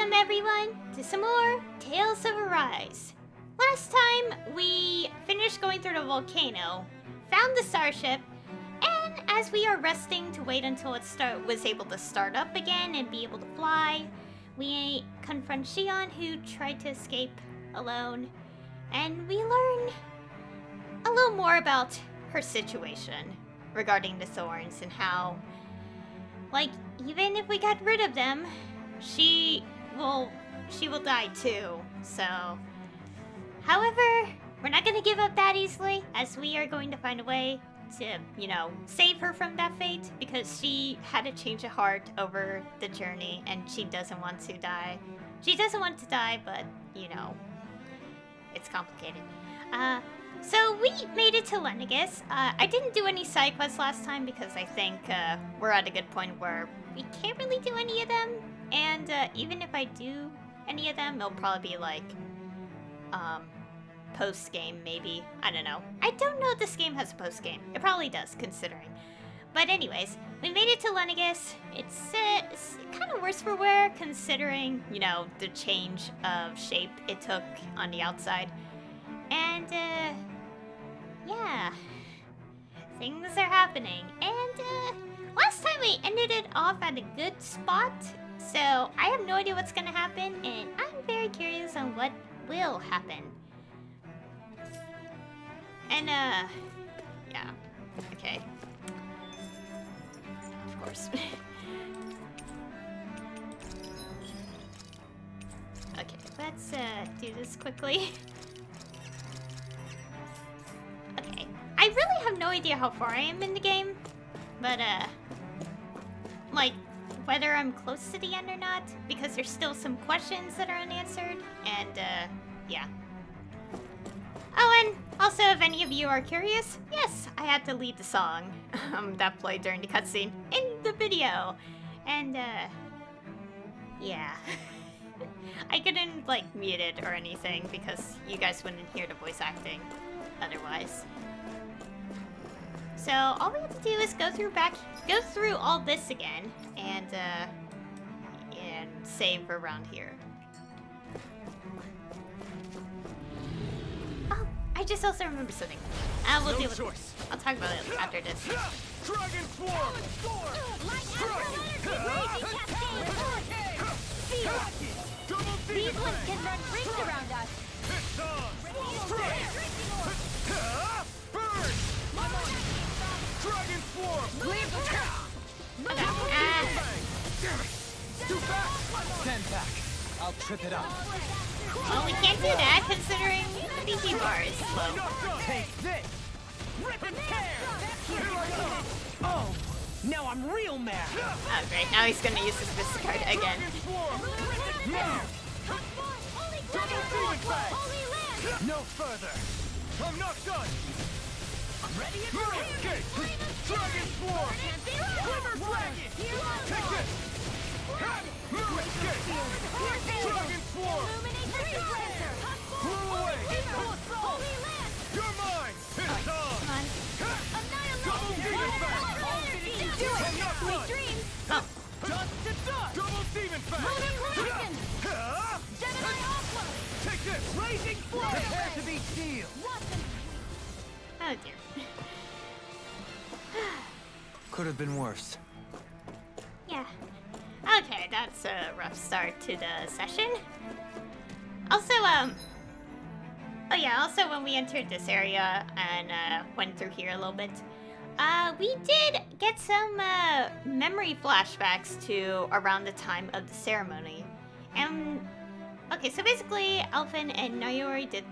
Welcome everyone to some more Tales of Arise. Last time we finished going through the volcano, found the starship, and as we are resting to wait until it was able to start up again and be able to fly, we confront Shion, who tried to escape alone, and we learn a little more about her situation regarding the thorns and how, like, even if we got rid of them, she will die too. So, however, we're not gonna give up that easily, as we are going to find a way to, save her from that fate, because she had a change of heart over the journey and she doesn't want to die. She doesn't want to die, but, it's complicated. So we made it to Lenegus. I didn't do any side quests last time because I think we're at a good point where we can't really do any of them. And even if I do any of them, it'll probably be like post-game maybe. I don't know. I don't know if this game has a post-game. It probably does, considering. But anyways, we made it to Lenegus. It's kind of worse for wear, considering, the change of shape it took on the outside. And, yeah, things are happening. And, last time we ended it off at a good spot, so I have no idea what's gonna happen, and I'm very curious on what will happen. And, yeah, okay. Of course. Okay, let's, do this quickly. Okay, I really have no idea how far I am in the game, but, like, whether I'm close to the end or not, because there's still some questions that are unanswered, and, yeah. Oh, and also, if any of you are curious, yes, I had to lead the song that played during the cutscene in the video, and, yeah. I couldn't, like, mute it or anything, because you guys wouldn't hear the voice acting otherwise. So all we have to do is go through all this again, and save around here. Oh, I just also remembered something. We'll deal with it. I'll talk about it after this. Dragon form! These ones can run rings around us. Burn! Dragon form! Leave the trap! Damn it! Too fast! Stand back. I'll trip it up. Well, we can't do that considering the BP bar is slow. Take this. Rip and tear! Oh, now I'm real mad. Oh, great. Now he's gonna use his Vista card again. No further. I'm not done! Ready and escape! Dragon form! Glimmer dragon! Take this! Mirror escape! Dragon form! Blow away! You're mine! It's on! Come on. Double demon fang! I'm not done! Oh, Dust to dust! Double demon fang! Take this! Raging flame! Prepare to be sealed. oh dear. Could have been worse. Yeah. Okay, that's a rough start to the session. Also, oh yeah, also when we entered this area and went through here a little bit, we did get some memory flashbacks to around the time of the ceremony. And okay, so basically Alphen and Nayori did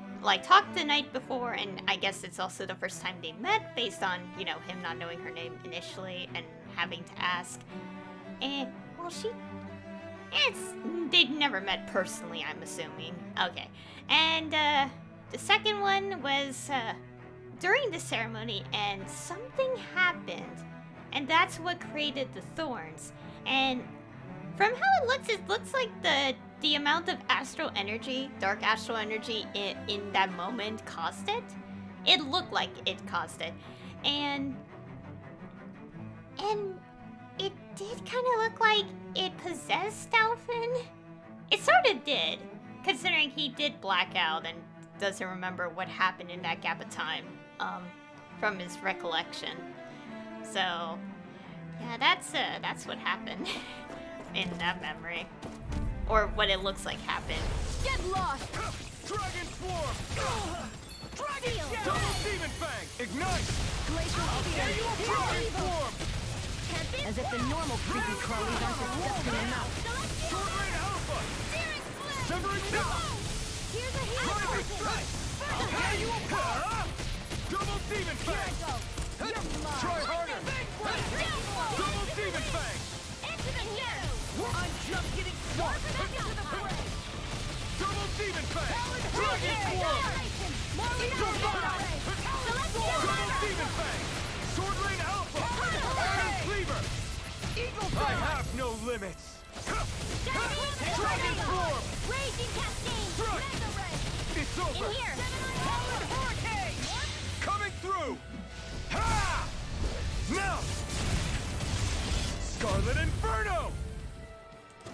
talk the night before, and I guess it's also the first time they met based on, him not knowing her name initially and having to ask. And well, they'd never met personally, I'm assuming. Okay. And the second one was during the ceremony, and something happened, and that's what created the thorns. And from how it looks like the amount of astral energy, dark astral energy in that moment caused it. It looked like it caused it. And it did kind of look like it possessed Alphen. It sort of did, considering he did black out and doesn't remember what happened in that gap of time, from his recollection. So, yeah, that's what happened in that memory, or what it looks like happened. Get lost! Dragon Swarm! Dragon Double Demon Fang! Ignite! Glacial There you are! Dragon Swarm! As if the normal creepy crawlies aren't disgusting enough. Sword Rain Alpha! Severing Nipple! Here's a hero Rising potion! Strike! There you are! Double Demon Fang! Try harder! Double Demon Fang! Into the hero! I'm just getting started. Double Demon Fang! Dragon Swarm! More Double Demon Fang! Sword Rain Alpha! Iron Cleaver! I have no limits! Dragon Swarm! Raging Cascade! Strike! It's over! In here! Coming through! Ha! Now! Scarlet Inferno!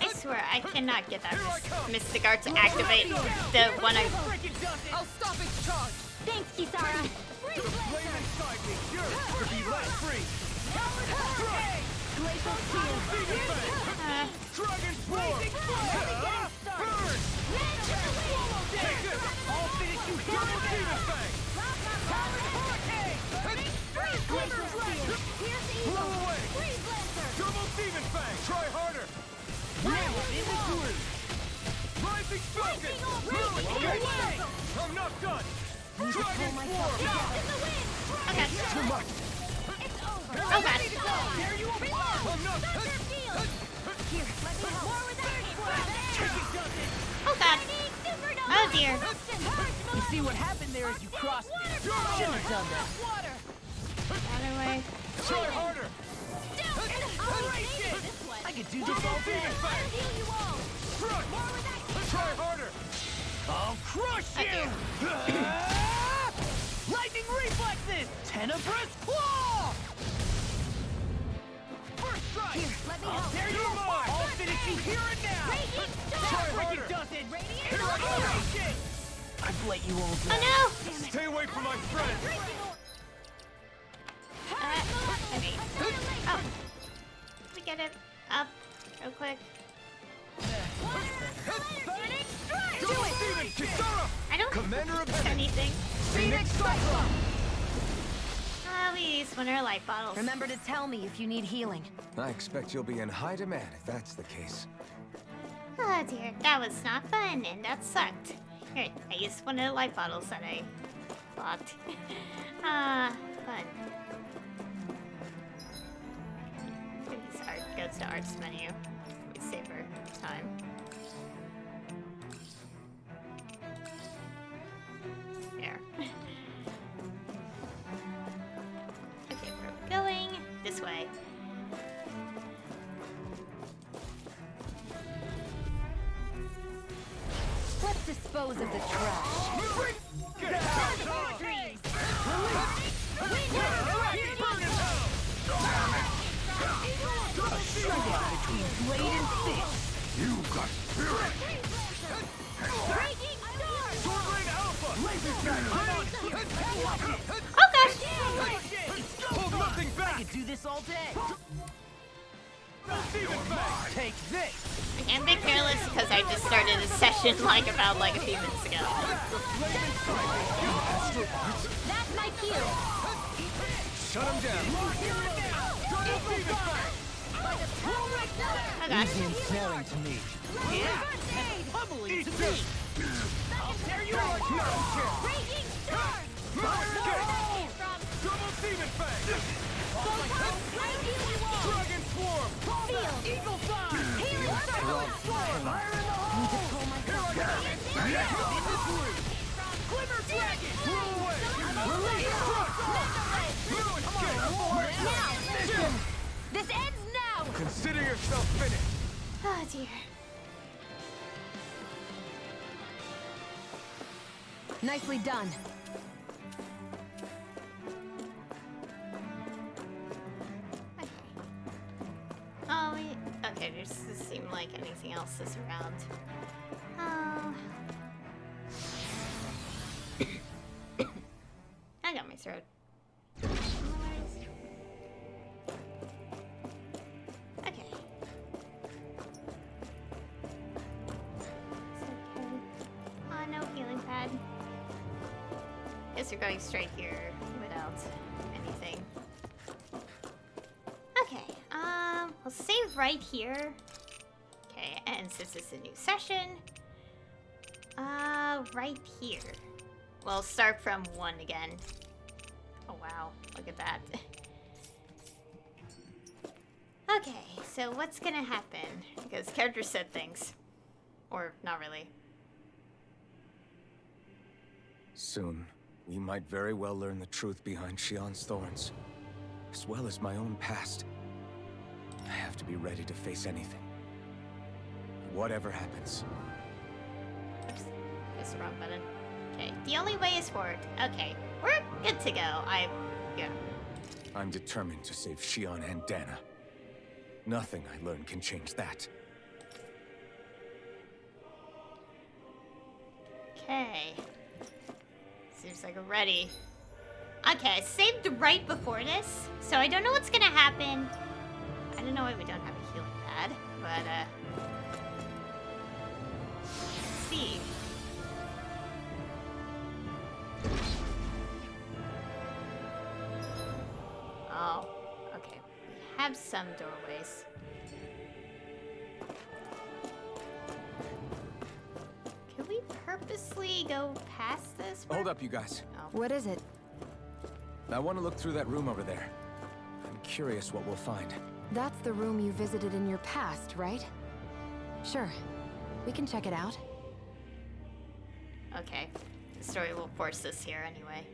I swear, I cannot get that Here I come. Mystic Art to activate the one I... I'll stop its charge. Thanks, Kisara! The flame inside me yearns to be let free! Glacial Steel! Demon Fang! Dragon Swarm! Burn! Take this! I'll finish you here Double and Demon now. Fang! Glacial Steel! Here's the Blow Eagle! away! Freeze Lancer! Double Demon Fang! Try harder! Now I'm in the groove. Rising Falcon! Raging Okay! Eagle! I'm not done! Pull Dragon myself Swarm! together. In the wind! Okay. Too much! It's over! Oh god. There you are! I'm not... Thunder Field! Here, let me help! More with that! Oh god. Oh dear. You see what happened there as you crossed me. Shouldn't have done that. Water! Other way. Try harder! I could do this all day. Demon Fang! Heal you all! Strike! More with that! Try harder! I'll crush you! Lightning reflexes! Tenebrous claw! First strike! Here, let me help! There you You're are! mine! I'll finish you here and now! Raging Try Storm! harder! Doesn't. Here I come! I've let you all Oh down. no! Stay away from my friend! Okay. Oh. We get it up real quick. Double Demon Kisara! I don't Commander of do Heaven! anything. Phoenix Cyclone! We use one of our light bottles. Remember to tell me if you need healing. I expect you'll be in high demand if that's the case. Oh dear, that was not fun, and that sucked. Here, I used one of the light bottles that I bought. Fun. Use art, go to the arts menu. We save our time. There. Okay, we're going this way. Let's dispose of the trash. Between blade and fist. You got spirit! Sword Rain Alpha! Oh gosh! Hold nothing I back! could do this all day. Double Demon Fang! Take this. I can't be careless because I just started a session about a few minutes ago. That's my cue. Shut him down. Double Demon Fang! Oh gosh. Easy and staring to me. Yeah. Bubbly to me. There you are! Raging Storm! Fire escape! Double Demon Fang! Dragon Swarm! Field! Eagle Fire. Healing Storm! Need to pull myself together. Glimmer Dragon. Blow away! Release! Now! This ends now! Consider yourself finished. Oh dear. Nicely done. Okay. Oh, okay, this seemed like anything else is around. Oh. I got my throat. Okay. Oh, no healing pad. Guess we're going straight here without anything. Okay, we'll save right here. Okay, and since it's a new session, right here. We'll start from 1 again. Oh wow, look at that. Okay, so what's gonna happen? Because characters said things. Or not really. Soon, we might very well learn the truth behind Shion's thorns, as well as my own past. I have to be ready to face anything. Whatever happens. Oops, pressed the wrong button. Okay, the only way is forward. Okay, we're good to go. Yeah. I'm determined to save Shion and Dana. Nothing I learn can change that. Okay. Seems like we're ready. Okay, I saved right before this, so I don't know what's gonna happen. I don't know why we don't have a healing pad, but, let's see. Oh, okay. We have some doorways. Can we purposely go past this? Hold up, you guys. Oh. What is it? I want to look through that room over there. I'm curious what we'll find. That's the room you visited in your past, right? Sure. We can check it out. Okay. The story will force us here anyway.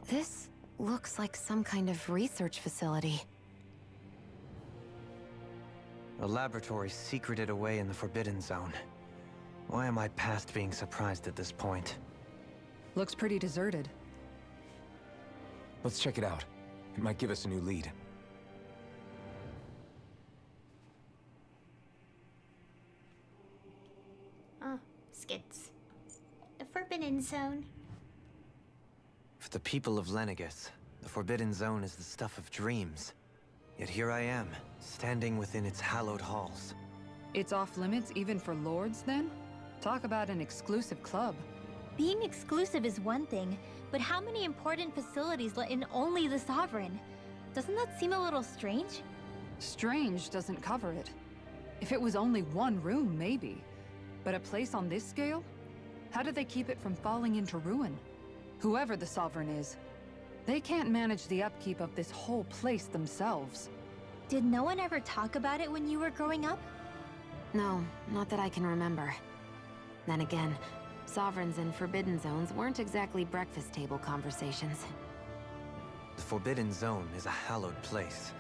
This looks like some kind of research facility. A laboratory secreted away in the Forbidden Zone. Why am I past being surprised at this point? Looks pretty deserted. Let's check it out. It might give us a new lead. Oh, skits. The Forbidden Zone. For the people of Lenegis, the Forbidden Zone is the stuff of dreams. Yet here I am, standing within its hallowed halls. It's off limits even for lords, then? Talk about an exclusive club. Being exclusive is one thing, but how many important facilities let in only the Sovereign? Doesn't that seem a little strange? Strange doesn't cover it. If it was only one room, maybe. But a place on this scale? How do they keep it from falling into ruin? Whoever the Sovereign is, they can't manage the upkeep of this whole place themselves. Did no one ever talk about it when you were growing up? No, not that I can remember. Then again, Sovereigns and Forbidden Zones weren't exactly breakfast table conversations. The Forbidden Zone is a hallowed place,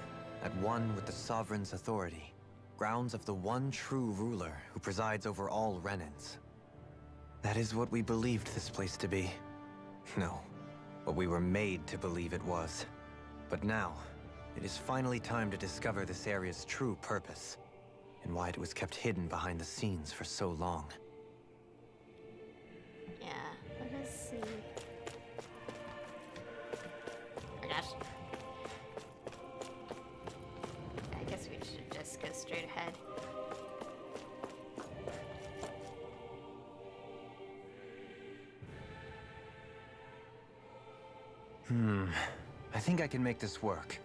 at one with the Sovereign's authority, grounds of the one true ruler who presides over all Renans. That is what we believed this place to be. No, what we were made to believe it was. But now, it is finally time to discover this area's true purpose, and why it was kept hidden behind the scenes for so long. Yeah, let us see. Oh gosh. I guess we should just go straight ahead. I think I can make this work.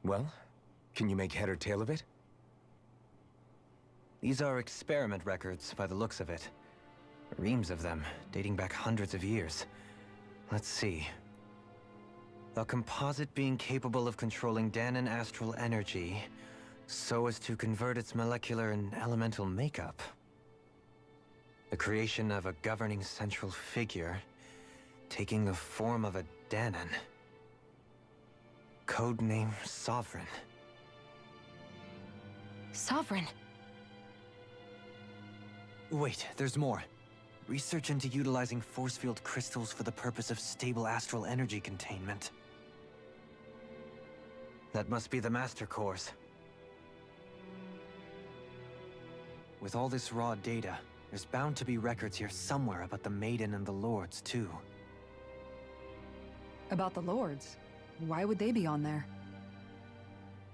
Well, can you make head or tail of it? These are experiment records, by the looks of it. Reams of them, dating back hundreds of years. Let's see. A composite being capable of controlling Danan astral energy, so as to convert its molecular and elemental makeup. The creation of a governing central figure, taking the form of a Danan. Codename Sovereign. Sovereign? Wait, there's more. Research into utilizing force field crystals for the purpose of stable astral energy containment. That must be the Master Cores. With all this raw data, there's bound to be records here somewhere about the Maiden and the Lords, too. About the Lords? Why would they be on there?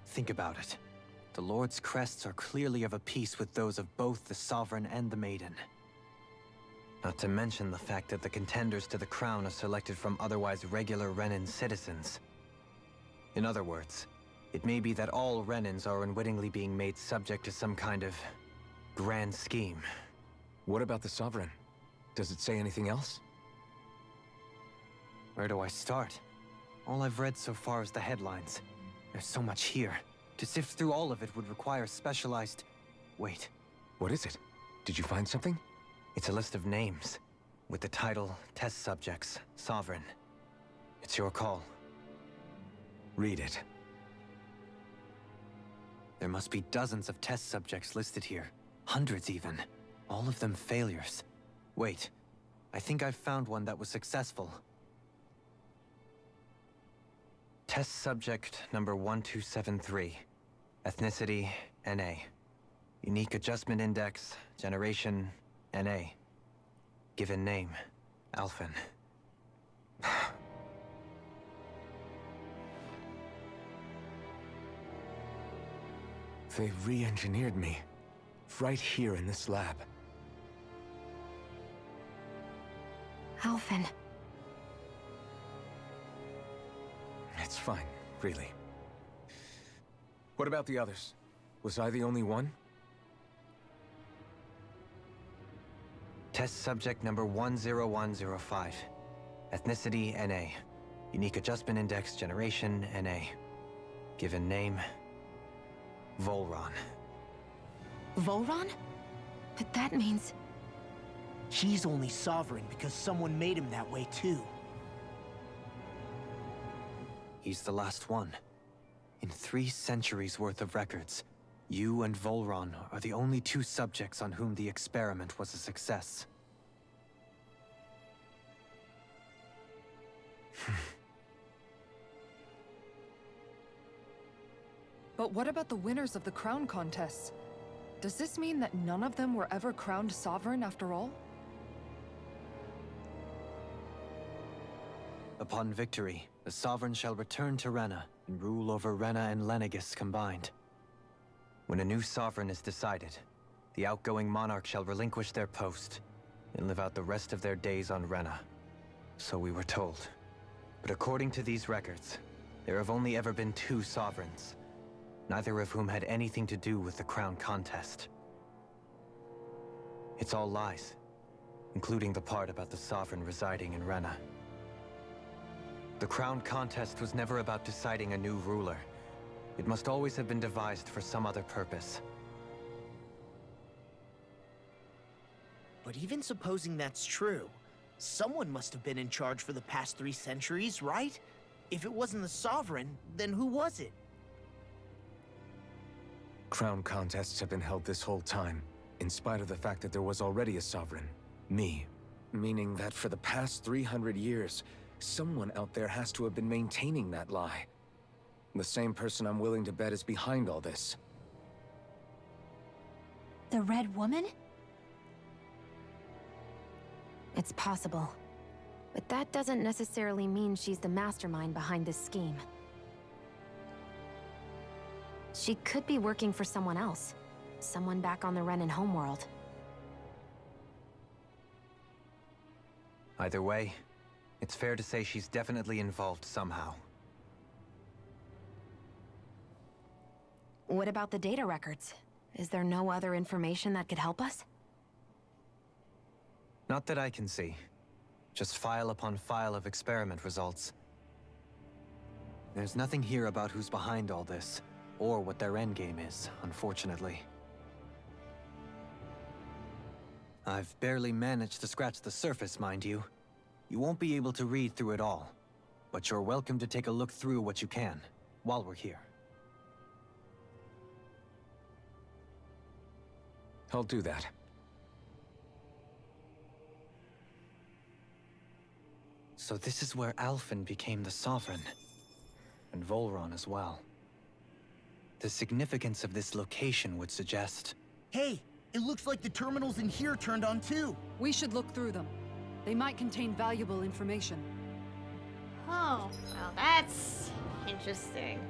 Think about it. The Lord's crests are clearly of a piece with those of both the Sovereign and the Maiden. Not to mention the fact that the contenders to the crown are selected from otherwise regular Renan citizens. In other words, it may be that all Renans are unwittingly being made subject to some kind of grand scheme. What about the Sovereign? Does it say anything else? Where do I start? All I've read so far is the headlines. There's so much here. To sift through all of it would require specialized... Wait. What is it? Did you find something? It's a list of names, with the title, Test Subjects, Sovereign. It's your call. Read it. There must be dozens of test subjects listed here. Hundreds even. All of them failures. Wait, I think I've found one that was successful. Test subject number 1273. Ethnicity, NA. Unique adjustment index, generation, NA. Given name, Alphen. They re-engineered me. Right here in this lab. Alphen. It's fine, really. What about the others? Was I the only one? Test subject number 10105. Ethnicity, NA. Unique adjustment index, generation, NA. Given name, Volron. Volron? But that means... He's only sovereign because someone made him that way too. He's the last one. In 3 centuries worth of records, you and Volron are the only 2 subjects on whom the experiment was a success. But what about the winners of the crown contests? Does this mean that none of them were ever crowned sovereign after all? Upon victory, the Sovereign shall return to Rena and rule over Rena and Lenegis combined. When a new Sovereign is decided, the outgoing monarch shall relinquish their post and live out the rest of their days on Rena. So we were told. But according to these records, there have only ever been 2 Sovereigns, neither of whom had anything to do with the crown contest. It's all lies, including the part about the Sovereign residing in Rena. The crown contest was never about deciding a new ruler. It must always have been devised for some other purpose. But even supposing that's true, someone must have been in charge for the past 3 centuries, right? If it wasn't the Sovereign, then who was it? Crown contests have been held this whole time, in spite of the fact that there was already a Sovereign. Me. Meaning that for the past 300 years, someone out there has to have been maintaining that lie. The same person I'm willing to bet is behind all this. The Red Woman? It's possible. But that doesn't necessarily mean she's the mastermind behind this scheme. She could be working for someone else. Someone back on the Renan homeworld. Either way, it's fair to say she's definitely involved somehow. What about the data records? Is there no other information that could help us? Not that I can see. Just file upon file of experiment results. There's nothing here about who's behind all this, or what their endgame is, unfortunately. I've barely managed to scratch the surface, mind you. You won't be able to read through it all, but you're welcome to take a look through what you can, while we're here. I'll do that. So this is where Alphen became the Sovereign. And Volron as well. The significance of this location would suggest... Hey, it looks like the terminals in here turned on too. We should look through them. They might contain valuable information. Oh, well, that's interesting.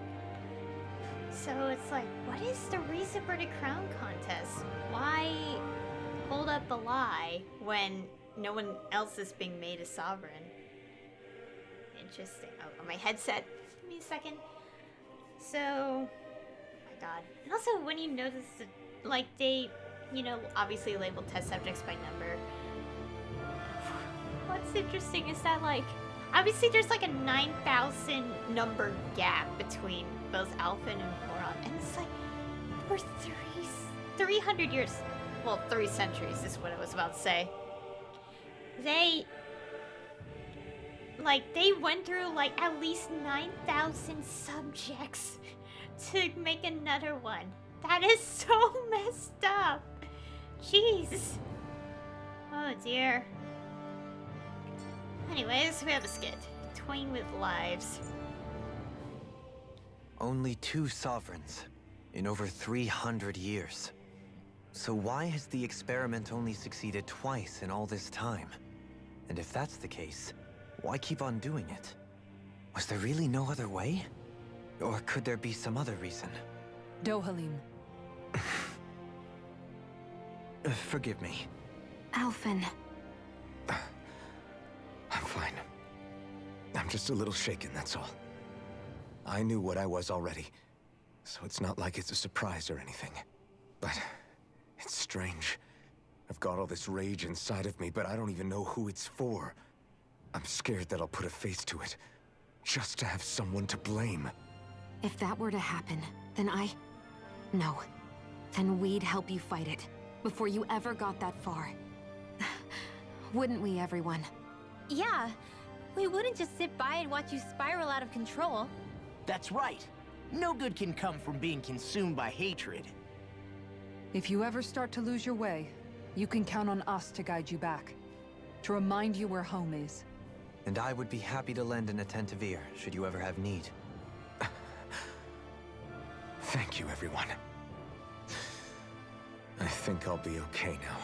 So it's like, what is the reason for the crown contest? Why hold up the lie when no one else is being made a sovereign? Interesting. Oh, my headset. Give me a second. So, oh my god. And also, when you notice that, like, they, you know, obviously label test subjects by number. What's interesting is that, like, obviously there's like a 9,000 number gap between both Alphen and Voron. And it's like, for 300 years, well, 3 centuries is what I was about to say. They went through like at least 9,000 subjects to make another one. That is so messed up. Jeez. Oh dear. Anyways, we have a skit. Toying with lives. Only 2 sovereigns in over 300 years. So why has the experiment only succeeded twice in all this time? And if that's the case, why keep on doing it? Was there really no other way? Or could there be some other reason? Dohalim. Forgive me. Alphen. I'm fine. I'm just a little shaken, that's all. I knew what I was already, so it's not like it's a surprise or anything. But it's strange. I've got all this rage inside of me, but I don't even know who it's for. I'm scared that I'll put a face to it, just to have someone to blame. If that were to happen, then No. Then we'd help you fight it, before you ever got that far. Wouldn't we, everyone? Yeah, we wouldn't just sit by and watch you spiral out of control. That's right. No good can come from being consumed by hatred. If you ever start to lose your way, you can count on us to guide you back. To remind you where home is. And I would be happy to lend an attentive ear, should you ever have need. Thank you, everyone. I think I'll be okay now.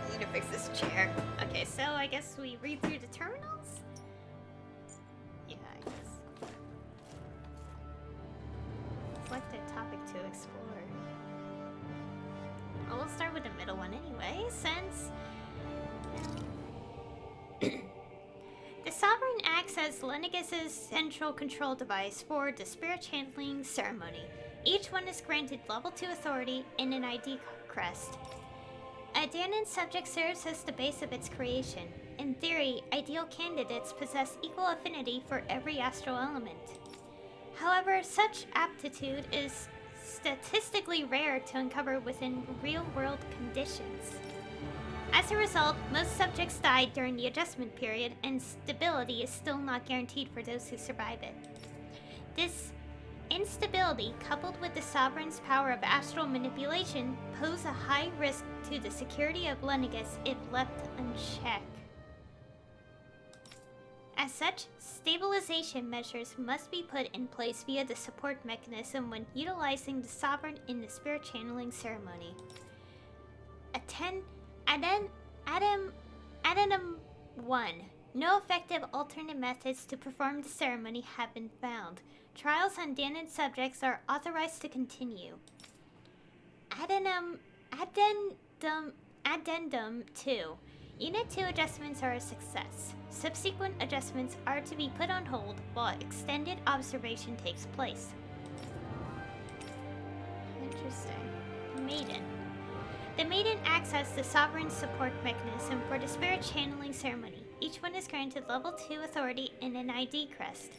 I need to fix this chair. Okay, so I guess we read through the terminals? Yeah, I guess. Select a topic to explore. Well, we'll start with the middle one anyway, since... The Sovereign acts as Lenegis' central control device for the spirit channeling ceremony. Each one is granted level 2 authority and an ID crest. A Danon subject serves as the base of its creation. In theory, ideal candidates possess equal affinity for every astral element. However, such aptitude is statistically rare to uncover within real-world conditions. As a result, most subjects died during the adjustment period, and stability is still not guaranteed for those who survive it. This instability, coupled with the Sovereign's power of astral manipulation, pose a high risk to the security of Lenegis if left unchecked. As such, stabilization measures must be put in place via the support mechanism when utilizing the Sovereign in the spirit channeling ceremony. Addendum 1. No effective alternate methods to perform the ceremony have been found. Trials on Danon subjects are authorized to continue. Addendum 2. Unit 2 adjustments are a success. Subsequent adjustments are to be put on hold while extended observation takes place. Interesting. Maiden. The Maiden acts as the Sovereign support mechanism for the spirit channeling ceremony. Each one is granted level 2 authority and an ID crest.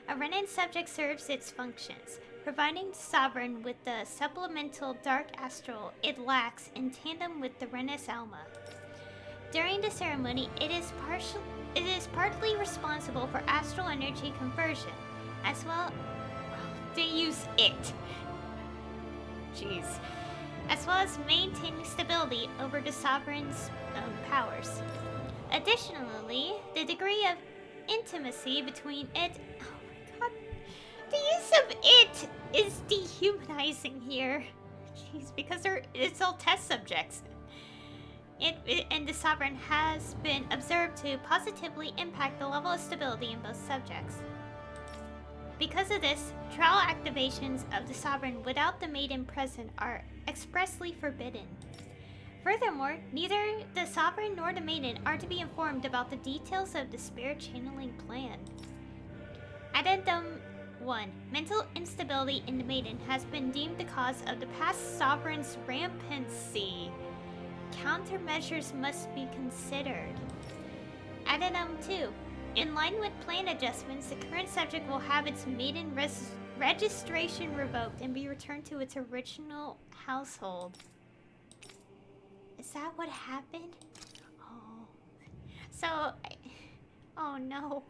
A Renan subject serves its functions, providing the Sovereign with the supplemental dark astral it lacks in tandem with the Renes Alma. During the ceremony, it is partly responsible for astral energy conversion, as well. They use it. Jeez. as well as maintaining stability over the sovereign's powers. Additionally, the degree of intimacy between it... Oh my god. The use of it is dehumanizing here. Jeez, because it's all test subjects. It and the Sovereign has been observed to positively impact the level of stability in both subjects. Because of this, trial activations of the Sovereign without the Maiden present are expressly forbidden. Furthermore, neither the Sovereign nor the Maiden are to be informed about the details of the Spirit Channeling plan. Addendum 1. Mental instability in the Maiden has been deemed the cause of the past Sovereign's rampancy. Countermeasures must be considered. Addendum 2. In line with plan adjustments, the current subject will have its Maiden registration revoked and be returned to its original household. Is that what happened? Oh. So... Oh no.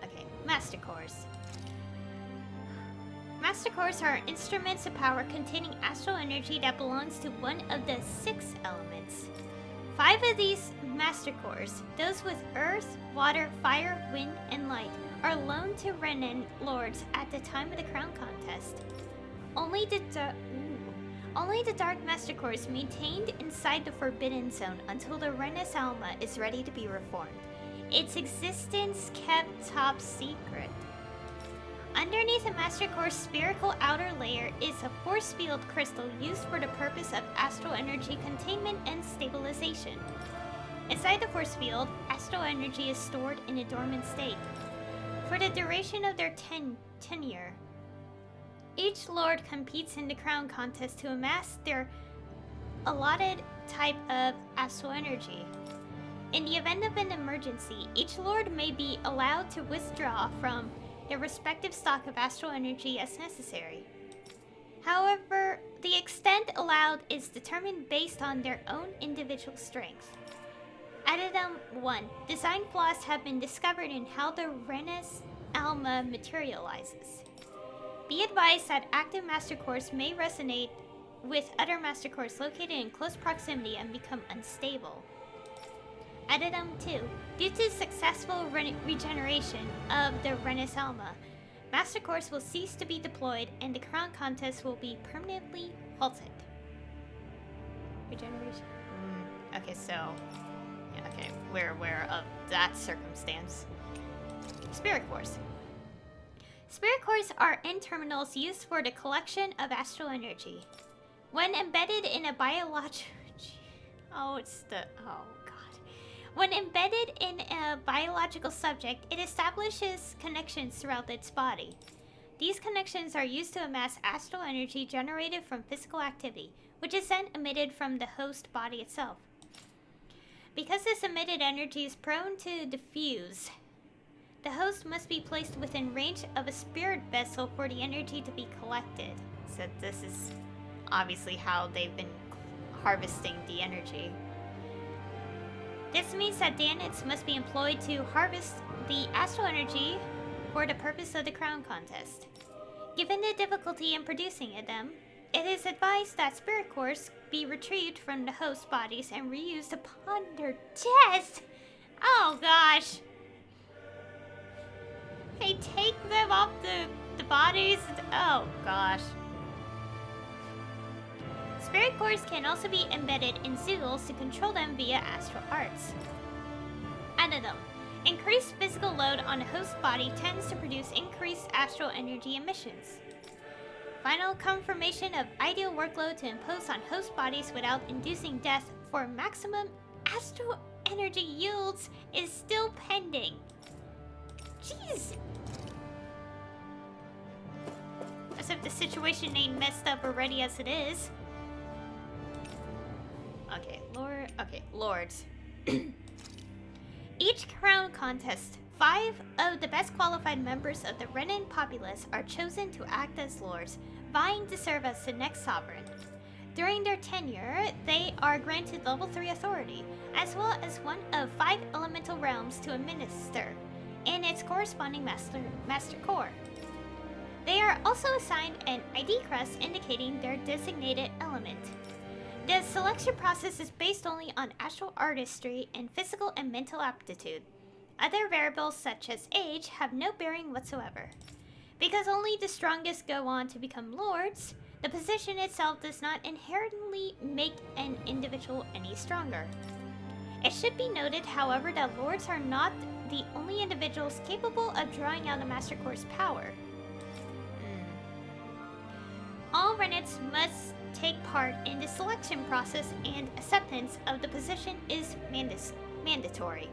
Okay, Master Cores. Master Cores are instruments of power containing astral energy that belongs to one of the 6 elements. 5 of these Master Cores, those with earth, water, fire, wind, and light, are loaned to Renin Lords at the time of the Crown Contest. Only the Dark Master Core is maintained inside the Forbidden Zone until the Renis Alma is ready to be reformed. Its existence kept top secret. Underneath the Master Core's spherical outer layer is a force field crystal used for the purpose of astral energy containment and stabilization. Inside the force field, astral energy is stored in a dormant state. For the duration of their tenure, each Lord competes in the Crown Contest to amass their allotted type of astral energy. In the event of an emergency, each Lord may be allowed to withdraw from their respective stock of astral energy as necessary. However, the extent allowed is determined based on their own individual strength. Addendum 1. Design flaws have been discovered in how the Renis Alma materializes. Be advised that active Master Cores may resonate with other Master Cores located in close proximity and become unstable. Addendum 2. Due to successful regeneration of the Renis Alma, Master Cores will cease to be deployed and the Crown Contest will be permanently halted. Regeneration? Okay, so... Yeah, okay, we're aware of that circumstance. Spirit Cores. Spirit Cores are end terminals used for the collection of astral energy. When embedded in a biological... When embedded in a biological subject, it establishes connections throughout its body. These connections are used to amass astral energy generated from physical activity, which is then emitted from the host body itself. Because this emitted energy is prone to diffuse, the host must be placed within range of a spirit vessel for the energy to be collected. So this is obviously how they've been harvesting the energy. This means that Danites must be employed to harvest the astral energy for the purpose of the Crown Contest. Given the difficulty in producing them, it is advised that spirit cores be retrieved from the host bodies and reused upon their death. Oh gosh. They take them off the bodies. Oh gosh. Spirit cores can also be embedded in sigils to control them via astral arts. Addendum. Increased physical load on a host body tends to produce increased astral energy emissions. Final confirmation of ideal workload to impose on host bodies without inducing death for maximum astral energy yields is still pending. Jeez! As if the situation ain't messed up already as it is. Okay, Lords. Each Crown Contest, 5 of the best qualified members of the Renin populace are chosen to act as Lords, vying to serve as the next Sovereign. During their tenure, they are granted level 3 authority, as well as one of 5 elemental realms to administer, and its corresponding Master Core. They are also assigned an ID crest indicating their designated element. The selection process is based only on actual artistry and physical and mental aptitude. Other variables such as age have no bearing whatsoever. Because only the strongest go on to become lords, the position itself does not inherently make an individual any stronger. It should be noted, however, that lords are not the only individuals capable of drawing out a Master Core's power. All Renets must take part in the selection process, and acceptance of the position is mandatory.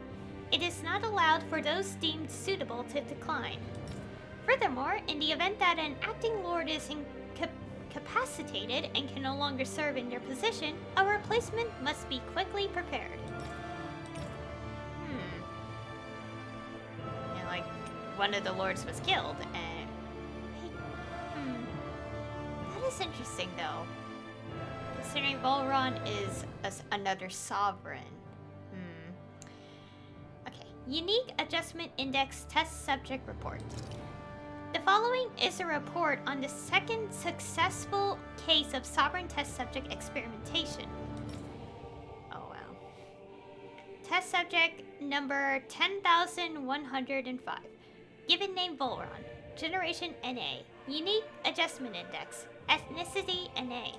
It is not allowed for those deemed suitable to decline. Furthermore, in the event that an acting lord is incapacitated and can no longer serve in their position, a replacement must be quickly prepared. Yeah, like one of the lords was killed, and that is interesting though. Considering Volron is another sovereign. Okay, Unique Adjustment Index Test Subject Report. The following is a report on the second successful case of sovereign test subject experimentation. Oh wow. Test subject number 10,105. Given name Volron. Generation NA. Unique Adjustment Index. Ethnicity NA.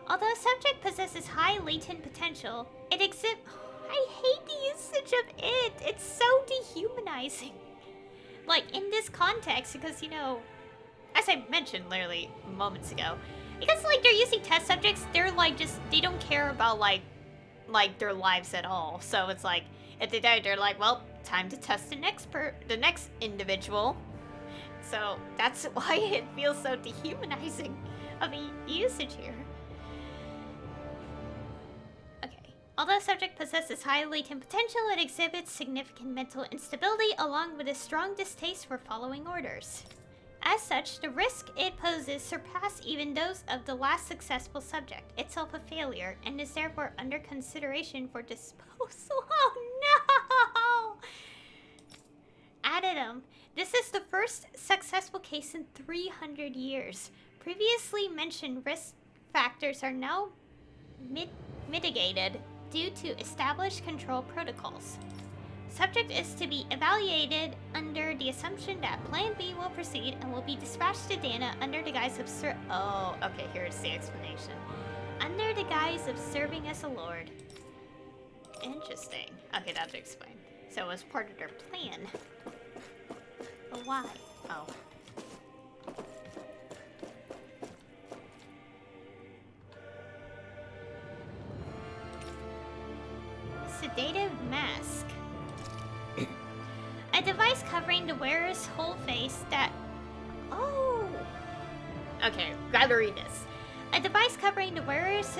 Although subject possesses high latent potential, it exhibits... I hate the usage of it! It's so dehumanizing. Like, in this context, because, you know, as I mentioned literally moments ago, because, like, they're using test subjects, they're, like, just, they don't care about, like their lives at all. So it's like, if they die, they're like, well, time to test the next individual. So that's why it feels so dehumanizing of a usage here. Although subject possesses high latent potential, it exhibits significant mental instability along with a strong distaste for following orders. As such, the risk it poses surpass even those of the last successful subject, itself a failure, and is therefore under consideration for disposal. Oh no! Addendum. This is the first successful case in 300 years. Previously mentioned risk factors are now mitigated due to established control protocols. Subject is to be evaluated under the assumption that Plan B will proceed and will be dispatched to Dana under the guise of oh, okay, here's the explanation. Under the guise of serving as a lord. Interesting. Okay, that's explained. So it was part of their plan. But why? Oh. Sedative mask. A device covering the wearer's whole face that... Oh! Okay, gotta read this. A device covering the wearer's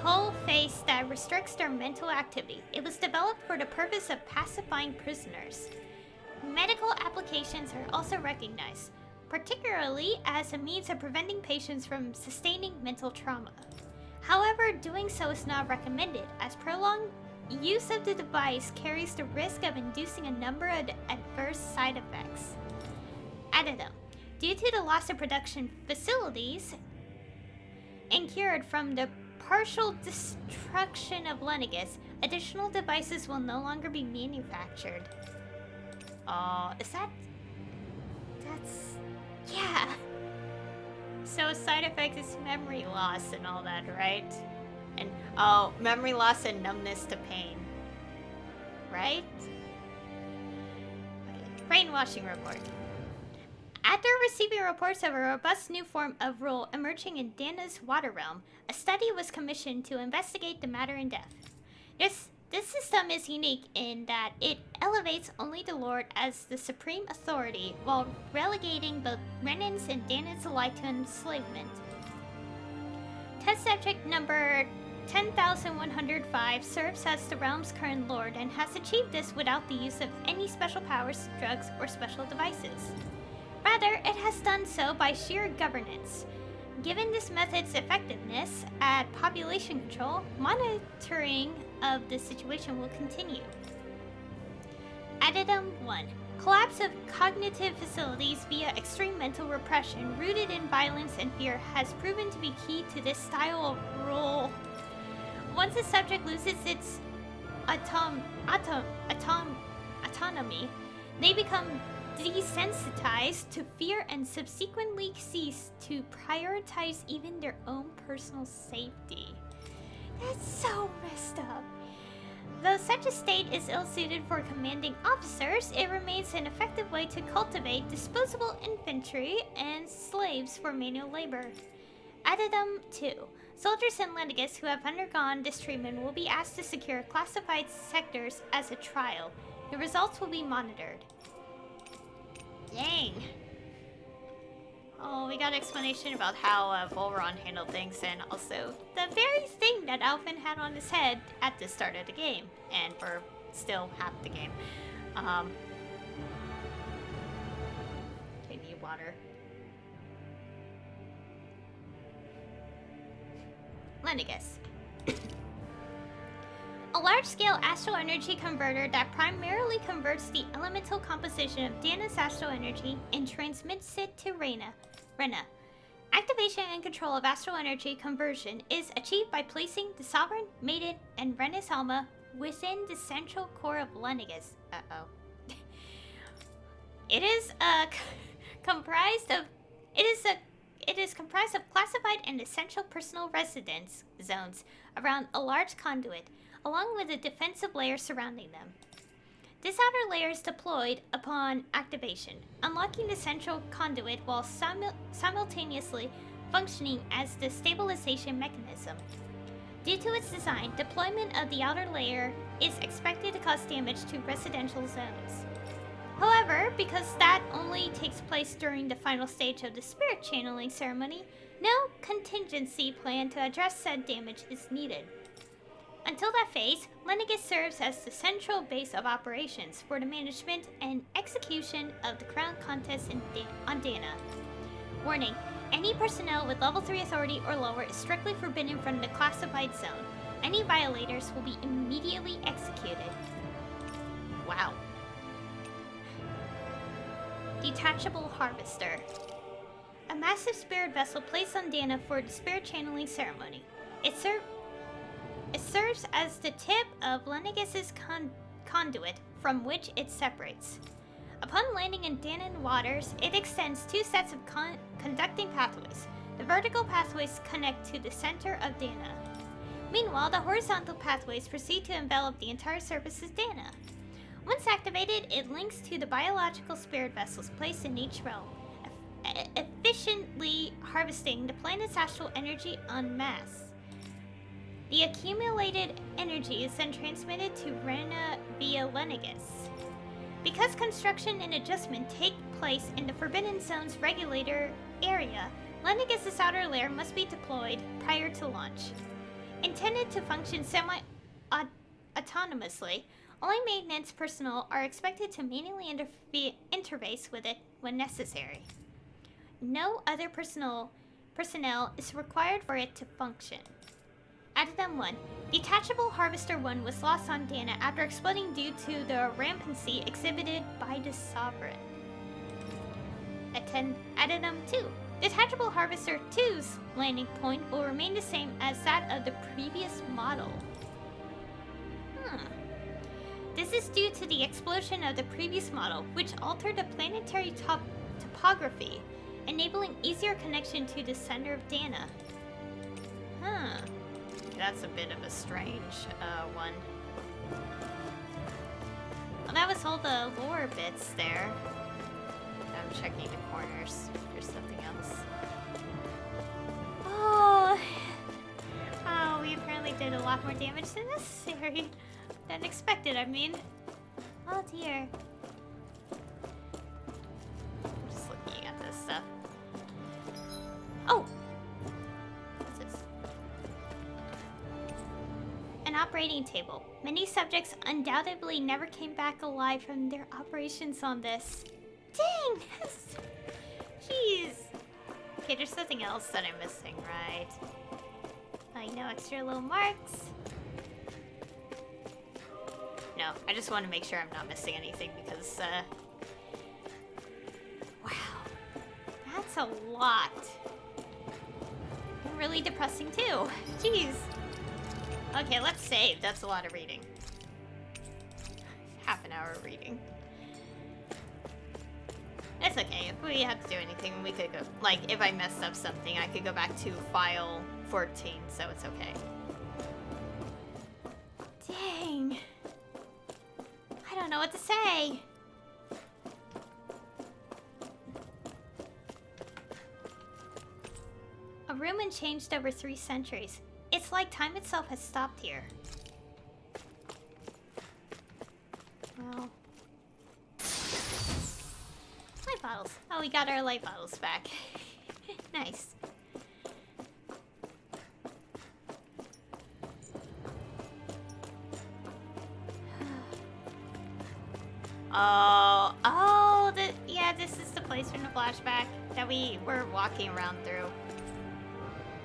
whole face that restricts their mental activity. It was developed for the purpose of pacifying prisoners. Medical applications are also recognized, particularly as a means of preventing patients from sustaining mental trauma. However, doing so is not recommended, as prolonged use of the device carries the risk of inducing a number of adverse side effects. Addendum. Due to the loss of production facilities incurred from the partial destruction of Lenegus, additional devices will no longer be manufactured. Oh, is that... That's... Yeah. So a side effect is memory loss and all that, right? And, oh, memory loss and numbness to pain. Right? Okay. Brainwashing report. After receiving reports of a robust new form of rule emerging in Dana's water realm, a study was commissioned to investigate the matter in depth. This system is unique in that it elevates only the Lord as the supreme authority while relegating both Renans and Danans alike to enslavement. Test subject number 10,105 serves as the realm's current lord and has achieved this without the use of any special powers, drugs, or special devices. Rather, it has done so by sheer governance. Given this method's effectiveness at population control, monitoring of the situation will continue. Addendum 1. Collapse of cognitive facilities via extreme mental repression rooted in violence and fear has proven to be key to this style of rule. Once a subject loses its autonomy, they become desensitized to fear and subsequently cease to prioritize even their own personal safety. That's so messed up. Though such a state is ill-suited for commanding officers, it remains an effective way to cultivate disposable infantry and slaves for manual labor. Addendum 2. Soldiers in Lenegis who have undergone this treatment will be asked to secure classified sectors as a trial. The results will be monitored. Dang. Oh, we got an explanation about how Volron handled things, and also the very thing that Alphen had on his head at the start of the game, and for still half the game. I need water. Lenegis. A large-scale astral energy converter that primarily converts the elemental composition of Dana's astral energy and transmits it to Rena. Activation and control of astral energy conversion is achieved by placing the Sovereign, Maiden, and Rena's Alma within the central core of Lenegis. It is comprised of classified and essential personal residence zones around a large conduit, along with a defensive layer surrounding them. This outer layer is deployed upon activation, unlocking the central conduit while simultaneously functioning as the stabilization mechanism. Due to its design, deployment of the outer layer is expected to cause damage to residential zones. However, because that only takes place during the final stage of the spirit channeling ceremony, no contingency plan to address said damage is needed. Until that phase, Lenegis serves as the central base of operations for the management and execution of the crown contest on Dana. Warning, any personnel with level 3 authority or lower is strictly forbidden from the classified zone. Any violators will be immediately executed. Wow. Detachable Harvester. A massive spirit vessel placed on Dana for the spirit channeling ceremony. It serves as the tip of Lenegis' conduit from which it separates. Upon landing in Danan waters, it extends two sets of conducting pathways. The vertical pathways connect to the center of Dana. Meanwhile, the horizontal pathways proceed to envelop the entire surface of Dana. Once activated, it links to the biological spirit vessels placed in each realm, efficiently harvesting the planet's astral energy en masse. The accumulated energy is then transmitted to Rena via Lenegis. Because construction and adjustment take place in the Forbidden Zone's regulator area, Lenegis' outer layer must be deployed prior to launch. Intended to function semi-autonomously, only maintenance personnel are expected to manually interface with it when necessary. No other personnel is required for it to function. Addendum 1. Detachable Harvester 1 was lost on Dana after exploding due to the rampancy exhibited by the Sovereign. Addendum 2. Detachable Harvester 2's landing point will remain the same as that of the previous model. This is due to the explosion of the previous model, which altered the planetary topography, enabling easier connection to the center of Dana. That's a bit of a strange one. Well, that was all the lore bits there. I'm checking the corners. There's something else. Oh, we apparently did a lot more damage than necessary. Than expected, I mean. Oh dear. I'm just looking at this stuff. Oh! What's this? An operating table. Many subjects undoubtedly never came back alive from their operations on this. Dang! Jeez! Okay, there's something else that I'm missing, right? I know, extra little marks. No, I just want to make sure I'm not missing anything because That's a lot. And really depressing too. Jeez. Okay, let's save. That's a lot of reading. Half an hour of reading. It's okay. If we have to do anything, we could go... Like, if I messed up something, I could go back to file 14, so it's okay. Dang. I don't know what to say. A room unchanged over 3 centuries. It's like time itself has stopped here. Well... Light bottles. Oh, we got our light bottles back. Nice. Yeah, this is the place from the flashback that we were walking around through.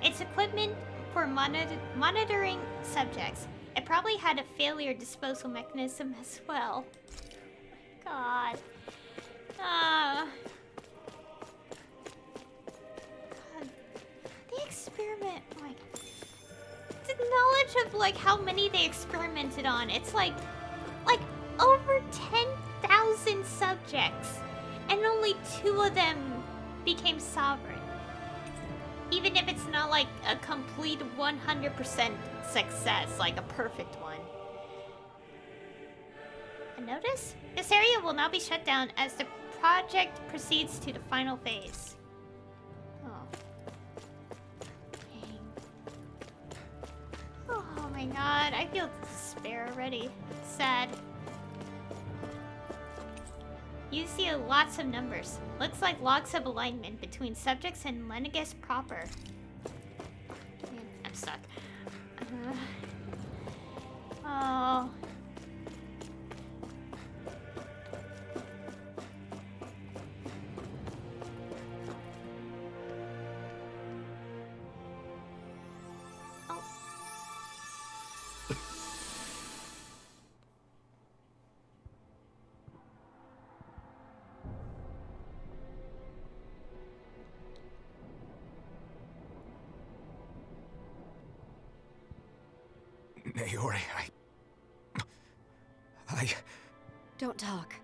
It's equipment for monitoring subjects. It probably had a failure disposal mechanism as well. God. God. The experiment, like, the knowledge of like how many they experimented on. It's like over 10,000 subjects, and only 2 of them became sovereign. Even if it's not like a complete 100% success, like a perfect one. A notice? This area will now be shut down as the project proceeds to the final phase. Oh. Dang. Oh my god, I feel despair already. Sad. You see lots of numbers. Looks like logs of alignment between subjects and Lenegus proper. Man, I'm stuck. Oh. Naori, Don't talk.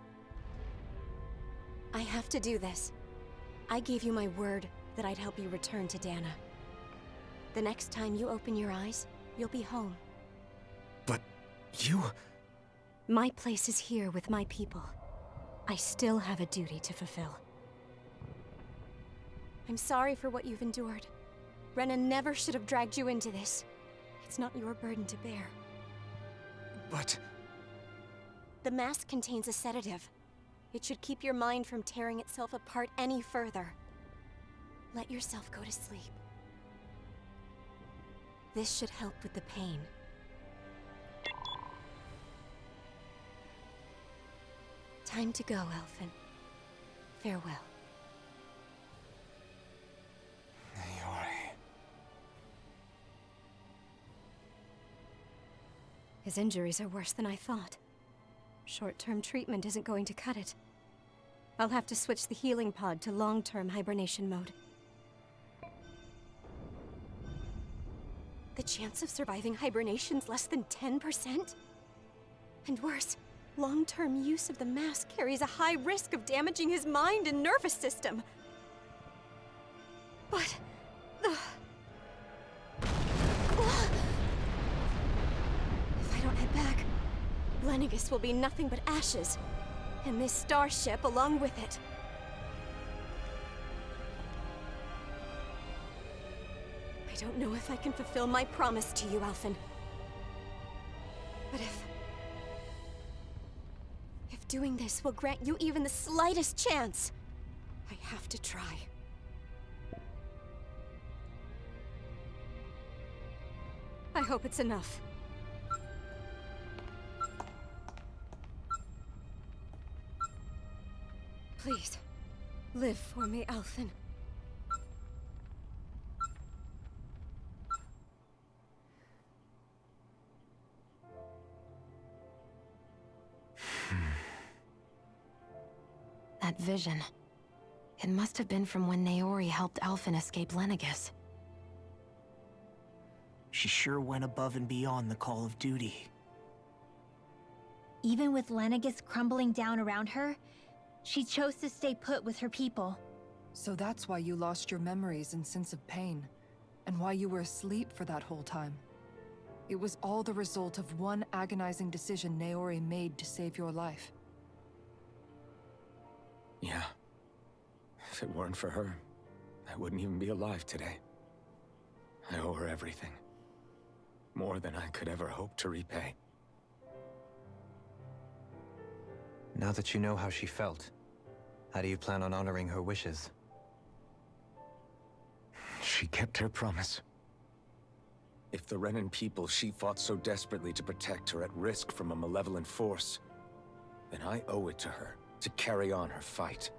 I have to do this. I gave you my word that I'd help you return to Dana. The next time you open your eyes, you'll be home. But you... My place is here with my people. I still have a duty to fulfill. I'm sorry for what you've endured. Renan never should have dragged you into this. It's not your burden to bear. But... The mask contains a sedative. It should keep your mind from tearing itself apart any further. Let yourself go to sleep. This should help with the pain. Time to go, Elfin. Farewell. Naori... His injuries are worse than I thought. Short-term treatment isn't going to cut it. I'll have to switch the healing pod to long-term hibernation mode. The chance of surviving hibernation's less than 10%? And worse, long-term use of the mask carries a high risk of damaging his mind and nervous system. But... If I don't head back, Lenegus will be nothing but ashes, and this starship along with it. I don't know if I can fulfill my promise to you, Alphen. But if doing this will grant you even the slightest chance, I have to try. I hope it's enough. Please, live for me, Alphen. That vision. It must have been from when Naori helped Alphen escape Lenegus. She sure went above and beyond the call of duty. Even with Lenegus crumbling down around her, she chose to stay put with her people. So that's why you lost your memories and sense of pain, and why you were asleep for that whole time. It was all the result of one agonizing decision Naori made to save your life. Yeah. If it weren't for her, I wouldn't even be alive today. I owe her everything. More than I could ever hope to repay. Now that you know how she felt, how do you plan on honoring her wishes? She kept her promise. If the Renan people she fought so desperately to protect are at risk from a malevolent force, then I owe it to her to carry on her fight.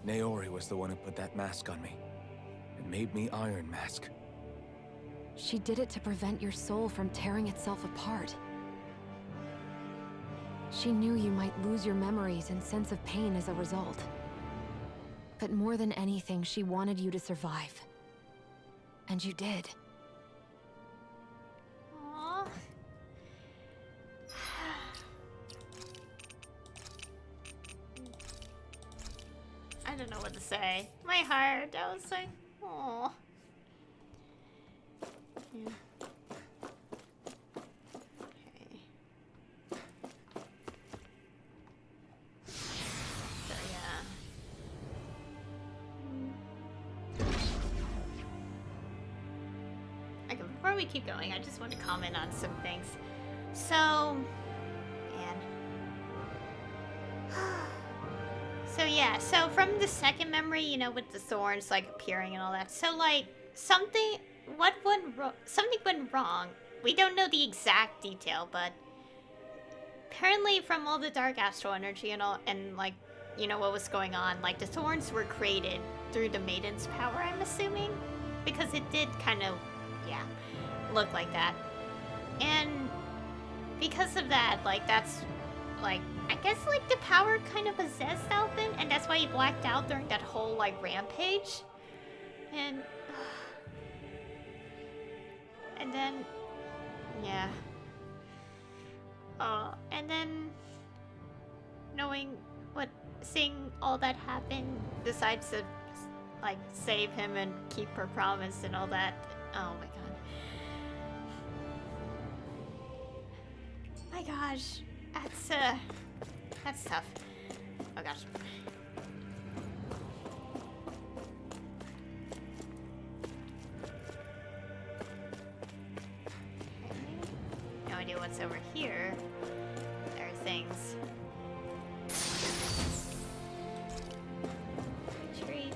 Naori was the one who put that mask on me, and made me Iron Mask. She did it to prevent your soul from tearing itself apart. She knew you might lose your memories and sense of pain as a result. But more than anything, she wanted you to survive. And you did. Aww. I don't know what to say. My heart, I was like, oh. Yeah. Okay. So yeah. Okay, before we keep going, I just want to comment on some things. So, man. So yeah, so from the second memory, you know, with the thorns like appearing and all that. So like something went wrong. We don't know the exact detail, but apparently from all the dark astral energy and all, and like, you know, what was going on, like the thorns were created through the maiden's power, I'm assuming, because it did kind of, yeah, look like that. And because of that, like that's like, I guess like the power kind of possessed Alphen, and that's why he blacked out during that whole like rampage. And then, yeah. And then seeing all that happen, decides to like save him and keep her promise and all that. Oh my god. My gosh, that's tough. Oh gosh. No idea what's over here. There are things. Retreat.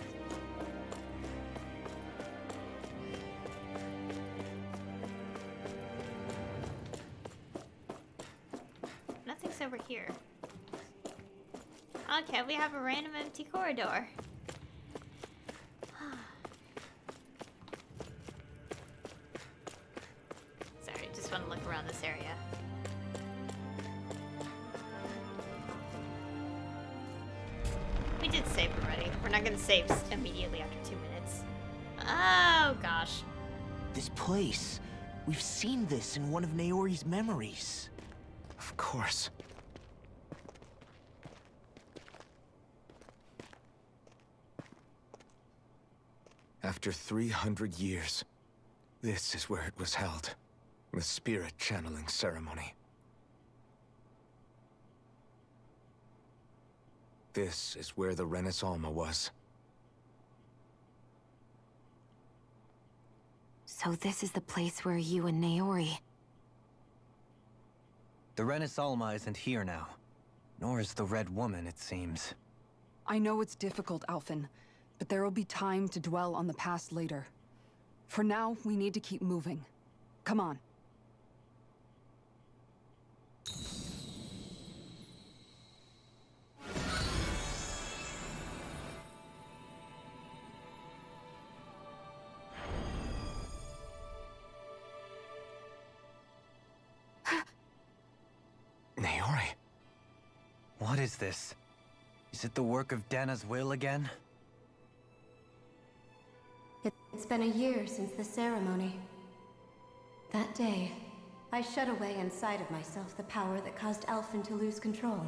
Nothing's over here. Okay, we have a random empty corridor. Sorry, just want to look around this area. We did save already. We're not gonna save immediately after 2 minutes. Oh gosh. This place. We've seen this in one of Naori's memories. Of course. After 300 years, this is where it was held. The spirit channeling ceremony. This is where the Renis Alma was. So this is the place where you and Naori... The Renis Alma isn't here now. Nor is the Red Woman, it seems. I know it's difficult, Alphen, but there will be time to dwell on the past later. For now, we need to keep moving. Come on. Naori. What is this? Is it the work of Dana's will again? It's been a year since the ceremony. That day, I shut away inside of myself the power that caused Alphen to lose control.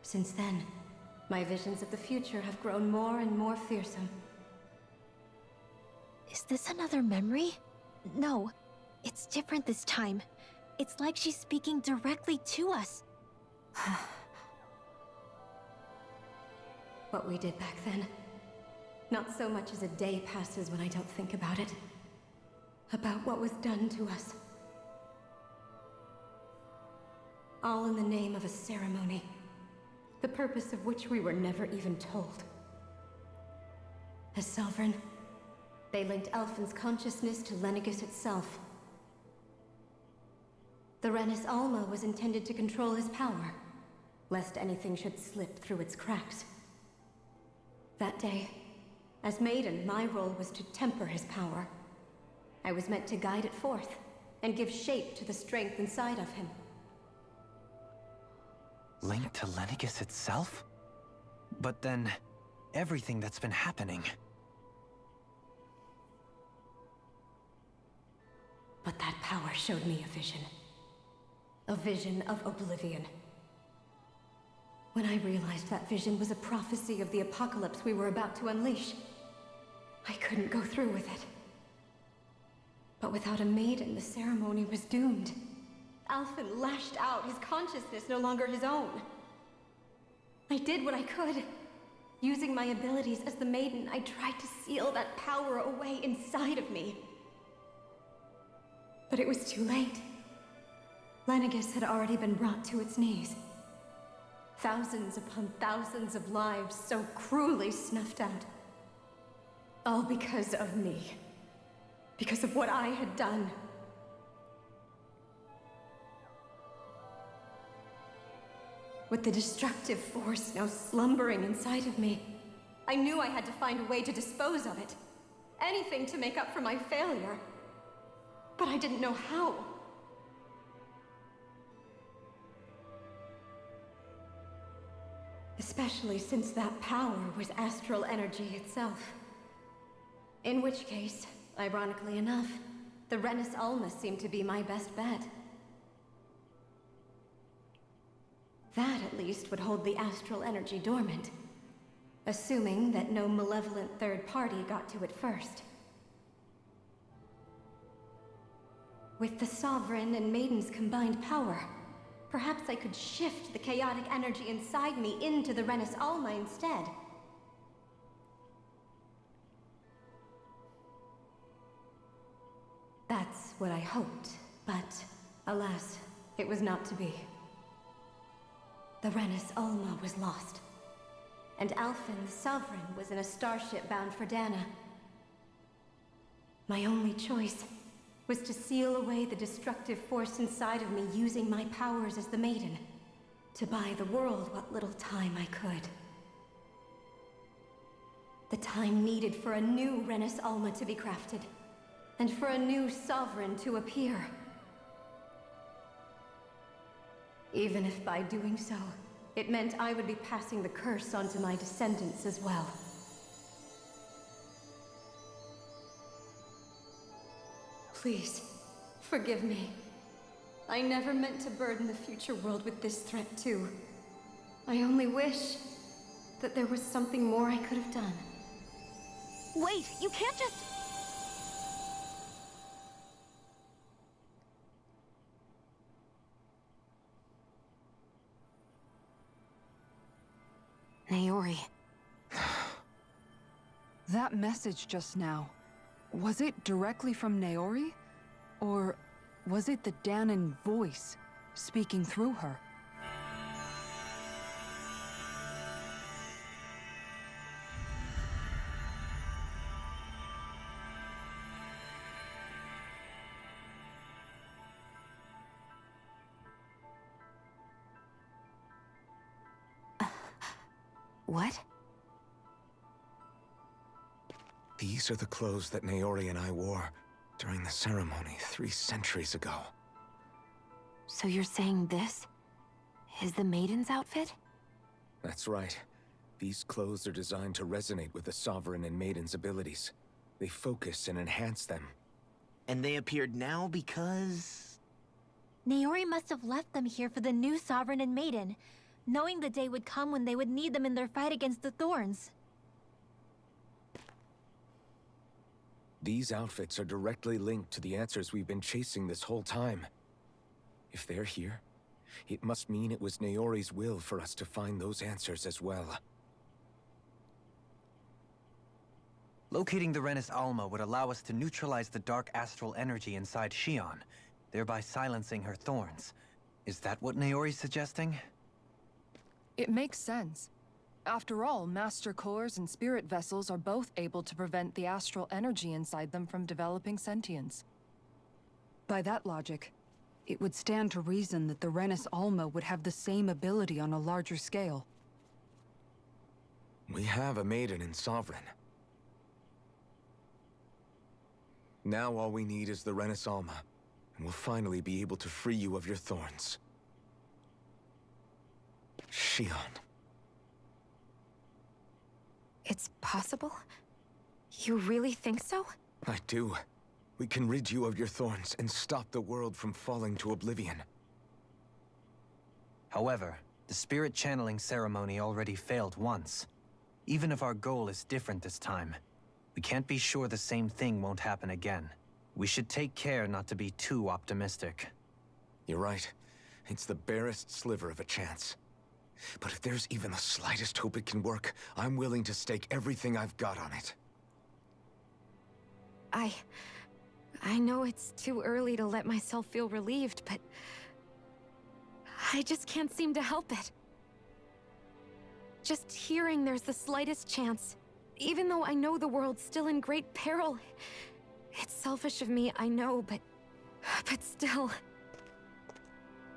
Since then, my visions of the future have grown more and more fearsome. Is this another memory? No, it's different this time. It's like she's speaking directly to us. What we did back then. Not so much as a day passes when I don't think about it. About what was done to us. All in the name of a ceremony. The purpose of which we were never even told. As Sovereign, they linked Alphen's consciousness to Lenegis itself. The Renis Alma was intended to control his power, lest anything should slip through its cracks. That day, as Maiden, my role was to temper his power. I was meant to guide it forth, and give shape to the strength inside of him. Linked to Lenegis itself? But then, everything that's been happening. But that power showed me a vision. A vision of oblivion. When I realized that vision was a prophecy of the apocalypse we were about to unleash, I couldn't go through with it. But without a maiden, the ceremony was doomed. Alphen lashed out, his consciousness no longer his own. I did what I could. Using my abilities as the maiden, I tried to seal that power away inside of me. But it was too late. Lenegis had already been brought to its knees. Thousands upon thousands of lives so cruelly snuffed out. All because of me. Because of what I had done. With the destructive force now slumbering inside of me, I knew I had to find a way to dispose of it. Anything to make up for my failure. But I didn't know how. Especially since that power was astral energy itself. In which case, ironically enough, the Renis Alma seemed to be my best bet. That, at least, would hold the astral energy dormant. Assuming that no malevolent third party got to it first. With the Sovereign and Maiden's combined power, perhaps I could shift the chaotic energy inside me into the Renis Alma instead. That's what I hoped, but alas, it was not to be. The Renis Alma was lost, and Alphen, the Sovereign, was in a starship bound for Dana. My only choice was to seal away the destructive force inside of me using my powers as the Maiden, to buy the world what little time I could. The time needed for a new Renis Alma to be crafted, and for a new Sovereign to appear. Even if by doing so, it meant I would be passing the curse on to my descendants as well. Please, forgive me. I never meant to burden the future world with this threat too. I only wish that there was something more I could have done. Wait, you can't just... Naori. That message just now, was it directly from Naori? Or was it the Danan voice speaking through her? What? These are the clothes that Naori and I wore during the ceremony 3 centuries ago. So you're saying this is the Maiden's outfit? That's right. These clothes are designed to resonate with the Sovereign and Maiden's abilities. They focus and enhance them. And they appeared now because... Naori must have left them here for the new Sovereign and Maiden, knowing the day would come when they would need them in their fight against the Thorns. These outfits are directly linked to the answers we've been chasing this whole time. If they're here, it must mean it was Naori's will for us to find those answers as well. Locating the Renis Alma would allow us to neutralize the dark astral energy inside Shion, thereby silencing her thorns. Is that what Naori's suggesting? It makes sense. After all, Master Cores and Spirit Vessels are both able to prevent the astral energy inside them from developing sentience. By that logic, it would stand to reason that the Renis Alma would have the same ability on a larger scale. We have a Maiden and Sovereign. Now all we need is the Renis Alma, and we'll finally be able to free you of your thorns. Shion. It's possible? You really think so? I do. We can rid you of your thorns and stop the world from falling to oblivion. However, the spirit channeling ceremony already failed once. Even if our goal is different this time, we can't be sure the same thing won't happen again. We should take care not to be too optimistic. You're right. It's the barest sliver of a chance. But if there's even the slightest hope it can work, I'm willing to stake everything I've got on it. I know it's too early to let myself feel relieved, but... I just can't seem to help it. Just hearing there's the slightest chance, even though I know the world's still in great peril. It's selfish of me, I know, but still...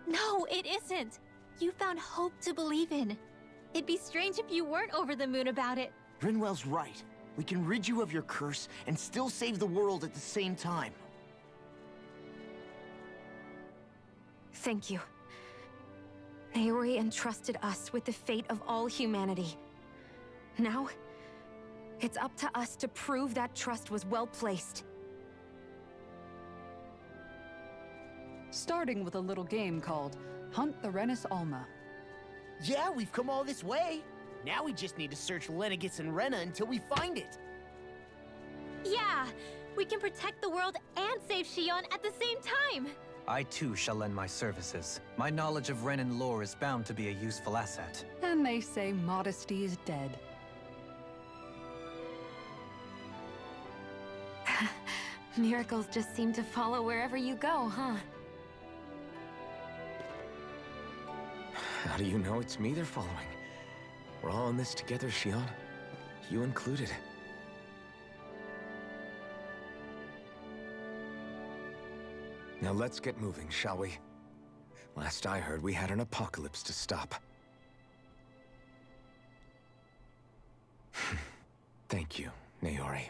No, it isn't! You found hope to believe in. It'd be strange if you weren't over the moon about it. Rinwell's right. We can rid you of your curse and still save the world at the same time. Thank you. Naori entrusted us with the fate of all humanity. Now, it's up to us to prove that trust was well placed. Starting with a little game called Hunt the Renis Alma. Yeah, we've come all this way. Now we just need to search Lenegis and Rena until we find it. Yeah! We can protect the world and save Shion at the same time! I too shall lend my services. My knowledge of Renin lore is bound to be a useful asset. And they say modesty is dead. Miracles just seem to follow wherever you go, huh? How do you know it's me they're following? We're all in this together, Shion. You included. Now let's get moving, shall we? Last I heard, we had an apocalypse to stop. Thank you, Naori.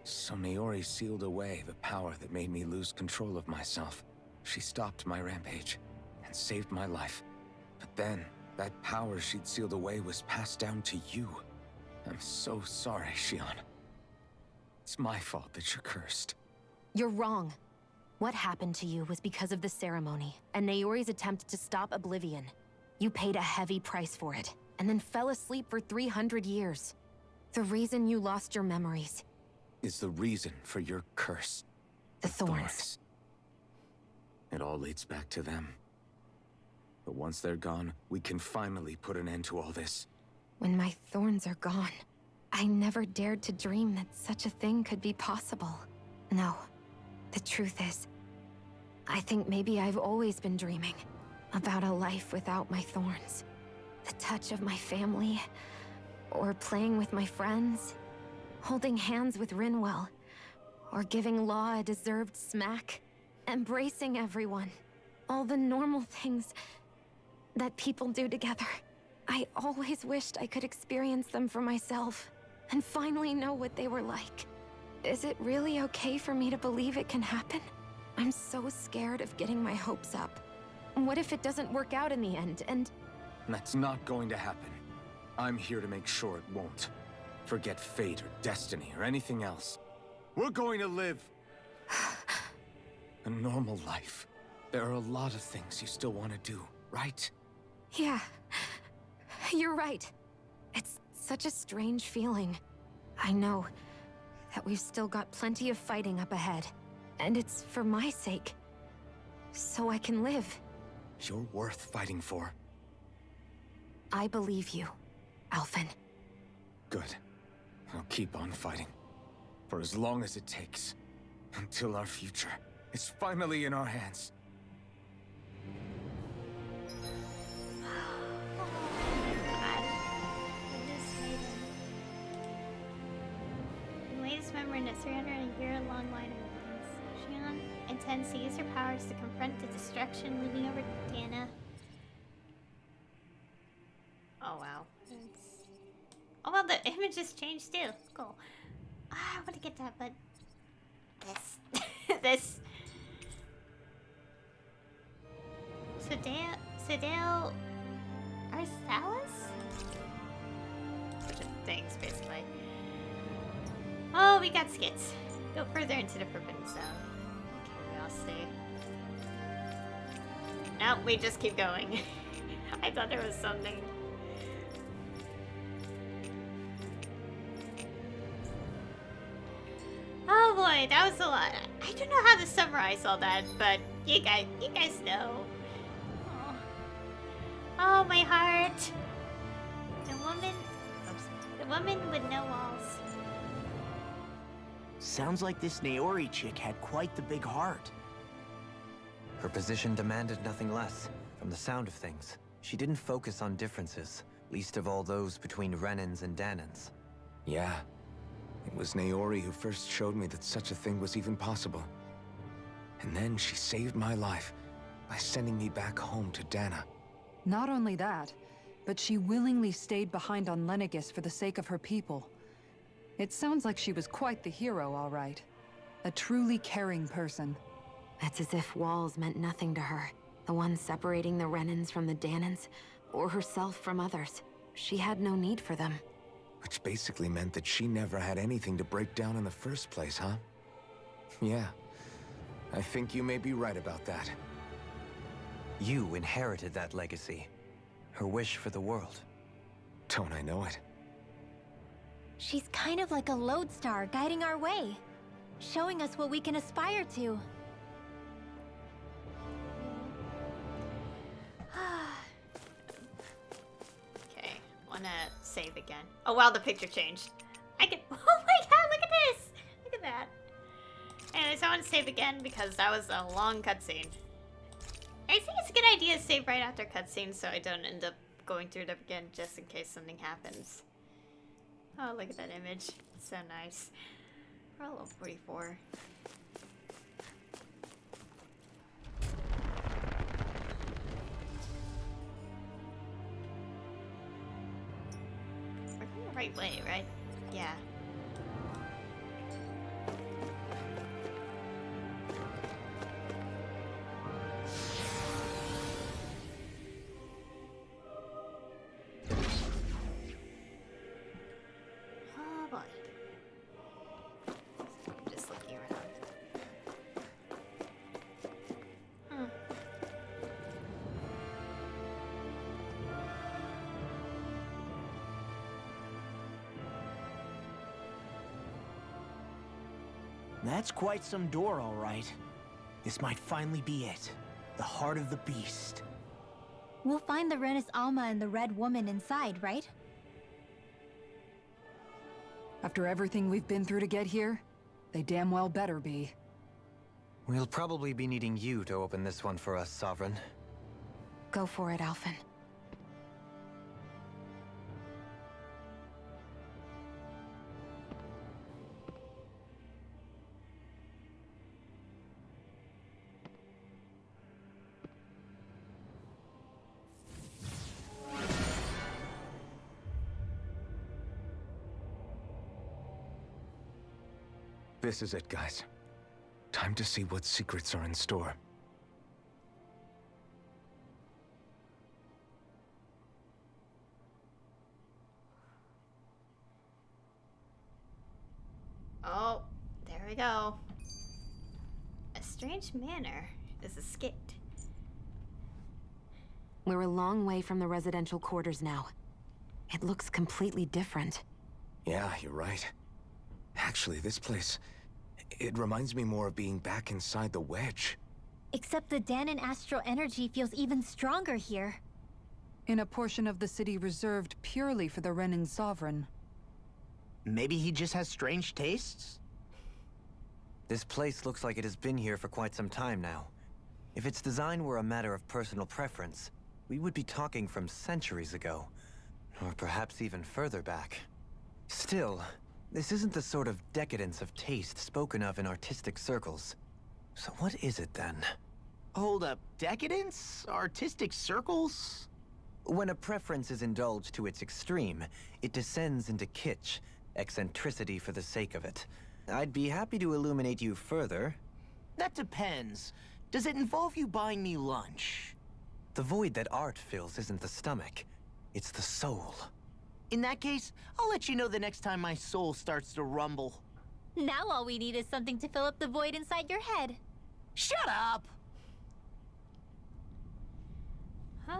So Naori sealed away the power that made me lose control of myself. She stopped my rampage and saved my life. But then, that power she'd sealed away was passed down to you. I'm so sorry, Shion. It's my fault that you're cursed. You're wrong. What happened to you was because of the ceremony, and Naori's attempt to stop Oblivion. You paid a heavy price for it, and then fell asleep for 300 years. The reason you lost your memories is the reason for your curse. The thorns. It all leads back to them. But once they're gone, we can finally put an end to all this. When my thorns are gone, I never dared to dream that such a thing could be possible. No, the truth is, I think maybe I've always been dreaming about a life without my thorns. The touch of my family, or playing with my friends, holding hands with Rinwell, or giving Law a deserved smack, embracing everyone. All the normal things that people do together. I always wished I could experience them for myself, and finally know what they were like. Is it really okay for me to believe it can happen? I'm so scared of getting my hopes up. What if it doesn't work out in the end, and... That's not going to happen. I'm here to make sure it won't. Forget fate or destiny or anything else. We're going to live a normal life. There are a lot of things you still want to do, right? Yeah, you're right. It's such a strange feeling. I know that we've still got plenty of fighting up ahead. And it's for my sake. So I can live. You're worth fighting for. I believe you, Alphen. Good. I'll keep on fighting. For as long as it takes. Until our future is finally in our hands. Latest member in a 300-year-long line of meetings. Xion intends to use her powers to confront the destruction looming over Dana. Oh wow. Oh well, the images changed too. Cool. I want to get that, but this, this. Sedale, Arsalis? Bunch of things, basically. Oh, we got skits. Go further into the Forbidden Zone. Curiosity. Nope, we just keep going. I thought there was something. Oh boy, that was a lot. I don't know how to summarize all that, but you guys know. Oh, my heart. The woman with no walls. Sounds like this Naori chick had quite the big heart. Her position demanded nothing less. From the sound of things, she didn't focus on differences, least of all those between Renans and Danans. Yeah. It was Naori who first showed me that such a thing was even possible. And then she saved my life by sending me back home to Dana. Not only that, but she willingly stayed behind on Lenegis for the sake of her people. It sounds like she was quite the hero, all right. A truly caring person. It's as if walls meant nothing to her. The ones separating the Renans from the Danans, or herself from others. She had no need for them. Which basically meant that she never had anything to break down in the first place, huh? Yeah. I think you may be right about that. You inherited that legacy. Her wish for the world. Don't I know it? She's kind of like a lodestar guiding our way, showing us what we can aspire to. Okay, wanna save again. Oh wow, the picture changed. I can. Oh my god, look at this! Look at that. Anyways, I want to save again because that was a long cutscene. I think it's a good idea to save right after cutscenes so I don't end up going through them again just in case something happens. Oh, look at that image. It's so nice. We're all level 44. We're going the right way, right? Yeah. Oh boy. I'm just looking around. That's quite some door, all right. This might finally be it. The heart of the beast. We'll find the Renis Alma and the Red Woman inside, right? After everything we've been through to get here, they damn well better be. We'll probably be needing you to open this one for us, Sovereign. Go for it, Alphen. This is it, guys. Time to see what secrets are in store. Oh, there we go. A strange manor is escaped. We're a long way from the residential quarters now. It looks completely different. Yeah, you're right. Actually, this place... it reminds me more of being back inside the Wedge. Except the Danon astral energy feels even stronger here. In a portion of the city reserved purely for the Renin Sovereign. Maybe he just has strange tastes? This place looks like it has been here for quite some time now. If its design were a matter of personal preference, we would be talking from centuries ago. Or perhaps even further back. Still, this isn't the sort of decadence of taste spoken of in artistic circles. So what is it then? Hold up, decadence? Artistic circles? When a preference is indulged to its extreme, it descends into kitsch, eccentricity for the sake of it. I'd be happy to illuminate you further. That depends. Does it involve you buying me lunch? The void that art fills isn't the stomach, it's the soul. In that case, I'll let you know the next time my soul starts to rumble. Now all we need is something to fill up the void inside your head. Shut up!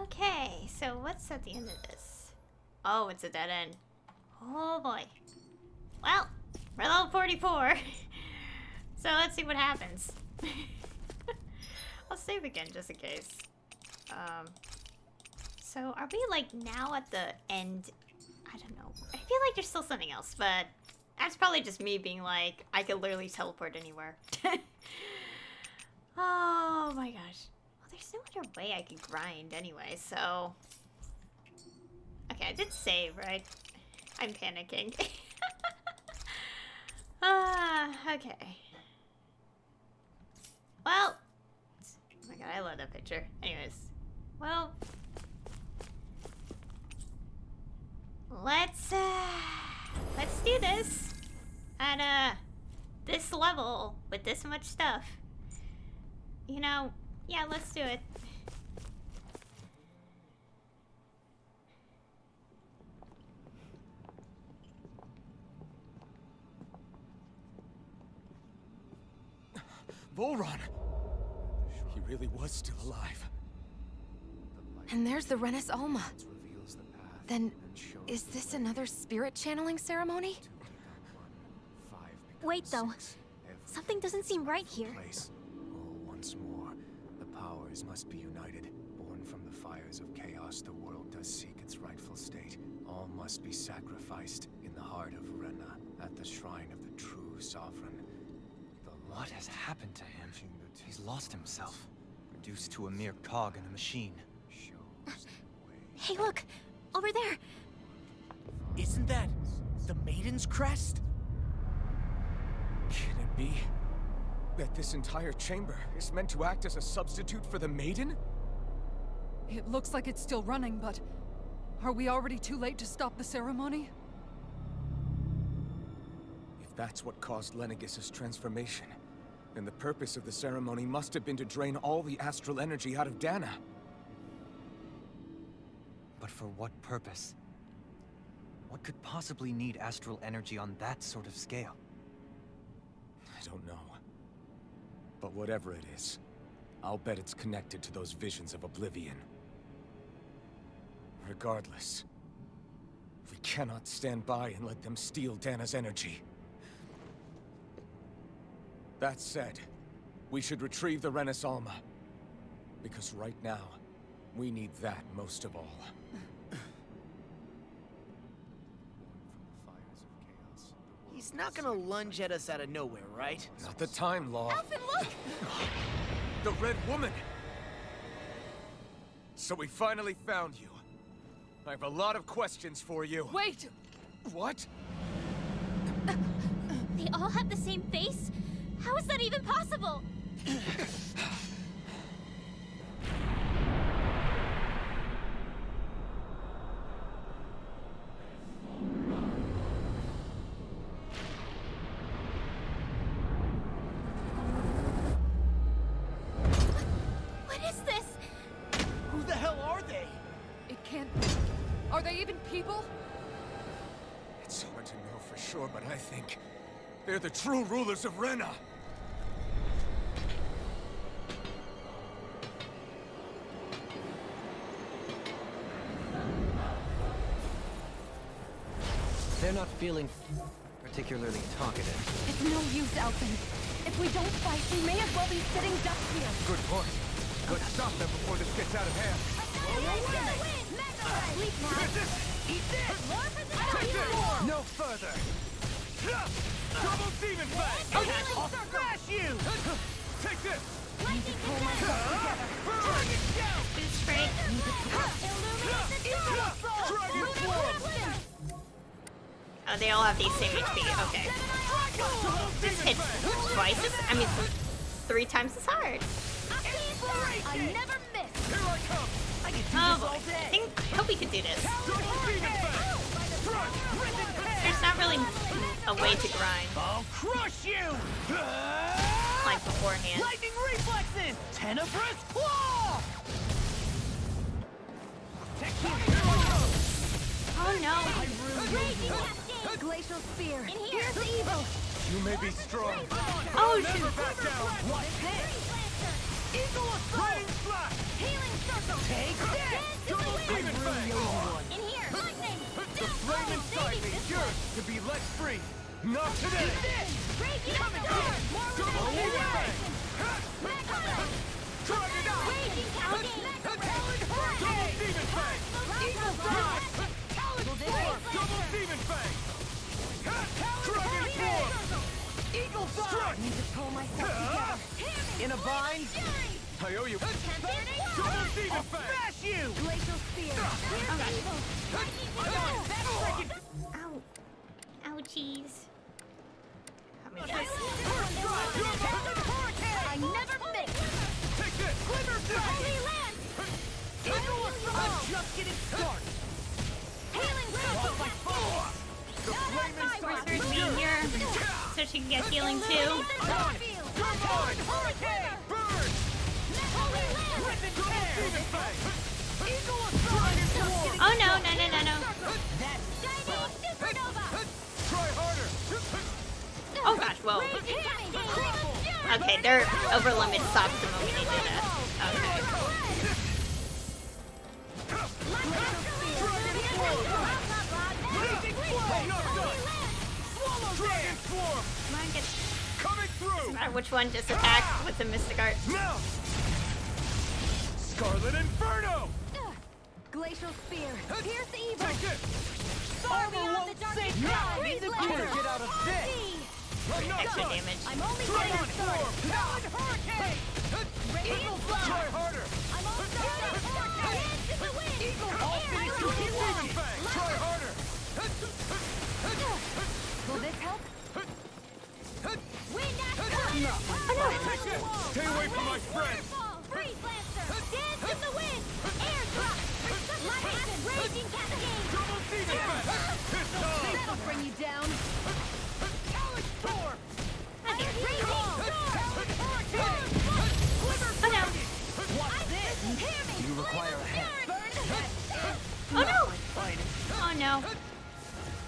Okay, so what's at the end of this? Oh, it's a dead end. Oh boy. Well, we're level 44. So let's see what happens. I'll save again just in case. So are we like now at the end? I don't know. I feel like there's still something else, but that's probably just me being like, I could literally teleport anywhere. Oh my gosh. Well, there's no other way I could grind anyway, so... Okay, I did save, right? I'm panicking. Okay. Well... Oh my god, I love that picture. Anyways. Well... Let's do this. At, this level, with this much stuff. You know, yeah, let's do it. Volron! He really was still alive. And there's the Renis Alma. Then, is this another spirit channeling ceremony? Wait though, something doesn't seem right here. Once more, the powers must be united. Born from the fires of chaos, the world does seek its rightful state. All must be sacrificed in the heart of Rena, at the shrine of the true sovereign. What has happened to him? He's lost himself, reduced to a mere cog in a machine. Hey look, over there! Isn't that the Maiden's crest? Can it be that this entire chamber is meant to act as a substitute for the Maiden? It looks like it's still running, but... are we already too late to stop the ceremony? If that's what caused Lenegis' transformation, then the purpose of the ceremony must have been to drain all the astral energy out of Dana. But for what purpose? What could possibly need astral energy on that sort of scale? I don't know. But whatever it is, I'll bet it's connected to those visions of oblivion. Regardless, we cannot stand by and let them steal Dana's energy. That said, we should retrieve the Renis Alma. Because right now, we need that most of all. He's not gonna lunge at us out of nowhere, right? Not the time, Law. Alphen, look! The Red Woman! So we finally found you. I have a lot of questions for you. Wait! What? They all have the same face? How is that even possible? they even people? It's hard to know for sure, but I think they're the true rulers of Rena. They're not feeling particularly talkative. It's no use, Elfin. If we don't fight, we may as well be sitting ducks here. Good point. Let's stop them before this gets out of hand. Eat this! More for the Take this! No further! Double demon fang! I'll smash you! Take this! lightning together! Dragon shout! Boost break. Dragon form! Oh, they all have the same HP. Okay. This hits twice as, I mean, 3 times as hard. I never miss! Here I come! Oh boy. I hope we could do this. Double demon fang! There's not really a way to grind I'll crush you! like beforehand. Lightning reflexes! Tenebrous claw! Oh no. Raging cascade! Glacial spear! In here! Here's evil! You may be strong. Oh Never shoot. back down. What's this? Eagle Rain slash! Healing circle! Take this! Double demon fang! In here! Lightning! The flame inside me yearns to be let free. Not today! Raging storm! Double demon fang! Dragon Raging cascade! Double demon fang! Eagle fly! Double demon fang! Dragon form! Eagle strike! Need to pull myself together. In a bind? I owe you. Double demon fang! Smash you! Glacial spear! Here's evil! Ow. Ouchies. How many I never miss! Take this! Glimmer Holy land! I'm just getting started! Healing circle! The flame inside Sorcerer's being here so she can get healing too. Come on! Hurricane! Burn! Double demon fang! Dragon form! Oh no. Try harder! Oh gosh, whoa. Okay, their over limit stops the moment they do that. Okay. Dragon form! Come on, get. Coming through! No matter which one, just attack with the Mystic Art. Now! Scarlet Inferno! Glacial spear! Here's evil! Take it! Far beyond the darkest sky! Get out of this! Extra damage. I'm only Dragon getting started! form! Talon hurricane! Eagle fly! Try harder! I'm almost started! Dance to the wind! Eagle! I'll finish you! Demon fang! Try harder! Will this help? Wind axe! Take this! Stay away from my friend! Freeze lancer! Dance in the wind! Air drop! Light acid! Raging cascade! Double demon fang! It's time! That'll bring you down! Talon storm! Raging storm! Oh no. What's this? Hear me! You require a hand. Burn! Oh no. Oh no.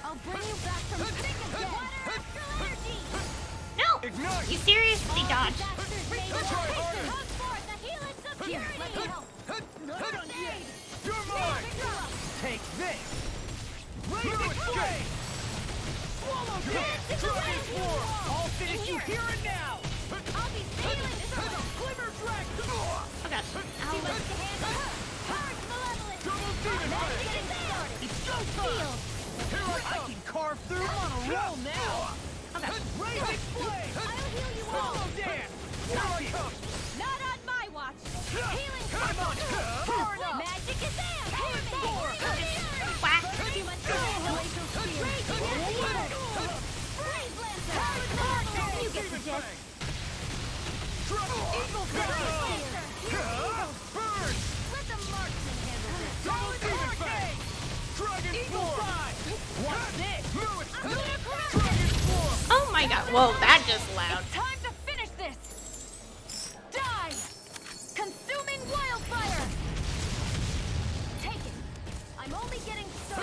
I'll bring you back from sick again! Water astral energy! No. Ignite! You seriously dodged. Disasters rage Try harder! Come forth the healing security! Let me help! Grenade! You're mine! Take this! Blue escape! Swallow this! Dragon form! I'll finish you here and now! I'll be sailing circle! Glimmer dragon! Oh gosh. Too much to handle! Purge malevolence! Double demon Let's fang! get started! It's go time! Here I come! I can carve through on a roll now! Raging flame! I'll heal you all! Swallow dance! Here I come! Not on my watch! Healing I'm on! Far enough! Magic is there! Whack. Too much to handle! Glacial spear! Raging Freeze lancer! You get the gist! Eagle fang! Burn! Let the marksman handle this! Double demon fang! Dragon form! What's this? Dragon form! Oh my god. Whoa, that just loud. Time to finish this! Die! Consuming wildfire! Take it! I'm only getting started!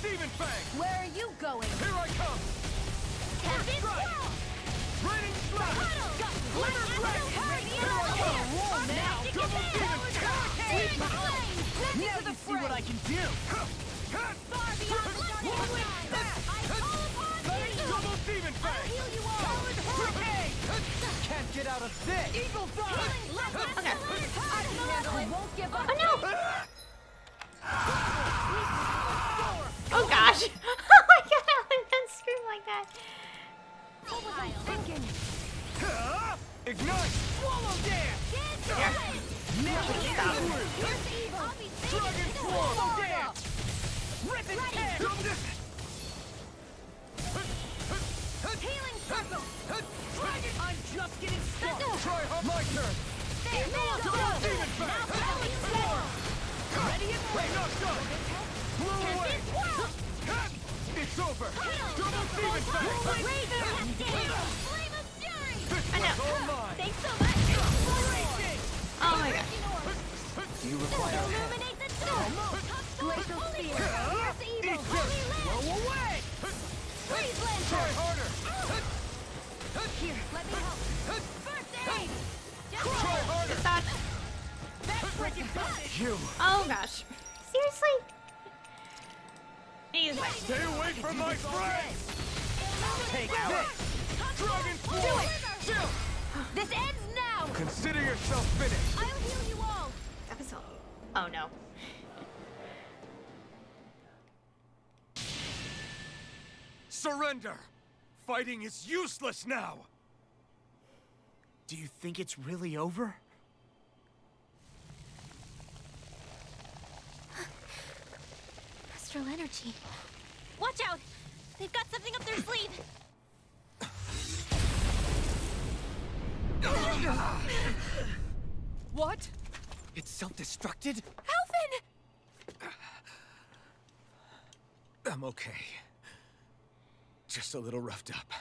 Demon Fang! Where are you going? Here I come! Tempest Strike! Wall! Raining Slash! Glitter Strike! Here I come! Roll now! Double Demon Hurricane! Now you see what I can do! Far beyond I call upon thee! Double Demon I'll Fang! heal you all! Powered Hurricane! Can't get out of this! Eagle Fly! Okay. I won't give up! Oh no! Oh gosh! Oh my god, I didn't scream like that. What was I thinking? Ignite! Swallow Dance! Now it's through! Here's evil! I'll be Dragon Swallow Dance! Rip its head! Healing circle! Dragon! I'm just getting started! Thunder! Try hard! My turn! Double Demon Fang! Ready and ready! Knocked up! Blew away! It's over! Double Demon Fang! Flame of fury! I know. All mine! Thanks so much! Oh my god. Do you require help? Illuminate the storm! Glacial sphere! Here's evil! Eat Holy this! land! Blow away! Freeze Try lantern! harder! Here, let me help! First aid! Try harder! Stop. Backbreaking punch! You! Oh gosh. Seriously? He's like, Stay away from my friends! Take this! Dragon Force! Chill! This ends now! Consider yourself finished! I'll heal you all! that was all. Oh no. Surrender! Fighting is useless now! Do you think it's really over? Astral energy. Watch out! They've got something up their sleeve! What? It's self-destructed? Alphen! I'm okay. Just a little roughed up.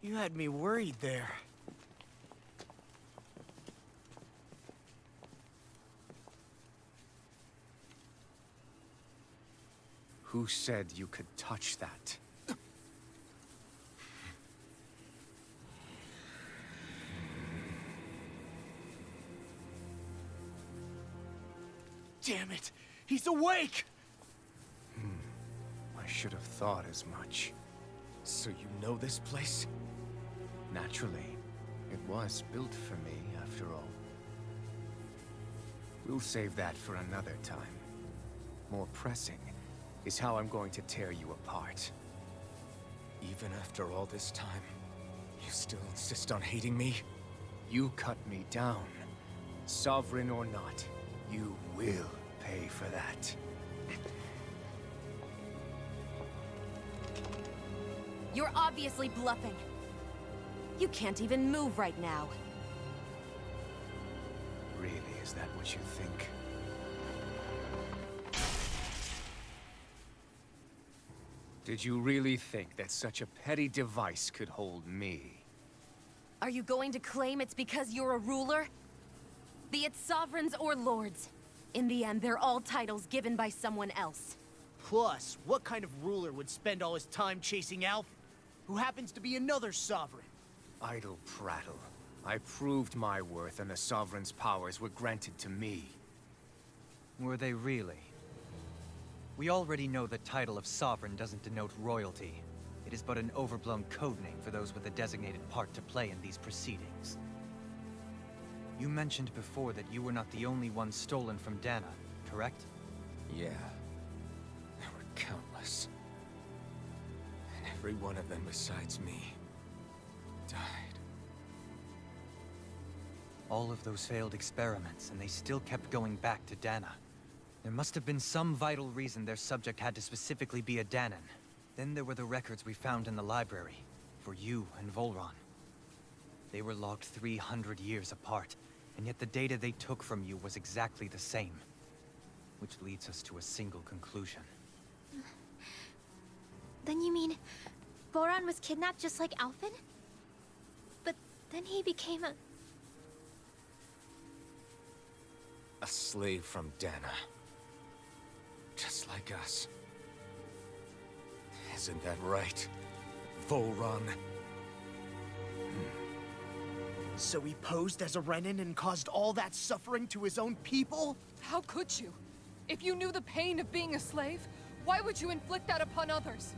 You had me worried there. Who said you could touch that? Damn it! He's awake! I should have thought as much. So you know this place? Naturally. It was built for me, after all. We'll save that for another time. More pressing is how I'm going to tear you apart. Even after all this time, you still insist on hating me? You cut me down. Sovereign or not, you will pay for that. You're obviously bluffing. You can't even move right now. Really, is that what you think? Did you really think that such a petty device could hold me? Are you going to claim it's because you're a ruler? Be it sovereigns or lords. In the end, they're all titles given by someone else. Plus, what kind of ruler would spend all his time chasing Alf, who happens to be another sovereign? Idle prattle. I proved my worth and the Sovereign's powers were granted to me. Were they really? We already know the title of Sovereign doesn't denote royalty. It is but an overblown codename for those with a designated part to play in these proceedings. You mentioned before that you were not the only one stolen from Dana, correct? Yeah. There were countless. And every one of them besides me died. All of those failed experiments, and they still kept going back to Dana. There must have been some vital reason their subject had to specifically be a Danan. Then there were the records we found in the library, for you and Volron. They were logged 300 years apart, and yet the data they took from you was exactly the same. Which leads us to a single conclusion. Then you mean... Boron was kidnapped just like Alphen? But then he became a... A slave from Dana. Just like us. Isn't that right, Volron? So he posed as a Renin and caused all that suffering to his own people? How could you? If you knew the pain of being a slave, why would you inflict that upon others?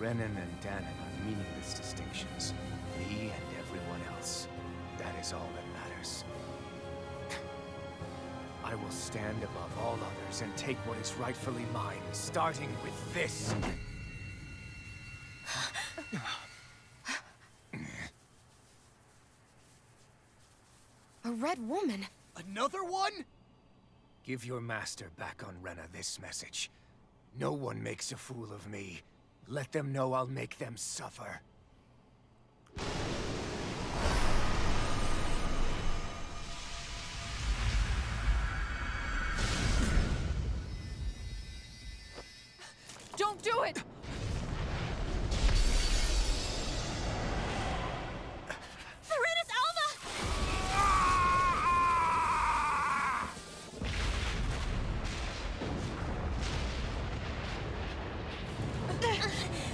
Renin and Danon are meaningless distinctions. Me and everyone else. That is all that matters. I will stand above all others and take what is rightfully mine, starting with this. A red woman? Another one? Give your master back on Rena this message. No one makes a fool of me. Let them know I'll make them suffer. Don't do it! Serenus Alva!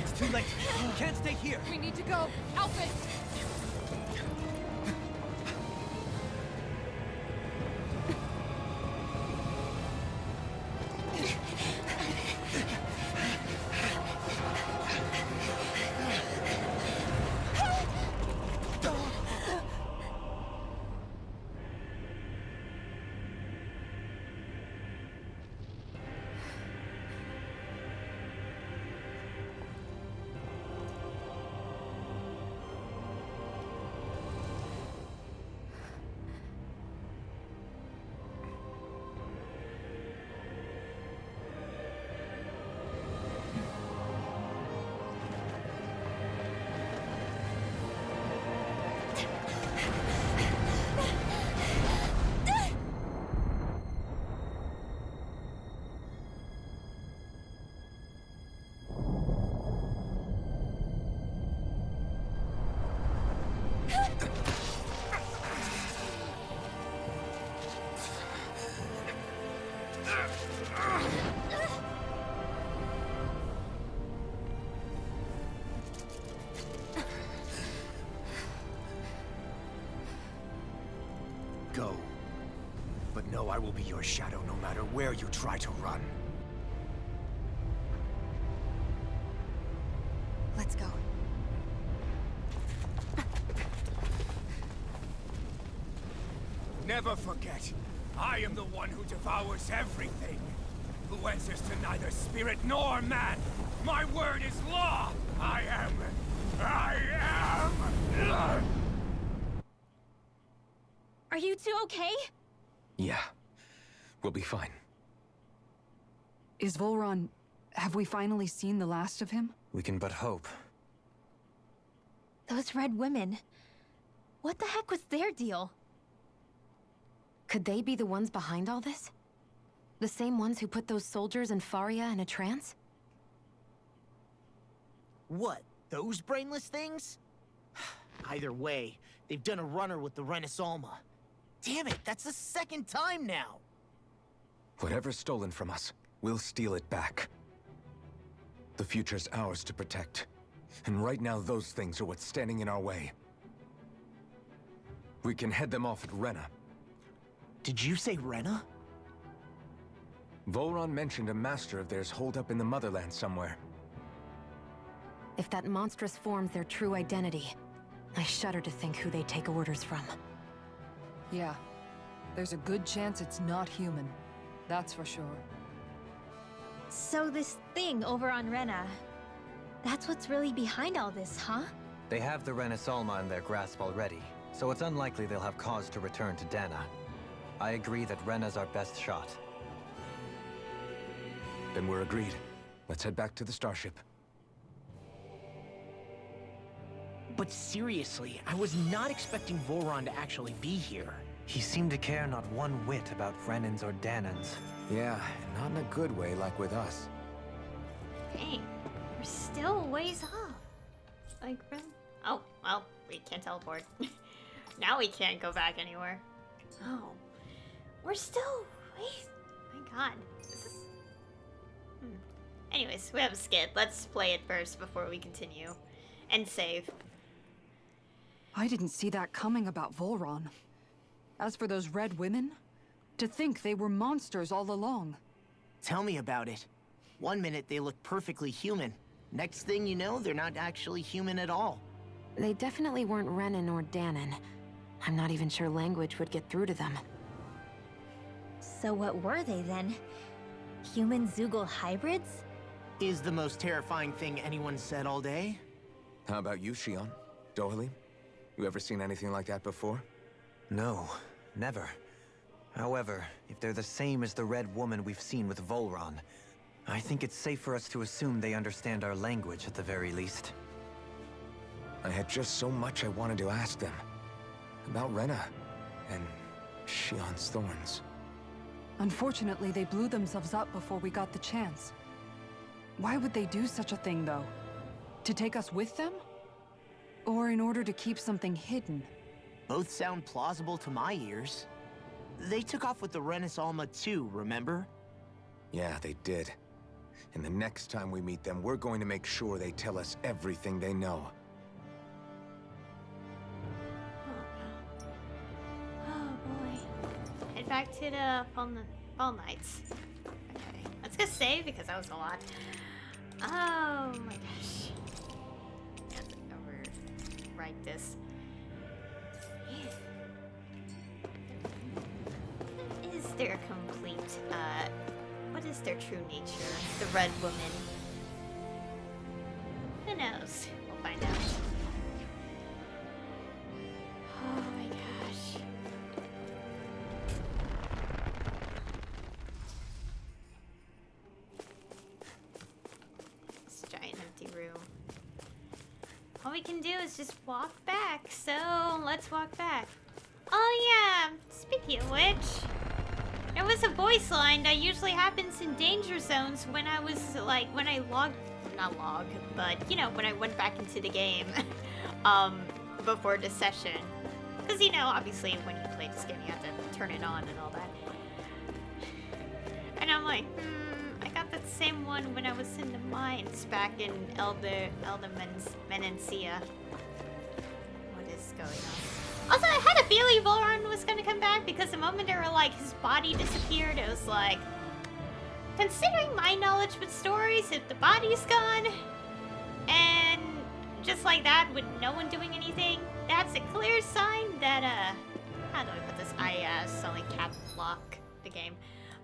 It's too late. You can't stay here. We need to go. Alpha! Go. But know I will be your shadow no matter where you try to run. Let's go. Never forget, I am the one who devours everything. Who answers to neither spirit nor man. My word is law. I am. Are you two okay? Yeah. We'll be fine. Is Volron... have we finally seen the last of him? We can but hope. Those red women. What the heck was their deal? Could they be the ones behind all this? The same ones who put those soldiers in Faria in a trance? What, those brainless things? Either way, they've done a runner with the Renis Alma. Damn it, that's the second time now! Whatever's stolen from us, we'll steal it back. The future's ours to protect. And right now, those things are what's standing in our way. We can head them off at Rena. Did you say Rena? Volron mentioned a master of theirs holed up in the motherland somewhere. If that monstrous form's their true identity, I shudder to think who they take orders from. Yeah. There's a good chance it's not human. That's for sure. So this thing over on Rena, that's what's really behind all this, huh? They have the Renis Alma in their grasp already, so it's unlikely they'll have cause to return to Dana. I agree that Rena's our best shot. Then we're agreed. Let's head back to the starship. But seriously, I was not expecting Volron to actually be here. He seemed to care not one whit about Renans or Danans. Yeah, not in a good way like with us. Dang, we're still a ways off. Like, really? Oh, well, we can't teleport. Now we can't go back anywhere. Oh, we're still ways. My God, this is Anyways, we have a skid. Let's play it first before we continue. And save. I didn't see that coming about Volron. As for those red women, to think they were monsters all along. Tell me about it. One minute they look perfectly human. Next thing you know, they're not actually human at all. They definitely weren't Renan or Danon. I'm not even sure language would get through to them. So what were they then? Human Zoogle hybrids? Is the most terrifying thing anyone said all day. How about you, Shion? Dohalim? You ever seen anything like that before? No, never. However, if they're the same as the red woman we've seen with Volron, I think it's safe for us to assume they understand our language at the very least. I had just so much I wanted to ask them. About Rena and Shion's thorns. Unfortunately, they blew themselves up before we got the chance. Why would they do such a thing, though? To take us with them? Or in order to keep something hidden? Both sound plausible to my ears. They took off with the Renis Alma too, remember? Yeah, they did. And the next time we meet them, we're going to make sure they tell us everything they know. Oh boy. Head back to the Fall Knights. Okay, let's go save because that was a lot. Oh my gosh. I have to overwrite this. Yeah. What is their complete, what is their true nature? The Red Woman. Who knows? We'll find out. Oh my gosh. This giant empty room. All we can do is just walk back, so let's walk back. Oh yeah, speaking of which, there was a voice line that usually happens in danger zones when I was like, when I but you know, when I went back into the game before the session. Because you know, obviously when you play this game you have to turn it on and all that. And I'm like, I got that same one when I was in the mines back in Elder Menancia. What is going on? Also, I had a feeling Volron was gonna come back because the moment they were like, his body disappeared, it was like, considering my knowledge with stories, if the body's gone, and just like that, with no one doing anything, that's a clear sign that, how do I put this? I suddenly cap lock the game.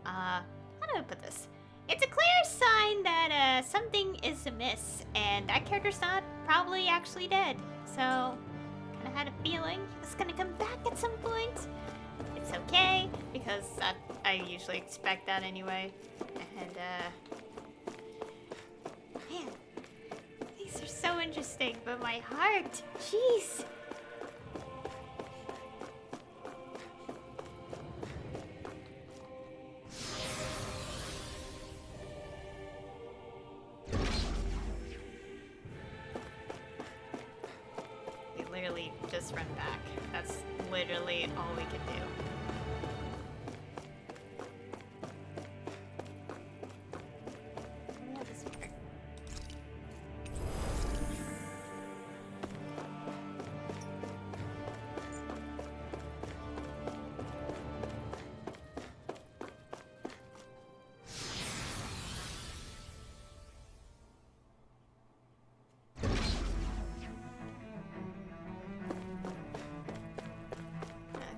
How do I put this? It's a clear sign that, something is amiss, and that character's not probably actually dead. So, kinda had a feeling he was gonna come back at some point. It's okay, because I usually expect that anyway. And, man, these are so interesting, but my heart, jeez. We literally just run back. That's literally all we can do. Yeah, this works.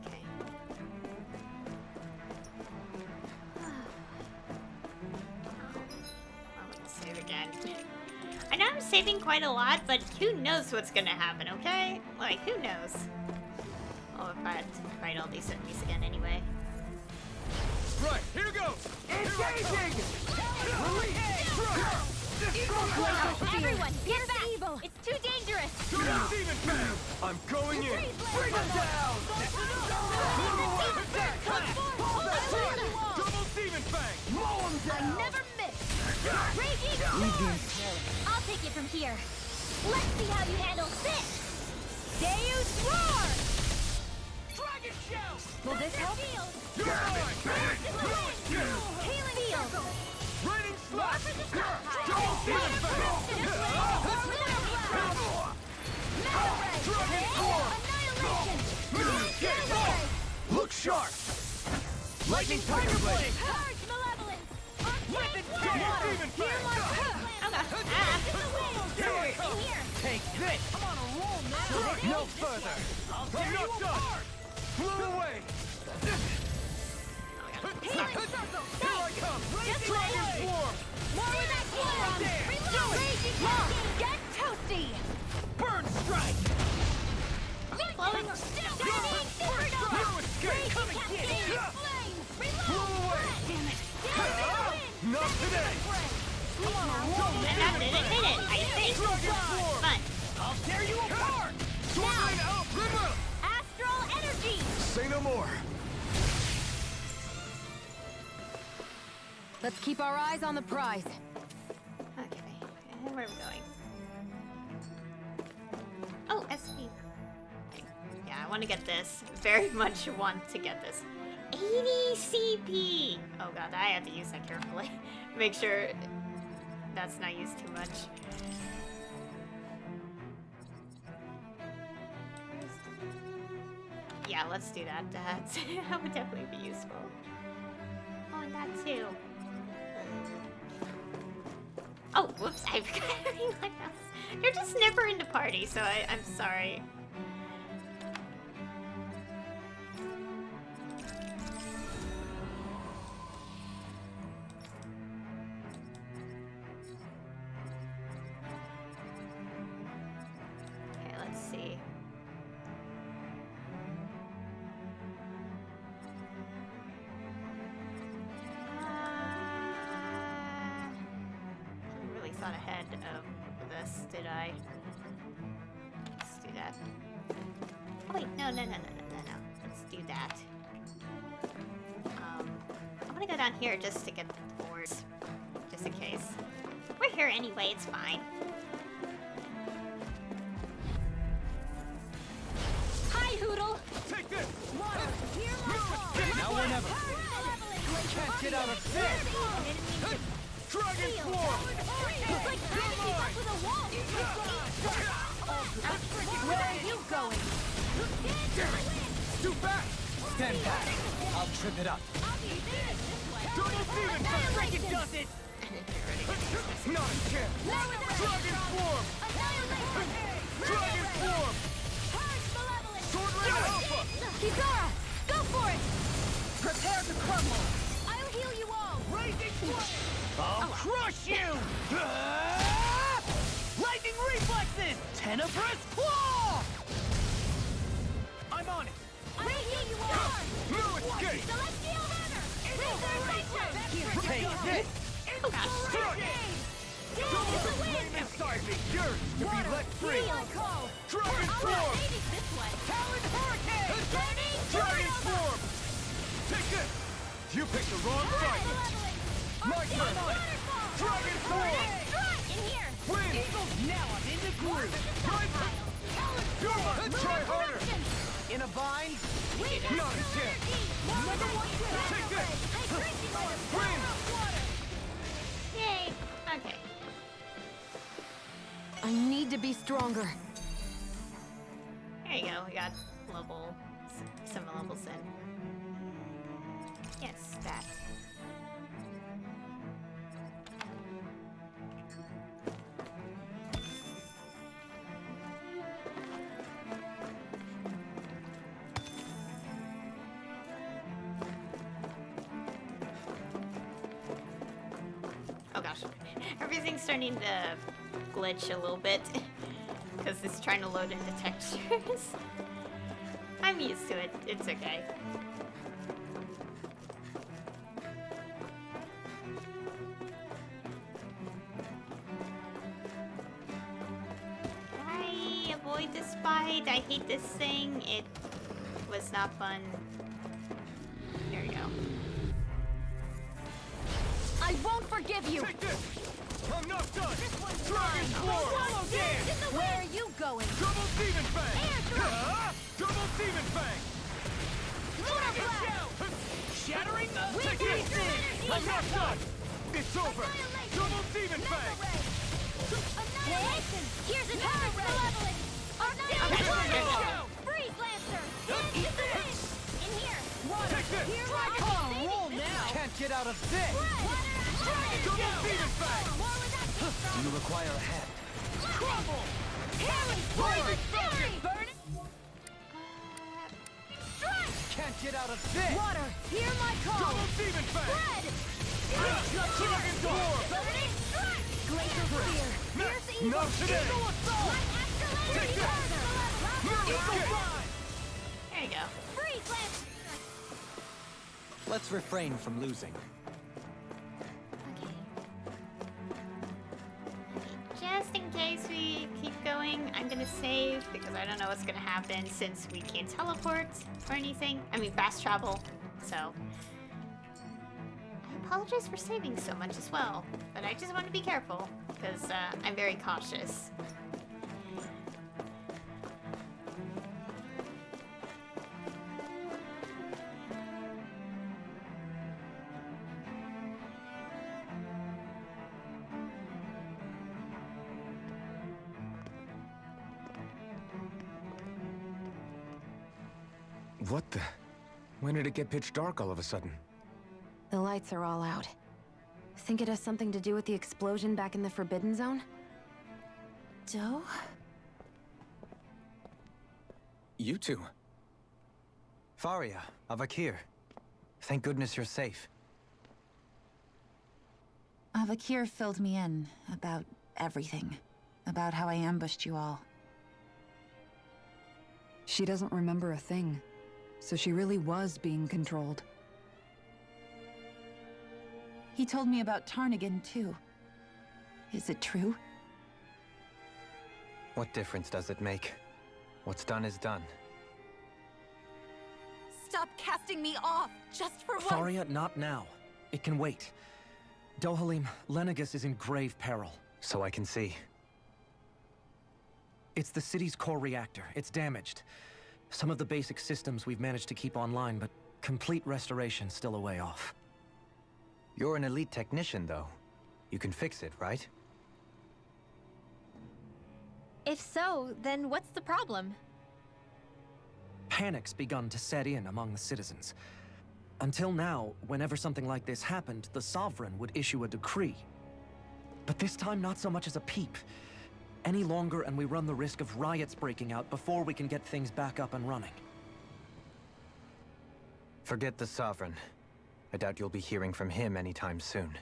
Okay. I want to save again. I know I'm saving quite a lot, but who knows what's gonna happen, okay? Like, who knows? Oh, if I had to fight all these enemies again anyway. Right, here goes! Engaging! Everyone, get back! Evil. It's too dangerous! Demon Fang! I'm going in! Bring him down! Double Demon Fang! Mow him down! I never miss! Raging Storm! I'll take it from here. Let's see how you handle this! Deus Roar! Dragon Shell! Will this help? You're mine! Healing Field! Raining slash! Double demon fang! Dragon form! Look sharp! Lightning tiger blade! Purge malevolence! Demon fang! Here I come! Take this! I'm on a roll now! No further! I'm not done! Blow away! Here I come! Dragon swarm! More that form! Reload! Get toasty! Burn strike! Flowing. No escape! Come and get it! Blow away! Damn it! Not today! And that didn't hit it, I think. Dragon swarm! Fun. I'll tear you apart! Sword out! Goodwill! Astral energy! Say no more! Let's keep our eyes on the prize. Okay, where are we going? Oh, SP. Okay. Yeah, I want to get this. Very much want to get this. 80 CP! Oh god, I have to use that carefully. Make sure that's not used too much. Yeah, let's do that. That would definitely be useful. Oh, and that too. Oh, whoops, I forgot everyone else. They're just never in the party, so I'm sorry. Okay, let's see. Really thought ahead of this, did I? Let's do that. Oh wait, no. Let's do that. I'm gonna go down here just to get the boards, just in case. We're here anyway, it's fine. Hi, Hoodle! Take this! Water, hear my call! Now or never! Can't get out of this! Dragon swarm! It's like trying to keep up with a wall! Where are you going? Damn it! Too fast! Stand back! I'll trip it up! Double demon fang! Annihilation! does it! Not a chance! Dragon swarm! Dragon swarm! Purge malevolence! Sword Ring Alpha! Kizara, go for it! Prepare to crumble! I'll heal you all! Raging flame! I'll crush you! Lightning reflexes! Tenebrous claw! I'm on it! I'll heal you all! No escape! Celestial hammer! Resurrection! Take this! Strike! Double flame inside me! Yours to be let free! Dragon swarm! Talon hurricane! Dragon swarm! Take this! You picked the wrong fight! My turn! Dragon swarm! Win! Now I'm in the groove! Try harder! In a bind? Not a chance! Take this! Win! Yay! Okay. I need to be stronger. There you go, we got some levels in. Yes, that. Oh gosh, everything's starting to glitch a little bit because it's trying to load into textures. I'm used to it, it's okay. Can I avoid this fight? I hate this thing. It was not fun. There we go. I won't forgive you! Take this! I'm not done! one's Dragon swarm! Swallow dance! Where are you going? Double demon fang! Double demon fang! Dragon shout! Shattering the pieces! I'm not done! It's over! Double Demon Fang! Annihilation! Here's another malevolence! Annihilation! Freeze Lancer! In here! Take this! Here I come! Roll now! Can't get out of this! Double Demon Fang! Do you require a hand? Crumble! Harry! Fire! Fury! Burn it! Strike! Can't get out of this! Water! Hear my call! Double Demon Fang! Red! Dragon Door! Burning strike! Glacier Spear! Fierce evil! Not today! Eagle Assault! Take this! Eagle Fly! There you go. Freeze Lancer! Let's refrain from losing. Okay. Just in case we keep going, I'm gonna save because I don't know what's gonna happen since we can't teleport or anything. I mean, fast travel. So I apologize for saving so much as well, but I just want to be careful because I'm very cautious. What the? When did it get pitch dark all of a sudden? The lights are all out. Think it has something to do with the explosion back in the Forbidden Zone? Joe? You two. Faria, Avakir. Thank goodness you're safe. Avakir filled me in about everything. About how I ambushed you all. She doesn't remember a thing, so she really was being controlled. He told me about Tarnigan, too. Is it true? What difference does it make? What's done is done. Stop casting me off, just for once! Faria, not now. It can wait. Dohalim, Lenegus is in grave peril. So I can see. It's the city's core reactor. It's damaged. Some of the basic systems we've managed to keep online, but complete restoration's still a way off. You're an elite technician, though. You can fix it, right? If so, then what's the problem? Panic's begun to set in among the citizens. Until now, whenever something like this happened, the Sovereign would issue a decree. But this time, not so much as a peep. Any longer, and we run the risk of riots breaking out before we can get things back up and running. Forget the Sovereign. I doubt you'll be hearing from him anytime soon.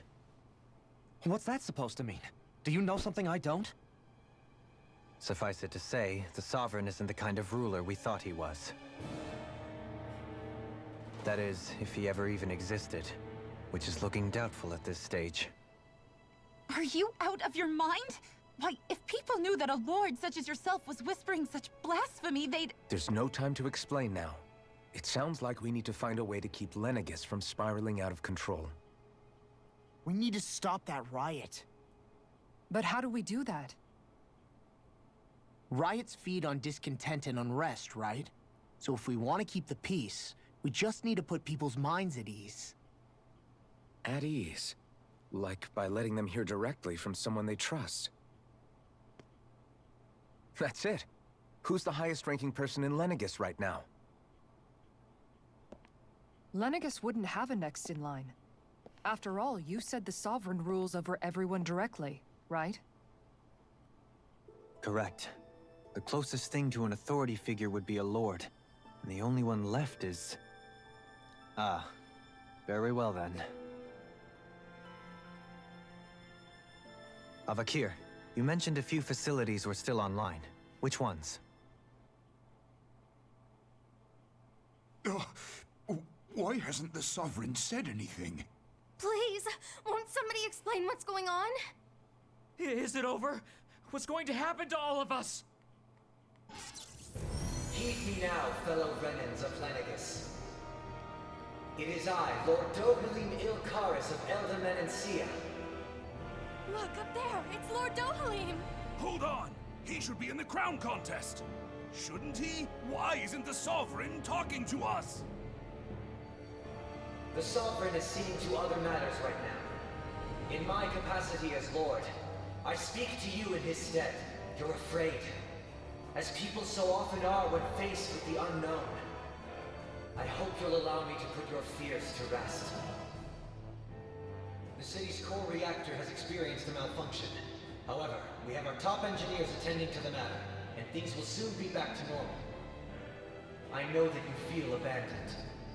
What's that supposed to mean? Do you know something I don't? Suffice it to say, the Sovereign isn't the kind of ruler we thought he was. That is, if he ever even existed, which is looking doubtful at this stage. Are you out of your mind? Why, if people knew that a lord such as yourself was whispering such blasphemy, they'd— There's no time to explain now. It sounds like we need to find a way to keep Lenegus from spiraling out of control. We need to stop that riot. But how do we do that? Riots feed on discontent and unrest, right? So if we want to keep the peace, we just need to put people's minds at ease. At ease? Like by letting them hear directly from someone they trust. That's it. Who's the highest-ranking person in Lenegus right now? Lenegus wouldn't have a next in line. After all, you said the Sovereign rules over everyone directly, right? Correct. The closest thing to an authority figure would be a lord. And the only one left is... Ah. Very well then. Avakir, you mentioned a few facilities were still online. Which ones? Why hasn't the Sovereign said anything? Please, won't somebody explain what's going on? Is it over? What's going to happen to all of us? Heed me now, fellow Renans of Lenegus. It is I, Lord Dohalim Ilkaris of Elda Menancia. Look, up there! It's Lord Dohalim! Hold on! He should be in the crown contest! Shouldn't he? Why isn't the Sovereign talking to us? The Sovereign is seeing to other matters right now. In my capacity as Lord, I speak to you in his stead. You're afraid, as people so often are when faced with the unknown. I hope you'll allow me to put your fears to rest. The city's core reactor has experienced a malfunction. However, we have our top engineers attending to the matter, and things will soon be back to normal. I know that you feel abandoned,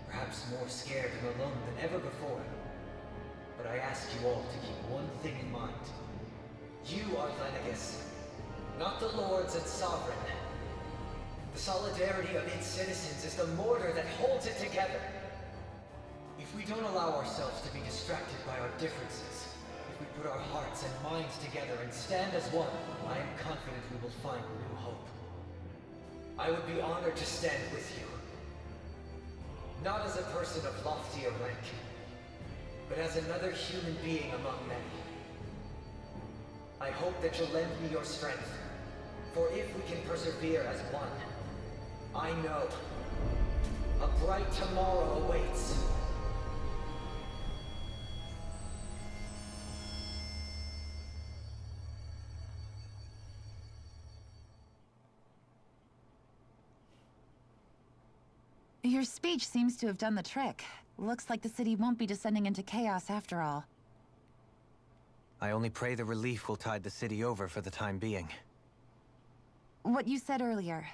perhaps more scared and alone than ever before. But I ask you all to keep one thing in mind. You are Lenegis, not the Lords and Sovereign. The solidarity of its citizens is the mortar that holds it together. If we don't allow ourselves to be distracted by our differences, if we put our hearts and minds together and stand as one, I am confident we will find new hope. I would be honored to stand with you. Not as a person of loftier rank, but as another human being among many. I hope that you'll lend me your strength, for if we can persevere as one, I know a bright tomorrow awaits. Your speech seems to have done the trick. Looks like the city won't be descending into chaos after all. I only pray the relief will tide the city over for the time being. What you said earlier,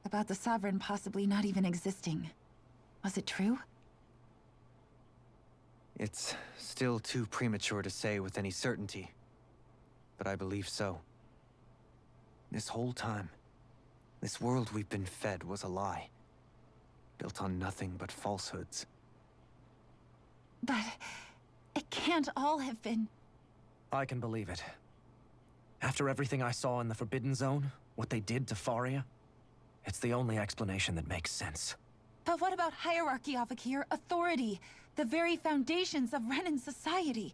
about the Sovereign possibly not even existing, was it true? It's still too premature to say with any certainty, but I believe so. This whole time, this world we've been fed was a lie, built on nothing but falsehoods. But it can't all have been... I can believe it. After everything I saw in the Forbidden Zone, what they did to Faria, it's the only explanation that makes sense. But what about hierarchy, Avakir? Authority? The very foundations of Renan society?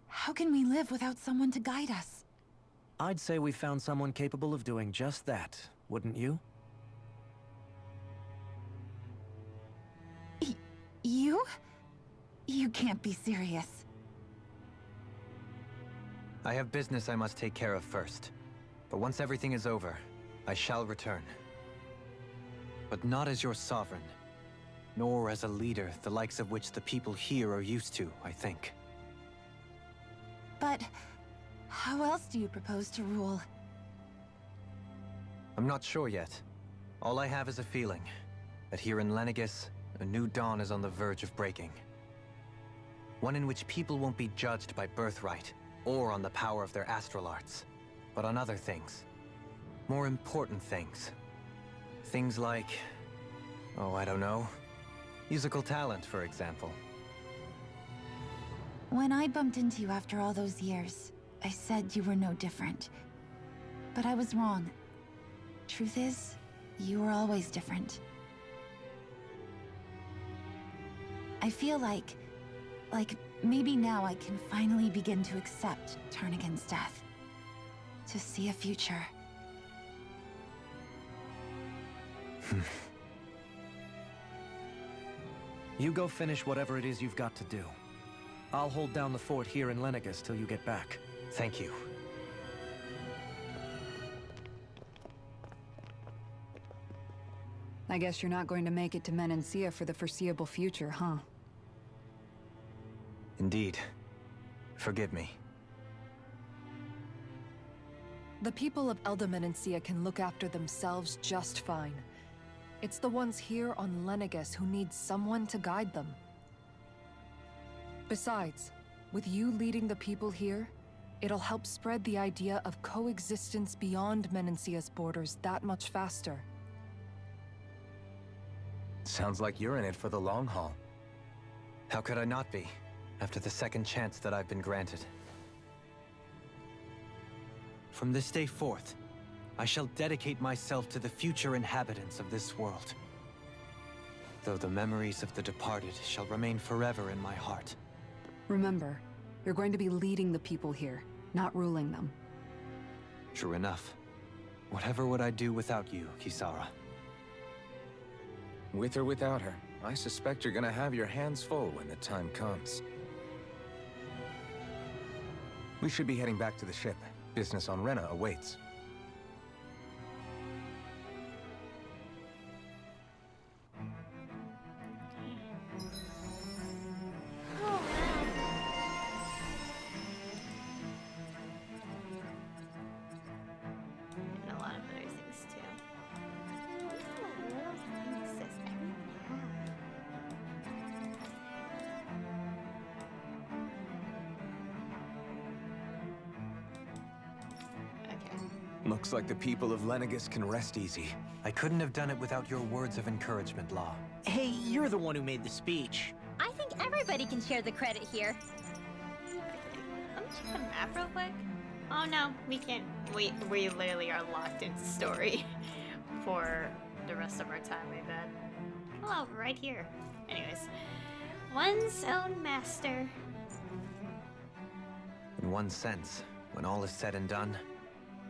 How can we live without someone to guide us? I'd say we found someone capable of doing just that, wouldn't you? You? You can't be serious. I have business I must take care of first. But once everything is over, I shall return. But not as your sovereign, nor as a leader the likes of which the people here are used to, I think. But how else do you propose to rule? I'm not sure yet. All I have is a feeling that here in Lenegis, a new dawn is on the verge of breaking. One in which people won't be judged by birthright or on the power of their astral arts, but on other things. More important things. Things like, oh, I don't know, musical talent, for example. When I bumped into you after all those years, I said you were no different. But I was wrong. Truth is, you were always different. I feel like maybe now I can finally begin to accept Turnigan's death. To see a future. You go finish whatever it is you've got to do. I'll hold down the fort here in Lenegis till you get back. Thank you. I guess you're not going to make it to Menancia for the foreseeable future, huh? Indeed. Forgive me. The people of Elda Menancia can look after themselves just fine. It's the ones here on Lenegis who need someone to guide them. Besides, with you leading the people here, it'll help spread the idea of coexistence beyond Menancia's borders that much faster. Sounds like you're in it for the long haul. How could I not be, after the second chance that I've been granted? From this day forth, I shall dedicate myself to the future inhabitants of this world. Though the memories of the departed shall remain forever in my heart. Remember, you're going to be leading the people here, not ruling them. True enough. Whatever would I do without you, Kisara? With or without her, I suspect you're gonna have your hands full when the time comes. We should be heading back to the ship. Business on Rena awaits. Oh, and a lot of other things too. What little things does everyone have? Okay. Looks like the people of Lenegis can rest easy. I couldn't have done it without your words of encouragement, Law. Hey, you're the one who made the speech. I think everybody can share the credit here. Let me check the map real quick. Oh no, we can't. We literally are locked into story for the rest of our time, I bet. Oh, right here. Anyways, one's own master. In one sense, when all is said and done,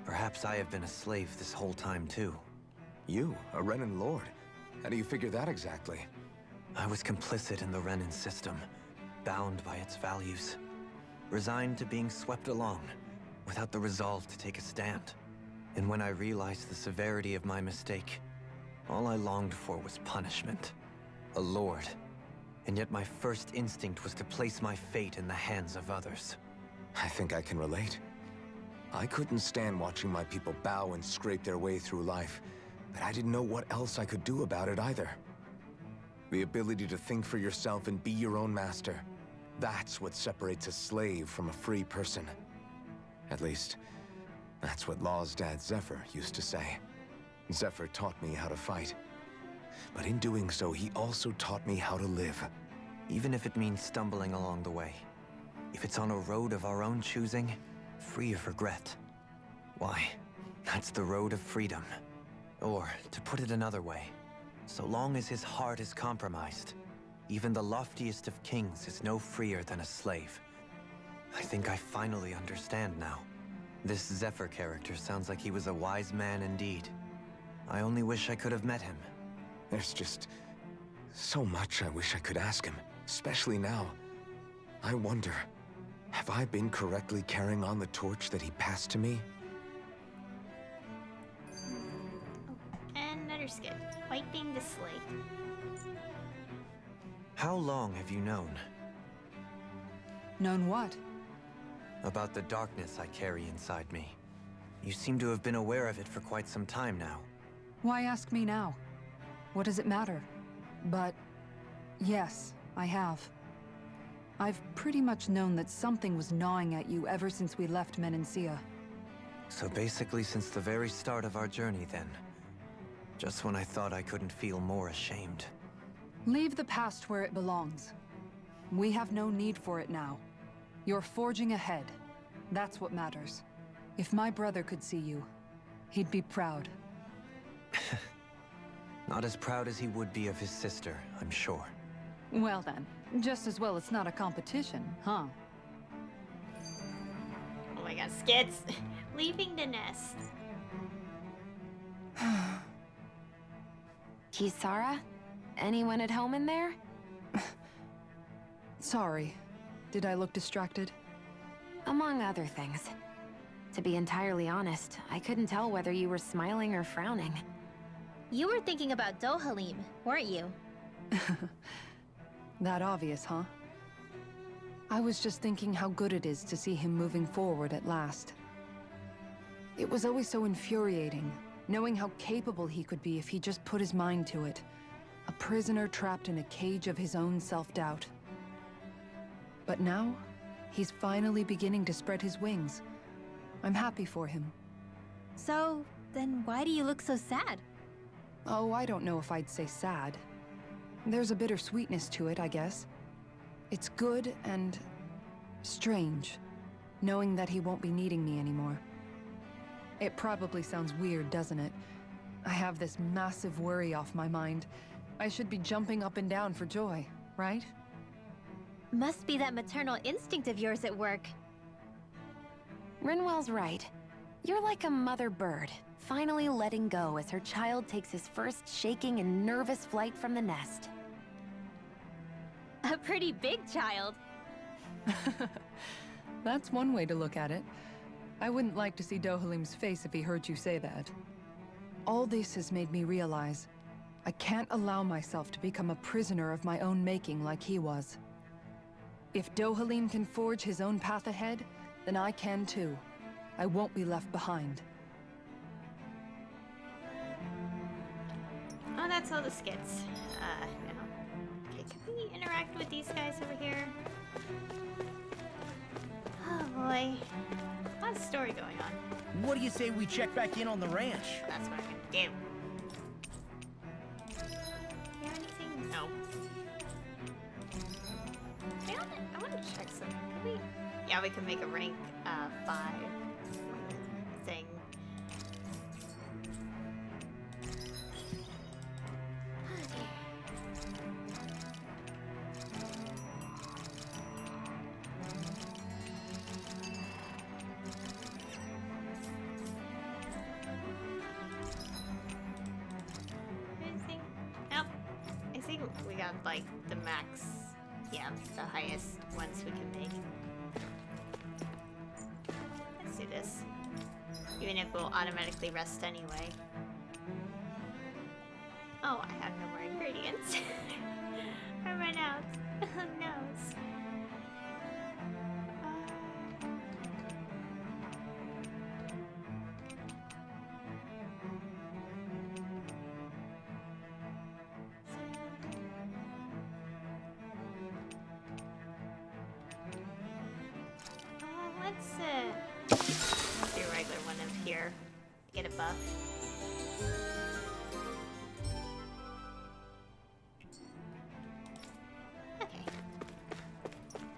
perhaps I have been a slave this whole time too. You, a Renan Lord? How do you figure that exactly? I was complicit in the Renan system, bound by its values, resigned to being swept along, without the resolve to take a stand. And when I realized the severity of my mistake, all I longed for was punishment. A lord. And yet my first instinct was to place my fate in the hands of others. I think I can relate. I couldn't stand watching my people bow and scrape their way through life, but I didn't know what else I could do about it either. The ability to think for yourself and be your own master, that's what separates a slave from a free person. At least, that's what Law's dad Zephyr used to say. Zephyr taught me how to fight. But in doing so, he also taught me how to live. Even if it means stumbling along the way. If it's on a road of our own choosing, free of regret. Why, that's the road of freedom. Or, to put it another way, so long as his heart is compromised, even the loftiest of kings is no freer than a slave. I think I finally understand now. This Zephyr character sounds like he was a wise man indeed. I only wish I could have met him. There's just so much I wish I could ask him, especially now. I wonder, have I been correctly carrying on the torch that he passed to me? And another skip. Wiping the slate. How long have you known? Known what? About the darkness I carry inside me. You seem to have been aware of it for quite some time now. Why ask me now? What does it matter? But yes, I have. I've pretty much known that something was gnawing at you ever since we left Menancia. So basically since the very start of our journey then. Just when I thought I couldn't feel more ashamed. Leave the past where it belongs. We have no need for it now. You're forging ahead. That's what matters. If my brother could see you, he'd be proud. Not as proud as he would be of his sister, I'm sure. Well then, just as well it's not a competition, huh? Oh my god, skits! Leaving the nest. Kisara? Anyone at home in there? Sorry. Did I look distracted? Among other things. To be entirely honest, I couldn't tell whether you were smiling or frowning. You were thinking about Dohalim, weren't you? That obvious, huh? I was just thinking how good it is to see him moving forward at last. It was always so infuriating, knowing how capable he could be if he just put his mind to it. A prisoner trapped in a cage of his own self-doubt. But now, he's finally beginning to spread his wings. I'm happy for him. So, then why do you look so sad? Oh, I don't know if I'd say sad. There's a bittersweetness to it, I guess. It's good and strange, knowing that he won't be needing me anymore. It probably sounds weird, doesn't it? I have this massive worry off my mind. I should be jumping up and down for joy, right? Must be that maternal instinct of yours at work. Rinwell's right. You're like a mother bird, finally letting go as her child takes his first shaking and nervous flight from the nest. A pretty big child. That's one way to look at it. I wouldn't like to see Dohalim's face if he heard you say that. All this has made me realize I can't allow myself to become a prisoner of my own making like he was. If Dohalim can forge his own path ahead, then I can too. I won't be left behind. Oh, that's all the skits. No. Okay, can we interact with these guys over here? Oh boy. A lot of story going on. What do you say we check back in on the ranch? That's what I'm gonna do. You have anything? No. I want to check something. Can we? Yeah, we can make a rank 5 thing. Anything? Nope. I think we got like the max. Yeah, the highest ones we can make. Let's do this. Even if we'll automatically rest anyway. Oh, I have no more ingredients. I ran out. Oh no. Let's do a regular one up here. Get a buff. Okay.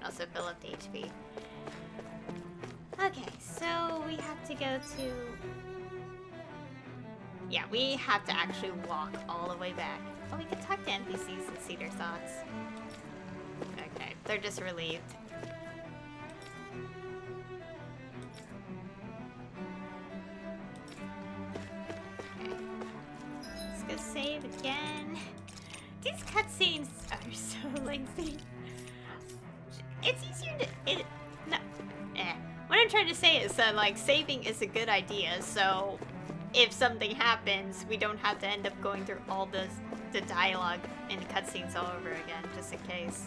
Also fill up the HP. Okay, so we have to go to... Yeah, we have to actually walk all the way back. Oh, we can talk to NPCs and see their thoughts. Okay, they're just relieved. Save again. These cutscenes are so lengthy. It's easier to. What I'm trying to say is that like saving is a good idea. So if something happens, we don't have to end up going through all the dialogue and cutscenes all over again, just in case.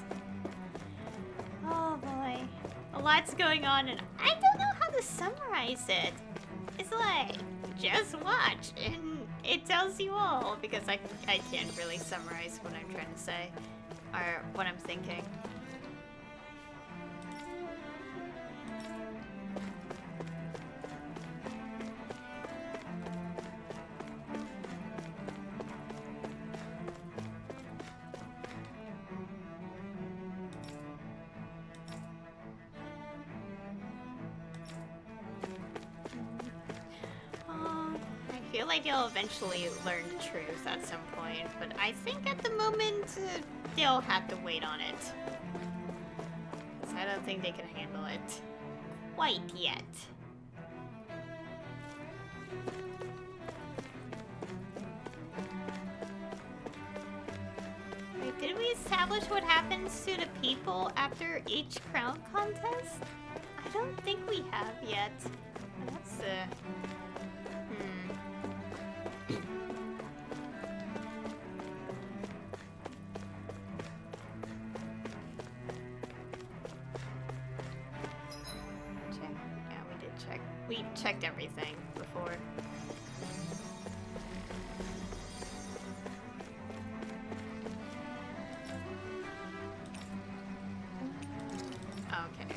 Oh boy, a lot's going on, and I don't know how to summarize it. It's like just watch and it tells you all, because I can't really summarize what I'm trying to say, or what I'm thinking. I feel like you'll eventually learn the truth at some point, but I think at the moment, they'll have to wait on it. 'Cause I don't think they can handle it quite yet. Wait, did we establish what happens to the people after each crown contest? I don't think we have yet. That's we checked everything before. Okay.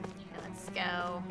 Okay, let's go.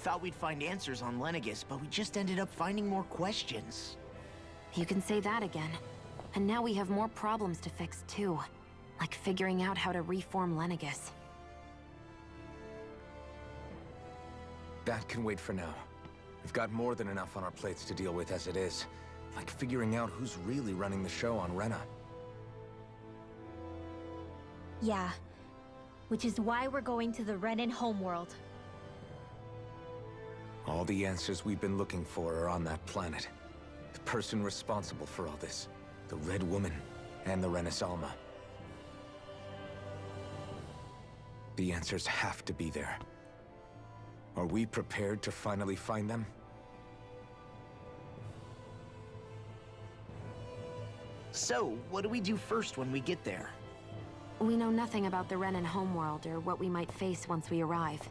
thought we'd find answers on Lenegus, but we just ended up finding more questions. You can say that again. And now we have more problems to fix, too. Like figuring out how to reform Lenegus. That can wait for now. We've got more than enough on our plates to deal with as it is. Like figuring out who's really running the show on Rena. Yeah. Which is why we're going to the Renan homeworld. All the answers we've been looking for are on that planet. The person responsible for all this. The Red Woman and the Renis Alma. The answers have to be there. Are we prepared to finally find them? So, what do we do first when we get there? We know nothing about the Renan homeworld or what we might face once we arrive.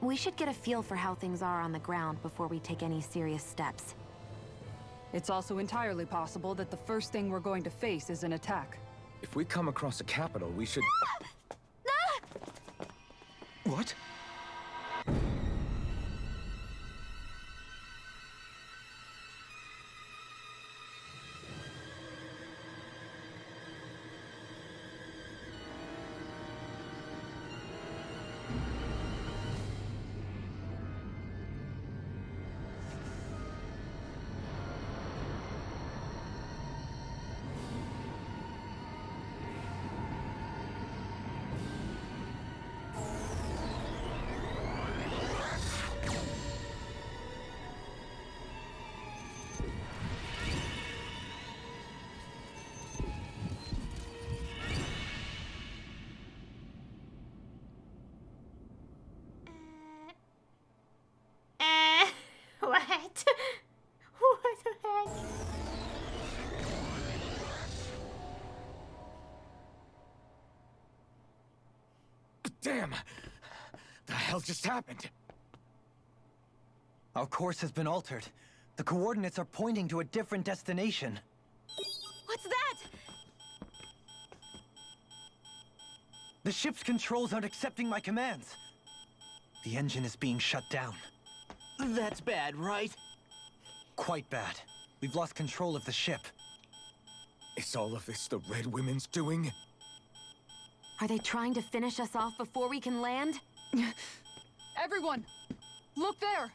We should get a feel for how things are on the ground before we take any serious steps. It's also entirely possible that the first thing we're going to face is an attack. If we come across a capital, we should... What? What? What the heck? Damn! The hell just happened? Our course has been altered. The coordinates are pointing to a different destination. What's that? The ship's controls aren't accepting my commands. The engine is being shut down. That's bad, right? Quite bad. We've lost control of the ship. Is all of this the Red Women's doing? Are they trying to finish us off before we can land? Everyone! Look there!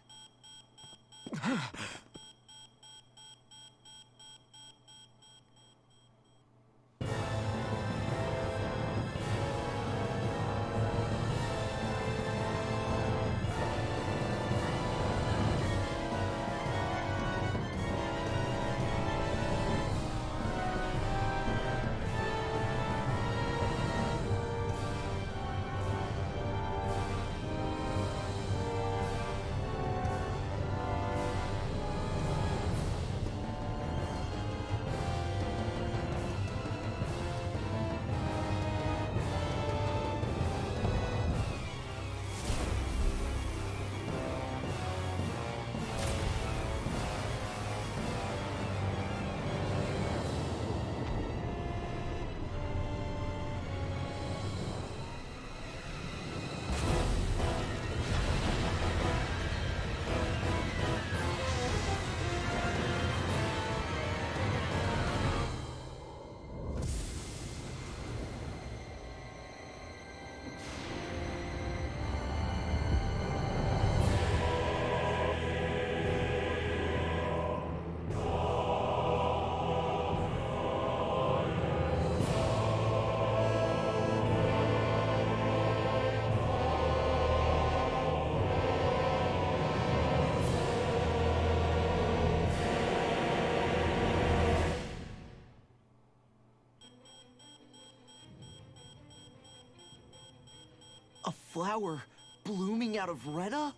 A flower blooming out of Rena?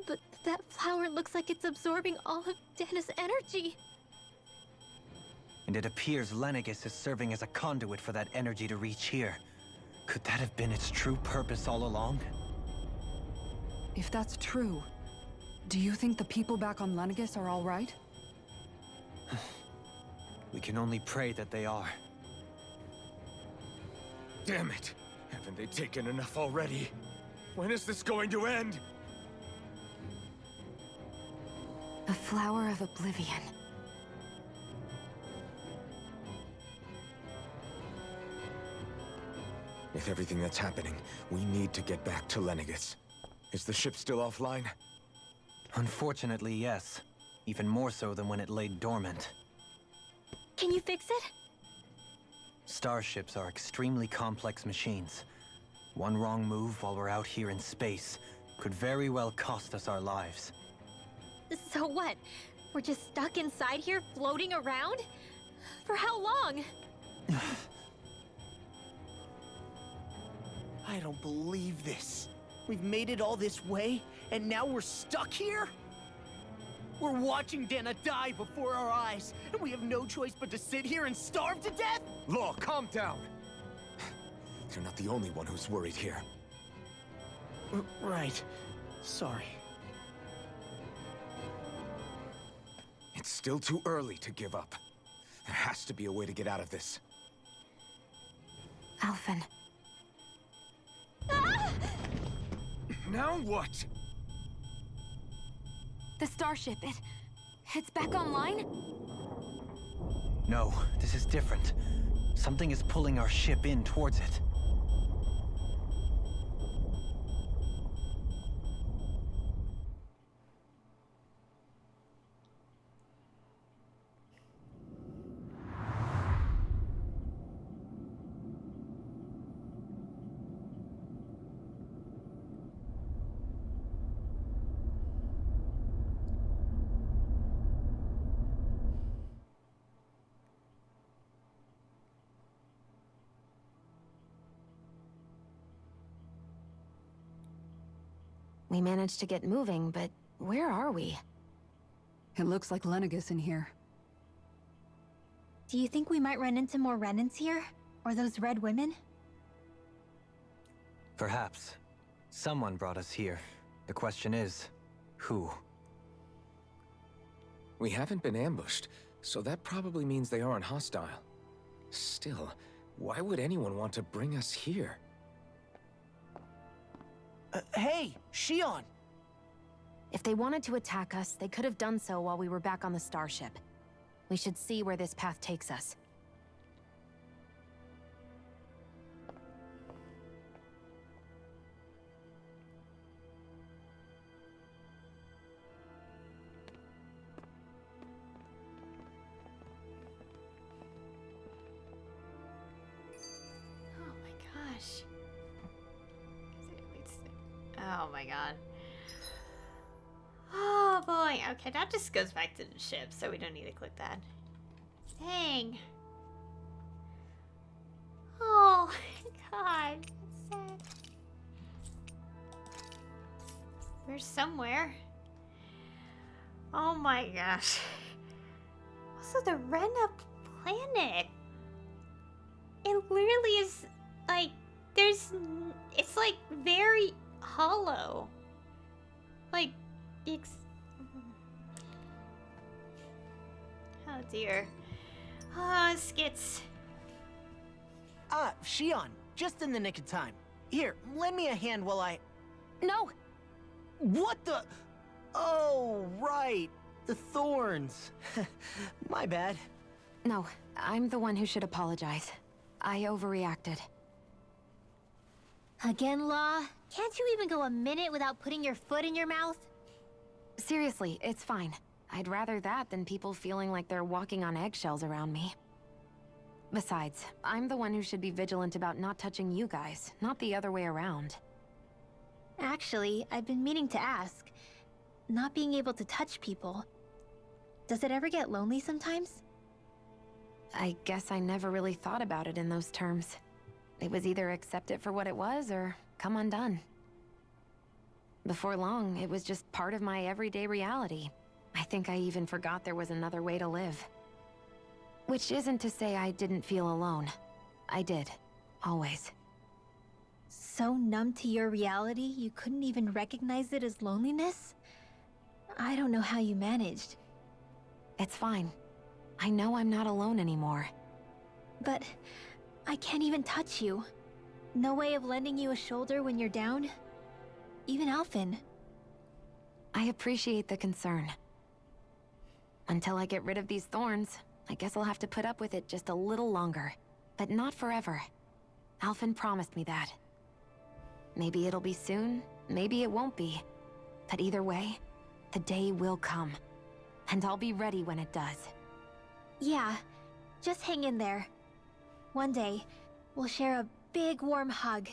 But that flower looks like it's absorbing all of Dana's energy. And it appears Lenegus is serving as a conduit for that energy to reach here. Could that have been its true purpose all along? If that's true, do you think the people back on Lenegus are all right? We can only pray that they are. Damn it! Haven't they taken enough already? When is this going to end? A flower of oblivion. With everything that's happening, we need to get back to Lenegis. Is the ship still offline? Unfortunately, yes. Even more so than when it lay dormant. Can you fix it? Starships are extremely complex machines. One wrong move while we're out here in space could very well cost us our lives. So what? We're just stuck inside here, floating around? For how long? I don't believe this. We've made it all this way, and now we're stuck here? We're watching Dana die before our eyes, and we have no choice but to sit here and starve to death? Law, calm down! You're not the only one who's worried here. Right. Sorry. It's still too early to give up. There has to be a way to get out of this. Alphen. Ah! Now what? The starship, it's back online? No, this is different. Something is pulling our ship in towards it. We managed to get moving, but where are we? It looks like Lenegis in here. Do you think we might run into more remnants here? Or those red women? Perhaps. Someone brought us here. The question is, who? We haven't been ambushed, so that probably means they aren't hostile. Still, why would anyone want to bring us here? Hey, Shion! If they wanted to attack us, they could have done so while we were back on the starship. We should see where this path takes us. Oh my gosh. Oh my god. Oh boy. Okay, that just goes back to the ship, so we don't need to click that. Dang. Oh god. That's sad. We're somewhere. Oh my gosh. Also, the Rena planet. It literally is like it's like very hollow. Like oh dear. Ah, skits. Shion, just in the nick of time. Here, lend me a hand while I... No! What the... Oh, right. The thorns. My bad. No, I'm the one who should apologize. I overreacted. Again, Law? Can't you even go a minute without putting your foot in your mouth? Seriously, it's fine. I'd rather that than people feeling like they're walking on eggshells around me. Besides, I'm the one who should be vigilant about not touching you guys, not the other way around. Actually, I've been meaning to ask. Not being able to touch people. Does it ever get lonely sometimes? I guess I never really thought about it in those terms. It was either accept it for what it was, or come undone. Before long, it was just part of my everyday reality. I think I even forgot there was another way to live. Which isn't to say I didn't feel alone. I did. Always. So numb to your reality, you couldn't even recognize it as loneliness? I don't know how you managed. It's fine. I know I'm not alone anymore. But I can't even touch you. No way of lending you a shoulder when you're down? Even Alphen. I appreciate the concern. Until I get rid of these thorns, I guess I'll have to put up with it just a little longer. But not forever. Alphen promised me that. Maybe it'll be soon, maybe it won't be. But either way, the day will come. And I'll be ready when it does. Yeah, just hang in there. One day, we'll share a big warm hug.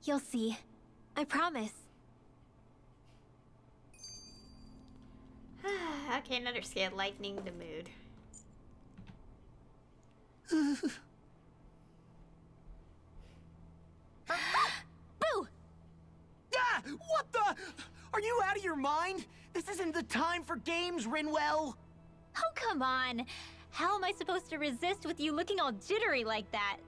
You'll see. I promise. Okay, another scale, lightening the mood. Boo! Ah! What the? Are you out of your mind? This isn't the time for games, Rinwell! Oh, come on. How am I supposed to resist with you looking all jittery like that?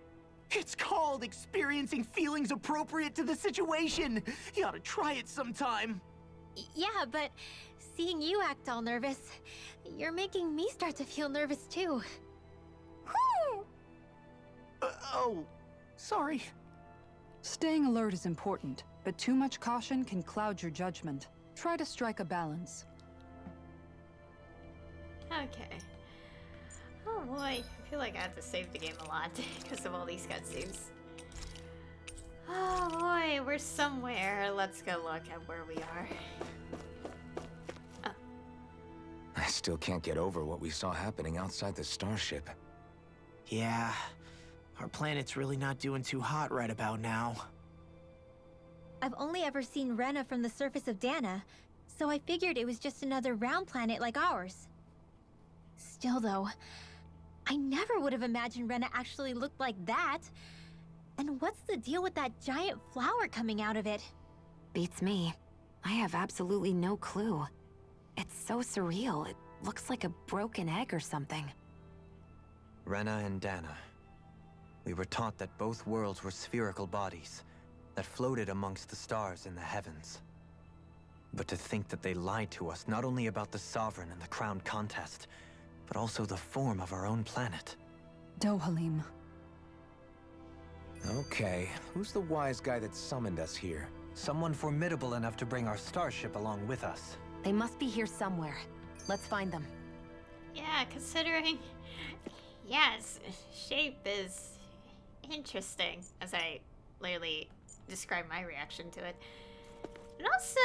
It's called experiencing feelings appropriate to the situation. You ought to try it sometime. Yeah, but seeing you act all nervous, you're making me start to feel nervous too. Oh, sorry. Staying alert is important, but too much caution can cloud your judgment. Try to strike a balance. Okay. Oh boy, I feel like I have to save the game a lot because of all these cutscenes. Oh boy, we're somewhere. Let's go look at where we are. I still can't get over what we saw happening outside the starship. Yeah, our planet's really not doing too hot right about now. I've only ever seen Rena from the surface of Dana, so I figured it was just another round planet like ours. Still though, I never would have imagined Rena actually looked like that. And what's the deal with that giant flower coming out of it? Beats me. I have absolutely no clue. It's so surreal. It looks like a broken egg or something. Rena and Dana. We were taught that both worlds were spherical bodies that floated amongst the stars in the heavens. But to think that they lied to us not only about the Sovereign and the Crown contest, but also the form of our own planet. Dohalim. Okay, who's the wise guy that summoned us here? Someone formidable enough to bring our starship along with us. They must be here somewhere. Let's find them. Yeah, considering... Yes, shape is interesting, as I literally describe my reaction to it. And also,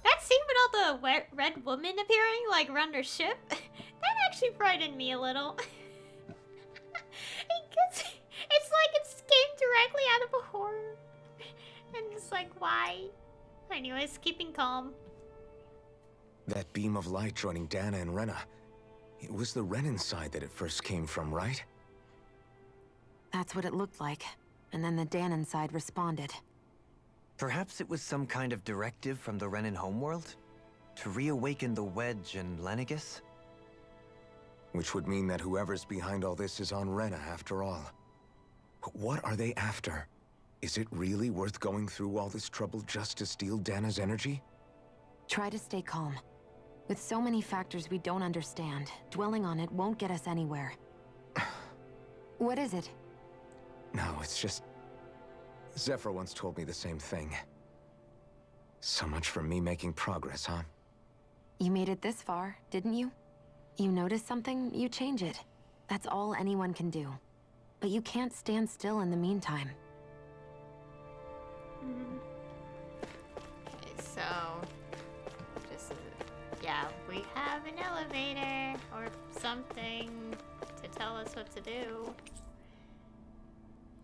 that scene with all the red women appearing, like, around her ship, that actually frightened me a little. Because it's like it came directly out of a horror. And it's like, why? Anyways, keeping calm. That beam of light joining Dana and Rena. It was the Renan side that it first came from, right? That's what it looked like. And then the Danon side responded. Perhaps it was some kind of directive from the Renan homeworld? To reawaken the Wedge and Lenegis? Which would mean that whoever's behind all this is on Rena after all. But what are they after? Is it really worth going through all this trouble just to steal Dana's energy? Try to stay calm. With so many factors we don't understand, dwelling on it won't get us anywhere. What is it? No, it's just... Zephyr once told me the same thing. So much for me making progress, huh? You made it this far, didn't you? You notice something, you change it. That's all anyone can do. But you can't stand still in the meantime. Okay, so... Yeah, we have an elevator or something to tell us what to do.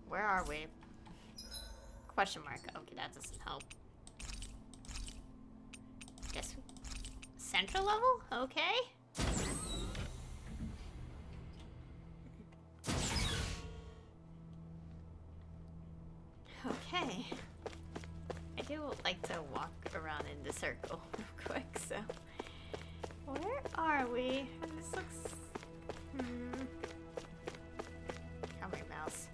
Where are we? Question mark. Okay, that doesn't help. Guess central level? Okay. Okay. I do like to walk around in the circle real quick, so... Where are we? This looks... How my mouse?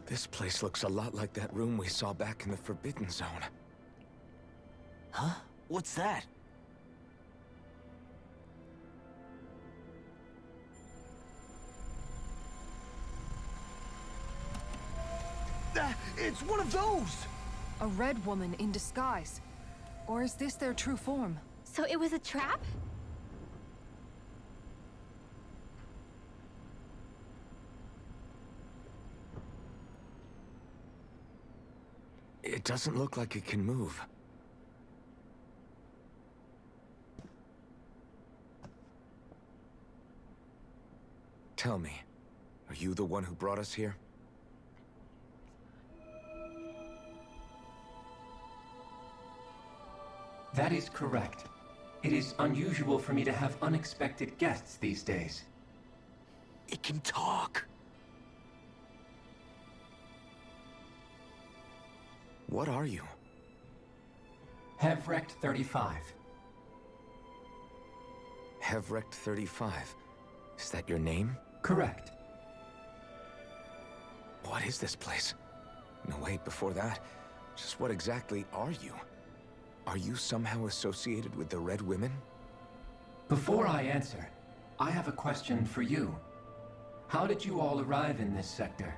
This place looks a lot like that room we saw back in the Forbidden Zone. Huh? What's that? It's one of those! A red woman in disguise. Or is this their true form? So it was a trap? It doesn't look like it can move. Tell me, are you the one who brought us here? That is correct. It is unusual for me to have unexpected guests these days. It can talk! What are you? Hevrect 35. Hevrect 35. Is that your name? Correct. What is this place? No, wait, before that, just what exactly are you? Are you somehow associated with the Red Women? Before I answer, I have a question for you. How did you all arrive in this sector?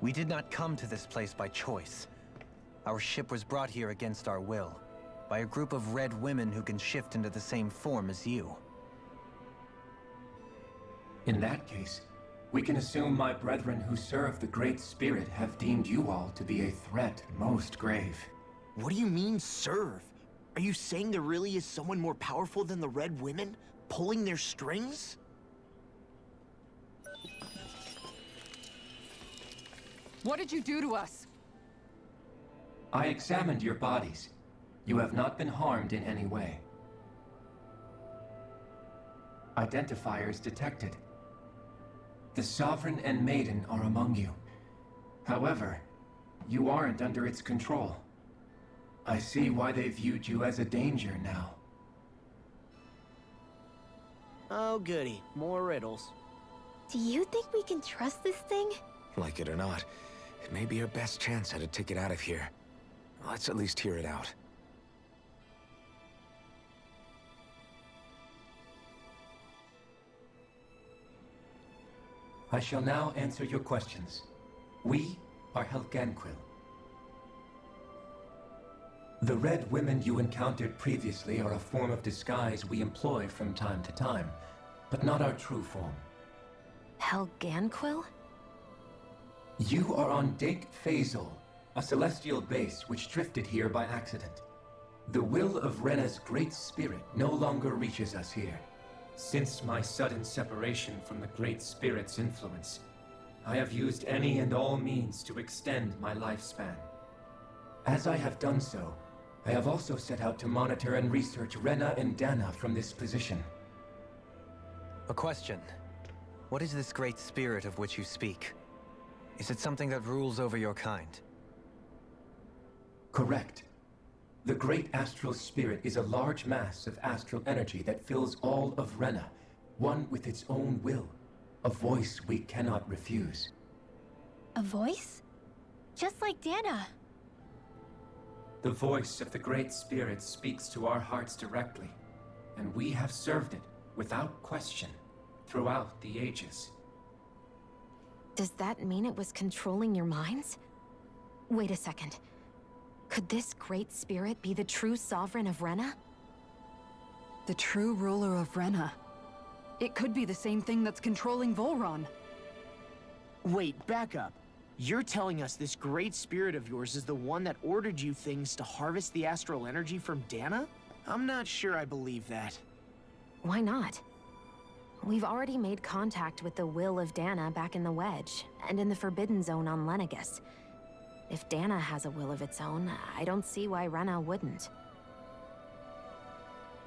We did not come to this place by choice. Our ship was brought here against our will, by a group of red women who can shift into the same form as you. In that case, we can assume my brethren who serve the Great Spirit have deemed you all to be a threat most grave. What do you mean, serve? Are you saying there really is someone more powerful than the Red Women, pulling their strings? What did you do to us? I examined your bodies. You have not been harmed in any way. Identifiers detected. The Sovereign and Maiden are among you. However, you aren't under its control. I see why they viewed you as a danger now. Oh goody, more riddles. Do you think we can trust this thing? Like it or not, it may be our best chance at a ticket out of here. Let's at least hear it out. I shall now answer your questions. We are Helganquil. The Red Women you encountered previously are a form of disguise we employ from time to time, but not our true form. Helganquil? You are on Dake Phasol, a celestial base which drifted here by accident. The will of Rena's Great Spirit no longer reaches us here. Since my sudden separation from the Great Spirit's influence, I have used any and all means to extend my lifespan. As I have done so, I have also set out to monitor and research Rena and Dana from this position. A question. What is this Great Spirit of which you speak? Is it something that rules over your kind? Correct. The Great Astral Spirit is a large mass of astral energy that fills all of Rena, one with its own will, a voice we cannot refuse. A voice? Just like Dana. The voice of the Great Spirit speaks to our hearts directly, and we have served it without question throughout the ages. Does that mean it was controlling your minds? Wait a second. Could this Great Spirit be the true Sovereign of Rena? The true ruler of Rena. It could be the same thing that's controlling Volron. Wait, back up. You're telling us this Great Spirit of yours is the one that ordered you things to harvest the astral energy from Dana? I'm not sure I believe that. Why not? We've already made contact with the will of Dana back in the Wedge, and in the Forbidden Zone on Lenegus. If Dana has a will of its own, I don't see why Rena wouldn't.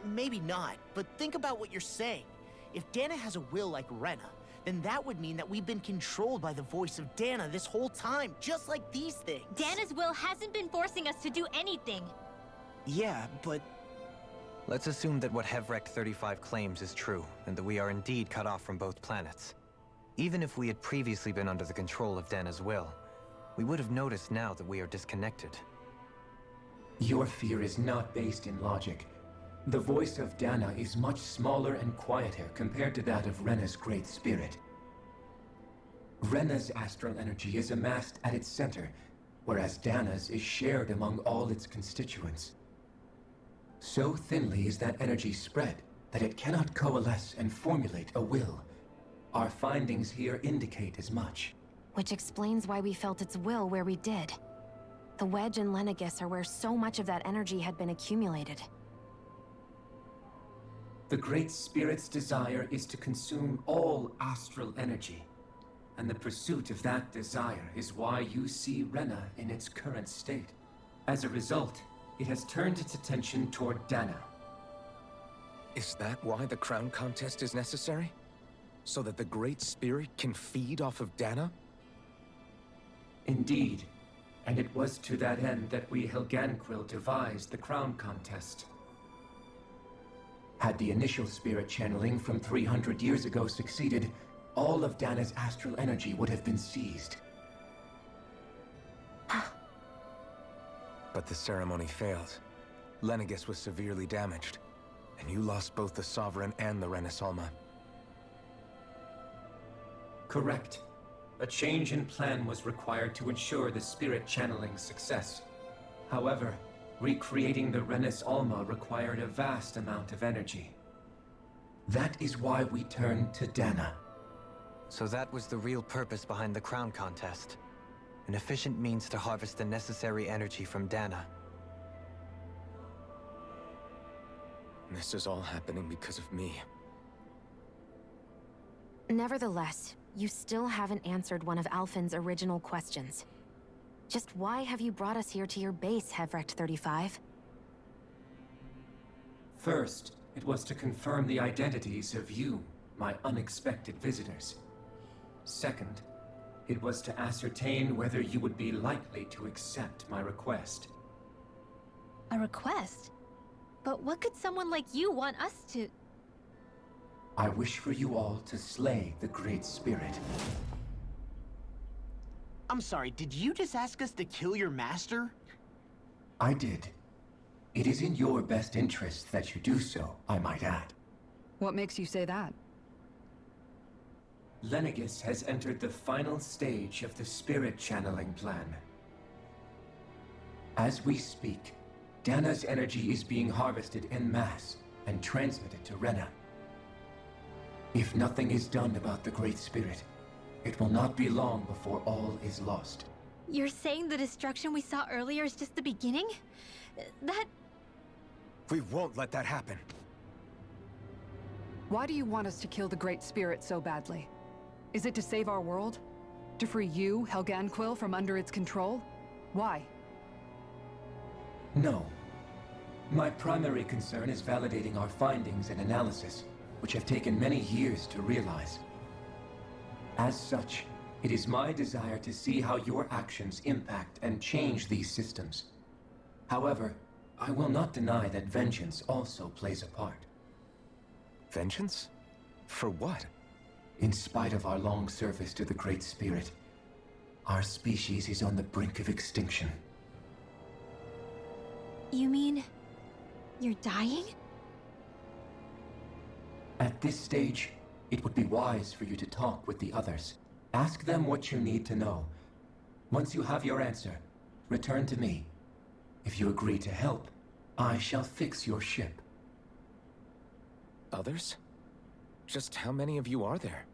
Maybe not, but think about what you're saying. If Dana has a will like Rena, then that would mean that we've been controlled by the voice of Dana this whole time, just like these things. Dana's will hasn't been forcing us to do anything. Yeah, but... Let's assume that what Hevrect 35 claims is true, and that we are indeed cut off from both planets. Even if we had previously been under the control of Dana's will, we would have noticed now that we are disconnected. Your fear is not based in logic. The voice of Dana is much smaller and quieter compared to that of Rena's Great Spirit. Rena's astral energy is amassed at its center, whereas Dana's is shared among all its constituents. So thinly is that energy spread that it cannot coalesce and formulate a will. Our findings here indicate as much. Which explains why we felt its will where we did. The Wedge and Lenegis are where so much of that energy had been accumulated. The Great Spirit's desire is to consume all astral energy, and the pursuit of that desire is why you see Rena in its current state. As a result, it has turned its attention toward Dana. Is that why the crown contest is necessary? So that the Great Spirit can feed off of Dana? Indeed, and it was to that end that we Helganquil devised the crown contest. Had the initial spirit channeling from 300 years ago succeeded, all of Dana's astral energy would have been seized. But the ceremony failed. Lenegis was severely damaged, and you lost both the Sovereign and the Renasalma. Correct. A change in plan was required to ensure the spirit channeling's success. However, recreating the Renis Alma required a vast amount of energy. That is why we turned to Dana. So that was the real purpose behind the crown contest. An efficient means to harvest the necessary energy from Dana. This is all happening because of me. Nevertheless, you still haven't answered one of Alphen's original questions. Just why have you brought us here to your base, Hevrecht 35? First, it was to confirm the identities of you, my unexpected visitors. Second, it was to ascertain whether you would be likely to accept my request. A request? But what could someone like you want us to... I wish for you all to slay the Great Spirit. I'm sorry, did you just ask us to kill your master? I did. It is in your best interest that you do so, I might add. What makes you say that? Lenegis has entered the final stage of the spirit channeling plan. As we speak, Dana's energy is being harvested en masse and transmitted to Rena. If nothing is done about the Great Spirit, it will not be long before all is lost. You're saying the destruction we saw earlier is just the beginning? That... We won't let that happen. Why do you want us to kill the Great Spirit so badly? Is it to save our world? To free you, Helganquil, from under its control? Why? No. My primary concern is validating our findings and analysis, which have taken many years to realize. As such, it is my desire to see how your actions impact and change these systems. However, I will not deny that vengeance also plays a part. Vengeance? For what? In spite of our long service to the Great Spirit, our species is on the brink of extinction. You mean... you're dying? At this stage, it would be wise for you to talk with the others. Ask them what you need to know. Once you have your answer, return to me. If you agree to help, I shall fix your ship. Others? Just how many of you are there?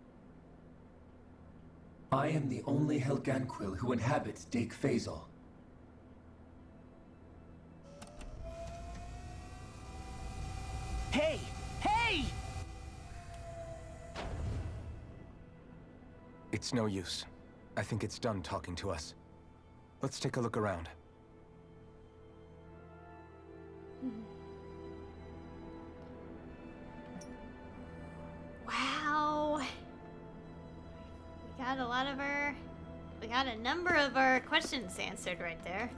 I am the only Helganquil who inhabits Dake Faisal. Hey! Hey! It's no use. I think it's done talking to us. Let's take a look around. Wow. We got a number of our questions answered right there.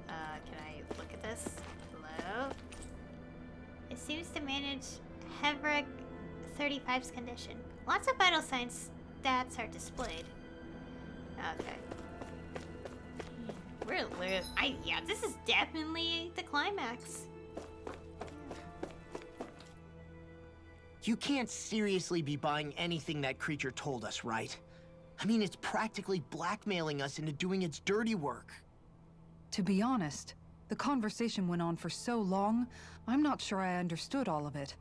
Can I look at this? Hello? It seems to manage Hevrecht 35's condition. Lots of vital signs stats are displayed. Okay. Yeah, this is definitely the climax. You can't seriously be buying anything that creature told us, right? I mean, it's practically blackmailing us into doing its dirty work. To be honest, the conversation went on for so long, I'm not sure I understood all of it.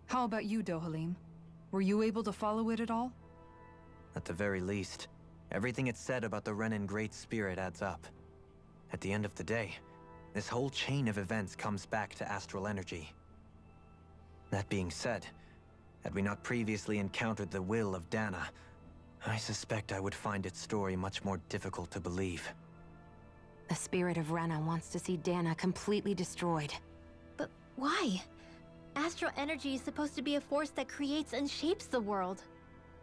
How about you, Dohalim? Were you able to follow it at all? At the very least, everything it said about the Renan Great Spirit adds up. At the end of the day, this whole chain of events comes back to astral energy. That being said, had we not previously encountered the will of Dana, I suspect I would find its story much more difficult to believe. The spirit of Rena wants to see Dana completely destroyed. But why? Astral energy is supposed to be a force that creates and shapes the world.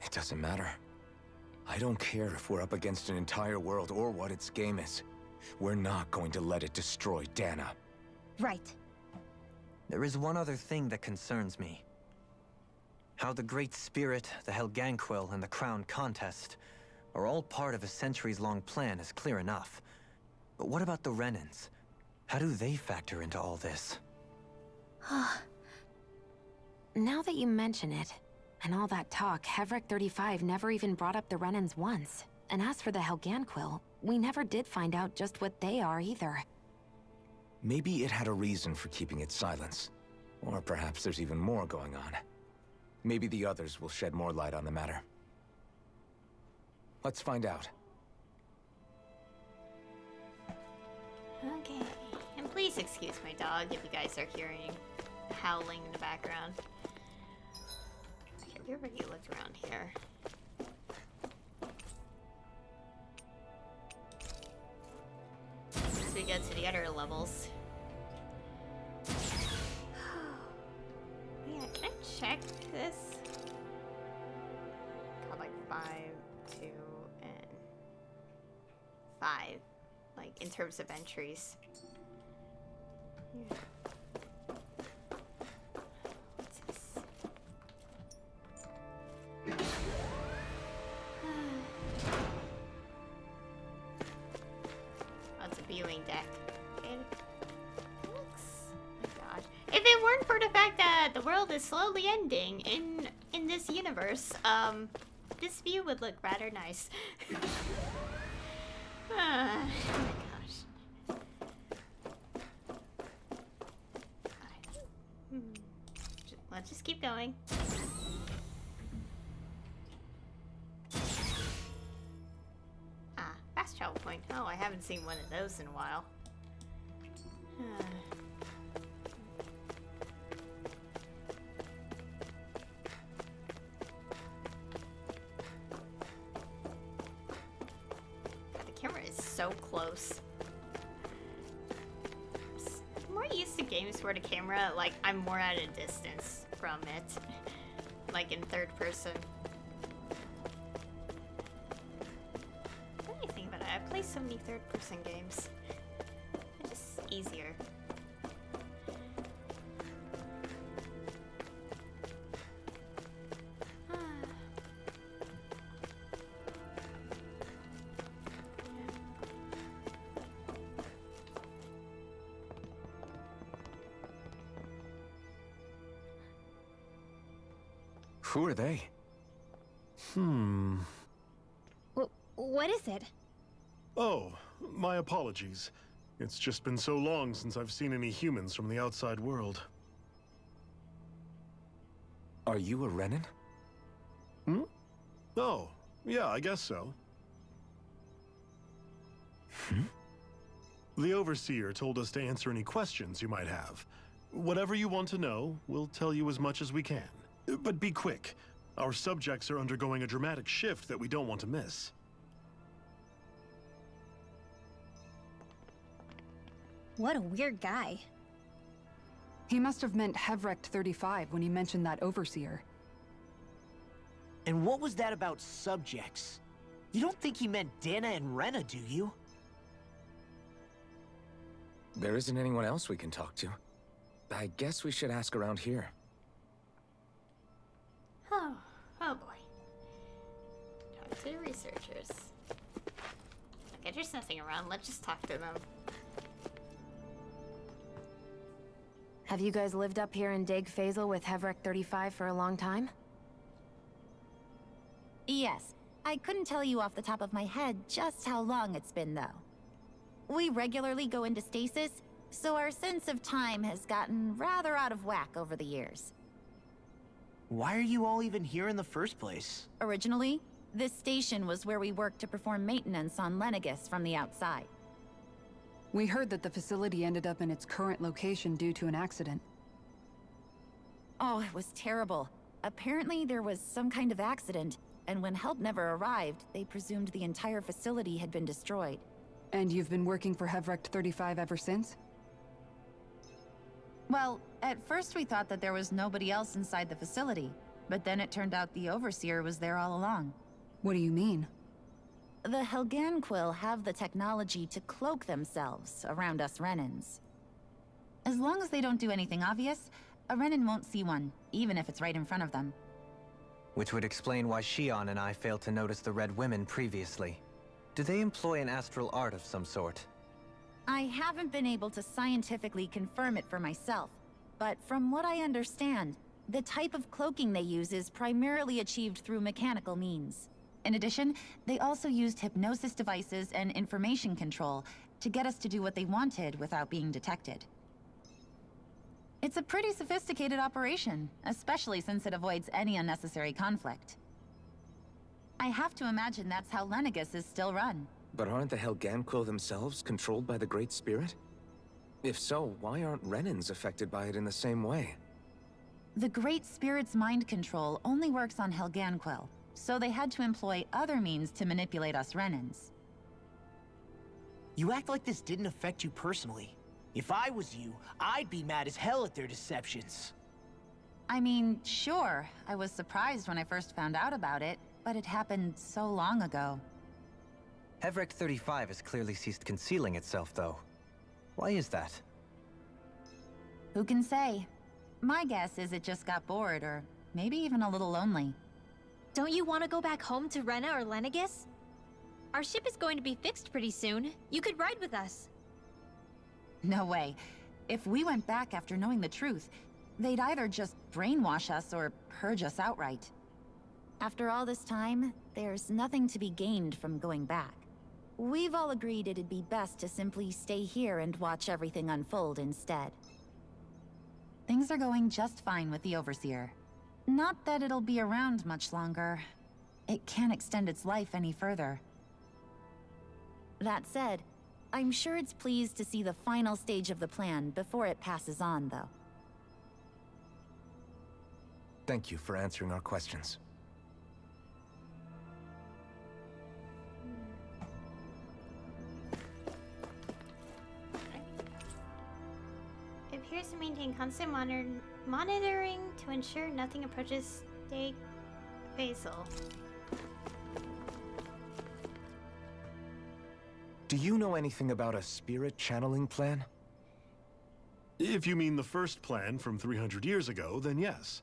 It doesn't matter. I don't care if we're up against an entire world or what its game is. We're not going to let it destroy Dana. Right. There is one other thing that concerns me. How the Great Spirit, the Helganquil, and the Crown Contest are all part of a centuries-long plan is clear enough. But what about the Renans? How do they factor into all this? Now that you mention it, and all that talk, Hevric 35 never even brought up the Renans once. And as for the Helganquil, we never did find out just what they are either. Maybe it had a reason for keeping its silence. Or perhaps there's even more going on. Maybe the others will shed more light on the matter. Let's find out. Okay. And please excuse my dog if you guys are hearing howling in the background. Okay, we already looked around here. Once we get to the other levels. Yeah, can I check this? Got like 5, 2, and 5. Like, in terms of entries. Yeah. What's this? Oh, it's a viewing deck. It looks... Oh my god. If it weren't for the fact that the world is slowly ending in this universe, this view would look rather nice. Oh my gosh. Let's just keep going. Ah, fast travel point. Oh, I haven't seen one of those in a while. So close. I'm more used to games where the camera, like, I'm more at a distance from it. Like in third person. What do you think about it? I play so many third person games. It's just easier. Who are they? What is it? Oh, my apologies. It's just been so long since I've seen any humans from the outside world. Are you a Renan? Oh, yeah, I guess so. The Overseer told us to answer any questions you might have. Whatever you want to know, we'll tell you as much as we can. But be quick. Our subjects are undergoing a dramatic shift that we don't want to miss. What a weird guy. He must have meant Hevric 35 when he mentioned that Overseer. And what was that about subjects? You don't think he meant Dana and Rena, do you? There isn't anyone else we can talk to. I guess we should ask around here. Oh boy. Talk to the researchers. Okay, there's nothing around. Let's just talk to them. Have you guys lived up here in Deg Faisal with Hevrek 35 for a long time? Yes. I couldn't tell you off the top of my head just how long it's been, though. We regularly go into stasis, so our sense of time has gotten rather out of whack over the years. Why are you all even here in the first place? Originally, this station was where we worked to perform maintenance on Lenegis from the outside. We heard that the facility ended up in its current location due to an accident. Oh, it was terrible. Apparently there was some kind of accident, and when help never arrived, they presumed the entire facility had been destroyed. And you've been working for Hevrek 35 ever since? Well, at first we thought that there was nobody else inside the facility, but then it turned out the Overseer was there all along. What do you mean? The Helganquil have the technology to cloak themselves around us Renans. As long as they don't do anything obvious, a Renan won't see one, even if it's right in front of them. Which would explain why Shion and I failed to notice the Red Women previously. Do they employ an astral art of some sort? I haven't been able to scientifically confirm it for myself, but from what I understand, the type of cloaking they use is primarily achieved through mechanical means. In addition, they also used hypnosis devices and information control to get us to do what they wanted without being detected. It's a pretty sophisticated operation, especially since it avoids any unnecessary conflict. I have to imagine that's how Lenegis is still run. But aren't the Helganquil themselves controlled by the Great Spirit? If so, why aren't Renans affected by it in the same way? The Great Spirit's mind control only works on Helganquil, so they had to employ other means to manipulate us Renans. You act like this didn't affect you personally. If I was you, I'd be mad as hell at their deceptions. I mean, sure, I was surprised when I first found out about it, but it happened so long ago. Hevrek 35 has clearly ceased concealing itself, though. Why is that? Who can say? My guess is it just got bored, or maybe even a little lonely. Don't you want to go back home to Rena or Lenegis? Our ship is going to be fixed pretty soon. You could ride with us. No way. If we went back after knowing the truth, they'd either just brainwash us or purge us outright. After all this time, there's nothing to be gained from going back. We've all agreed it'd be best to simply stay here and watch everything unfold instead. Things are going just fine with the Overseer. Not that it'll be around much longer. It can't extend its life any further. That said, I'm sure it's pleased to see the final stage of the plan before it passes on, though. Thank you for answering our questions. It appears to maintain constant monitoring to ensure nothing approaches Deg Faisal. Do you know anything about a spirit channeling plan? If you mean the first plan from 300 years ago, then yes.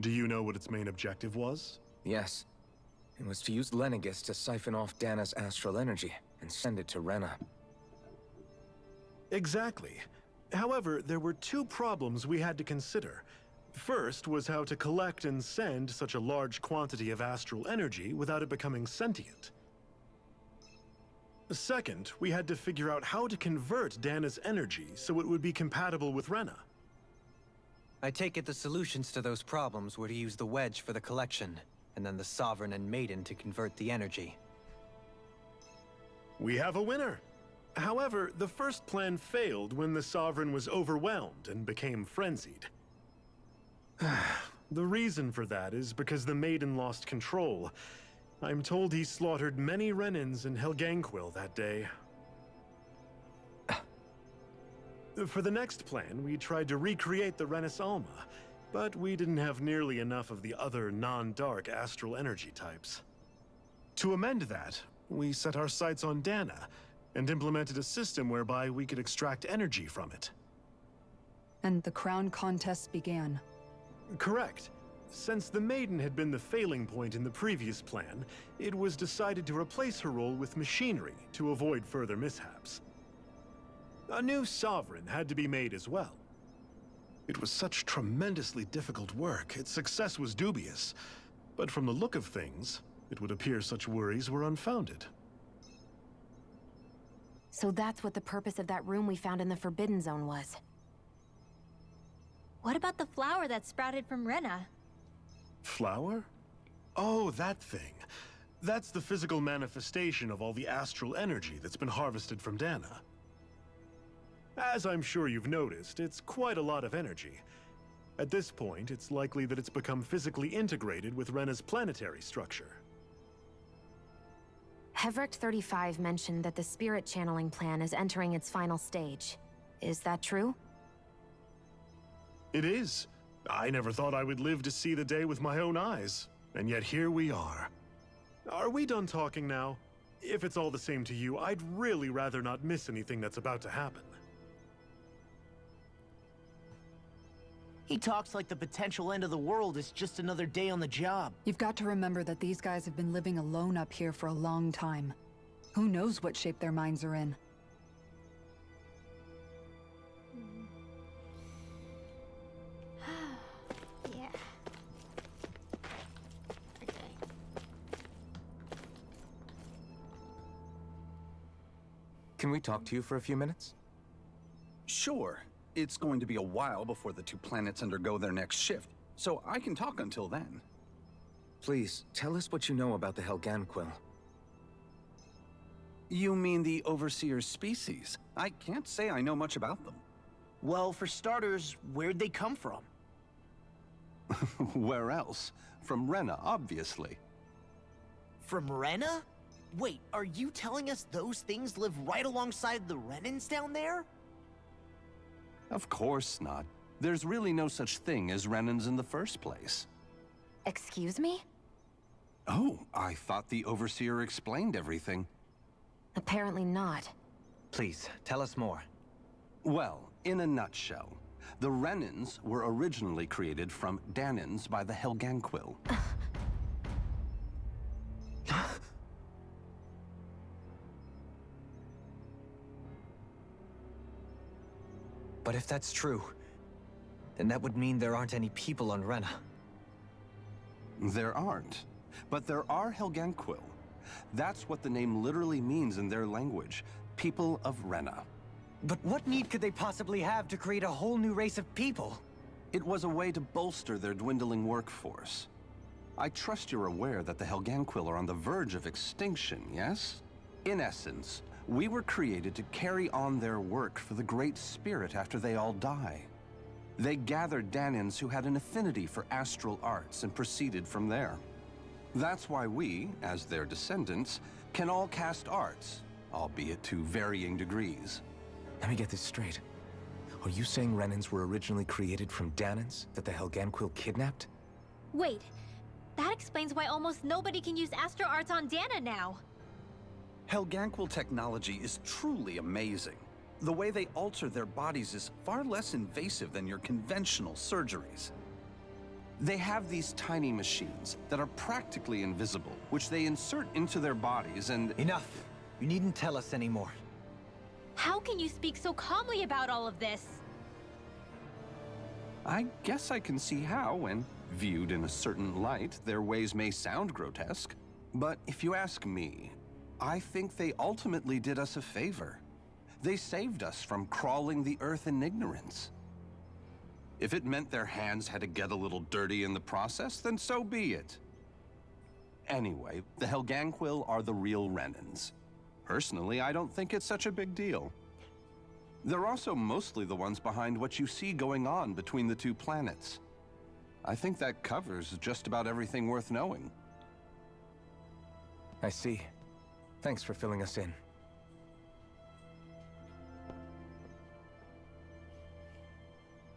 Do you know what its main objective was? Yes. It was to use Lenegis to siphon off Dana's astral energy and send it to Rena. Exactly. However, there were two problems we had to consider. First was how to collect and send such a large quantity of astral energy without it becoming sentient. Second, we had to figure out how to convert Dana's energy so it would be compatible with Rena. I take it the solutions to those problems were to use the wedge for the collection, and then the Sovereign and Maiden to convert the energy. We have a winner! However, the first plan failed when the Sovereign was overwhelmed and became frenzied. The reason for that is because the Maiden lost control. I'm told he slaughtered many Renans in Helganquil that day. For the next plan, we tried to recreate the Renis Alma, but we didn't have nearly enough of the other non-dark astral energy types. To amend that, we set our sights on Dana, and implemented a system whereby we could extract energy from it. And the crown contest began. Correct. Since the Maiden had been the failing point in the previous plan, it was decided to replace her role with machinery to avoid further mishaps. A new Sovereign had to be made as well. It was such tremendously difficult work. Its success was dubious. But from the look of things, it would appear such worries were unfounded. So that's what the purpose of that room we found in the Forbidden Zone was. What about the flower that sprouted from Rena? Flower? Oh, that thing. That's the physical manifestation of all the astral energy that's been harvested from Dana. As I'm sure you've noticed, it's quite a lot of energy. At this point, it's likely that it's become physically integrated with Rena's planetary structure. Hevricht 35 mentioned that the spirit channeling plan is entering its final stage. Is that true? It is. I never thought I would live to see the day with my own eyes. And yet here we are. Are we done talking now? If it's all the same to you, I'd really rather not miss anything that's about to happen. He talks like the potential end of the world is just another day on the job. You've got to remember that these guys have been living alone up here for a long time. Who knows what shape their minds are in? Yeah. Okay. Can we talk to you for a few minutes? Sure. It's going to be a while before the two planets undergo their next shift, so I can talk until then. Please, tell us what you know about the Helganquil. You mean the Overseer's species? I can't say I know much about them. Well, for starters, where'd they come from? Where else? From Rena, obviously. From Rena? Wait, are you telling us those things live right alongside the Renans down there? Of course not. There's really no such thing as Renans in the first place. Excuse me? Oh, I thought the Overseer explained everything. Apparently not. Please, tell us more. Well, in a nutshell, the Renans were originally created from Danans by the Helganquil. But if that's true, then that would mean there aren't any people on Rena. There aren't. But there are Helganquil. That's what the name literally means in their language. People of Rena. But what need could they possibly have to create a whole new race of people? It was a way to bolster their dwindling workforce. I trust you're aware that the Helganquil are on the verge of extinction, yes? In essence, we were created to carry on their work for the Great Spirit after they all die. They gathered Danans who had an affinity for astral arts and proceeded from there. That's why we, as their descendants, can all cast arts, albeit to varying degrees. Let me get this straight. Are you saying Renans were originally created from Danans that the Helganquil kidnapped? Wait, that explains why almost nobody can use astro arts on Dana now. Helganquil technology is truly amazing. The way they alter their bodies is far less invasive than your conventional surgeries. They have these tiny machines that are practically invisible, which they insert into their bodies and— Enough! You needn't tell us anymore. How can you speak so calmly about all of this? I guess I can see how, when viewed in a certain light, their ways may sound grotesque. But if you ask me, I think they ultimately did us a favor. They saved us from crawling the earth in ignorance. If it meant their hands had to get a little dirty in the process, then so be it. Anyway, the Helganquil are the real Renans. Personally, I don't think it's such a big deal. They're also mostly the ones behind what you see going on between the two planets. I think that covers just about everything worth knowing. I see. Thanks for filling us in.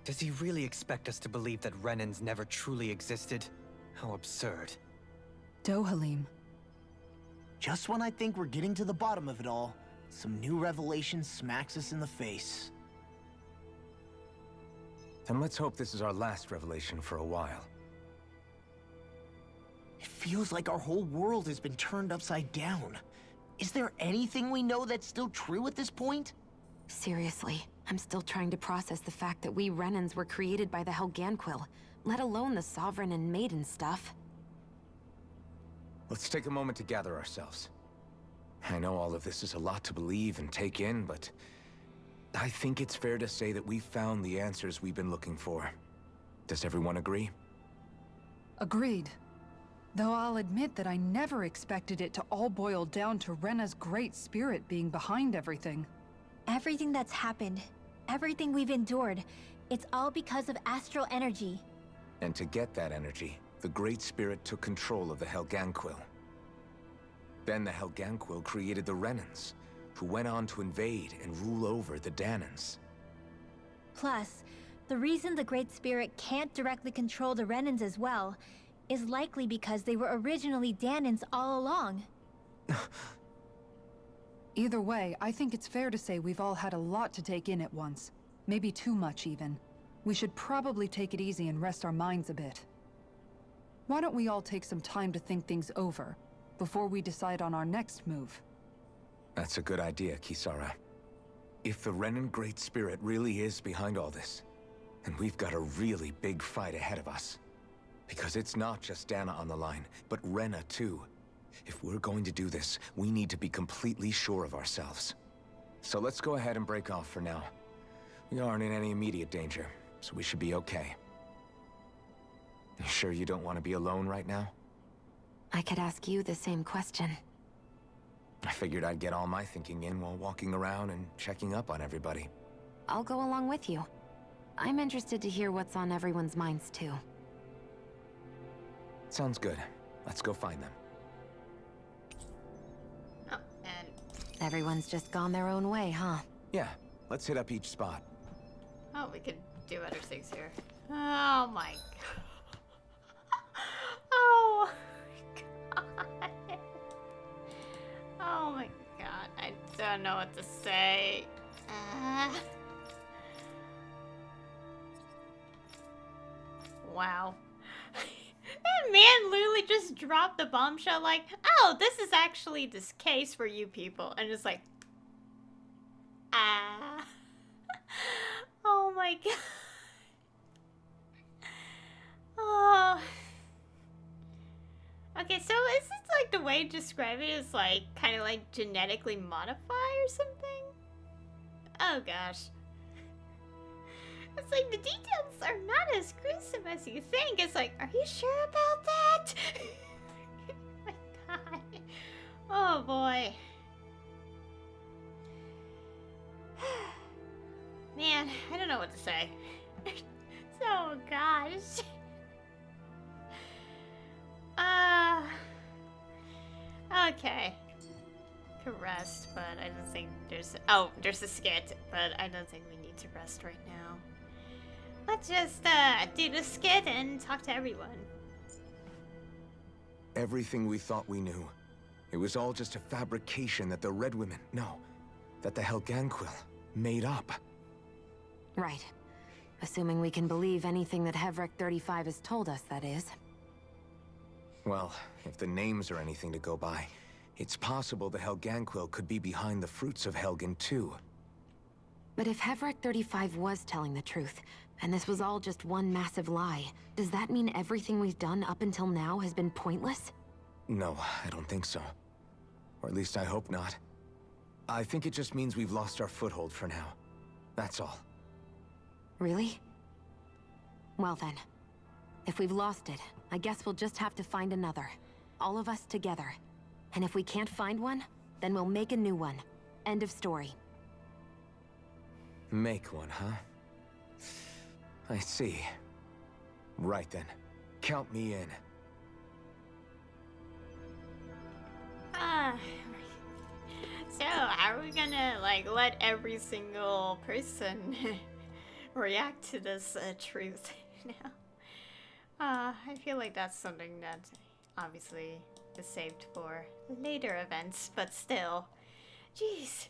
Does he really expect us to believe that Renans never truly existed? How absurd. Dohalim. Just when I think we're getting to the bottom of it all, some new revelation smacks us in the face. Then let's hope this is our last revelation for a while. It feels like our whole world has been turned upside down. Is there anything we know that's still true at this point? Seriously, I'm still trying to process the fact that we Renans were created by the Helganquil, let alone the Sovereign and Maiden stuff. Let's take a moment to gather ourselves. I know all of this is a lot to believe and take in, but I think it's fair to say that we've found the answers we've been looking for. Does everyone agree? Agreed. Though I'll admit that I never expected it to all boil down to Rena's great spirit being behind everything. Everything that's happened, everything we've endured, it's all because of astral energy. And to get that energy, the Great Spirit took control of the Helganquil. Then the Helganquil created the Renans, who went on to invade and rule over the Danans. Plus, the reason the Great Spirit can't directly control the Renans as well is likely because they were originally Danans all along. Either way, I think it's fair to say we've all had a lot to take in at once. Maybe too much, even. We should probably take it easy and rest our minds a bit. Why don't we all take some time to think things over, before we decide on our next move? That's a good idea, Kisara. If the Renan Great Spirit really is behind all this, then we've got a really big fight ahead of us. Because it's not just Dana on the line, but Rena too. If we're going to do this, we need to be completely sure of ourselves. So let's go ahead and break off for now. We aren't in any immediate danger, so we should be okay. You sure you don't want to be alone right now? I could ask you the same question. I figured I'd get all my thinking in while walking around and checking up on everybody. I'll go along with you. I'm interested to hear what's on everyone's minds too. Sounds good. Let's go find them. Oh, and... Everyone's just gone their own way, huh? Yeah, let's hit up each spot. Oh, we could do other things here. Oh my god. Oh my god. Oh my god. I don't know what to say. Wow. That man literally just dropped the bombshell like, oh, this is actually this case for you people. And it's like, oh my god. Oh. Okay, so is this like the way to describe it is like kind of like genetically modify or something? Oh gosh. It's like the details are not as gruesome as you think. It's like, are you sure about that? Oh my god. Oh boy. Man, I don't know what to say. Oh gosh. Okay. Could rest, but I don't think there's... Oh, there's a skit, but I don't think we need to rest right now. Let's just, do the skit and talk to everyone. Everything we thought we knew. It was all just a fabrication that the Red Women... No, that the Helganquil made up. Right. Assuming we can believe anything that Hevrek 35 has told us, that is. Well, if the names are anything to go by, it's possible the Helganquil could be behind the fruits of Helgen too. But if Hevrek 35 was telling the truth, and this was all just one massive lie, does that mean everything we've done up until now has been pointless? No, I don't think so. Or at least I hope not. I think it just means we've lost our foothold for now. That's all. Really? Well then. If we've lost it, I guess we'll just have to find another. All of us together. And if we can't find one, then we'll make a new one. End of story. Make one, huh? I see. Right then. Count me in. So, how are we gonna, like, let every single person react to this truth now? I feel like that's something that obviously is saved for later events, but still. Jeez.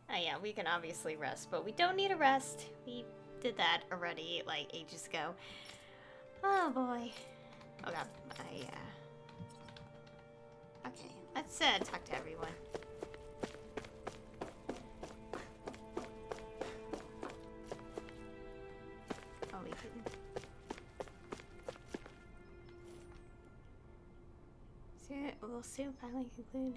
Oh yeah, we can obviously rest, but we don't need a rest. We did that already, like, ages ago. Oh boy. Oh god, Okay, let's talk to everyone. will soon finally conclude.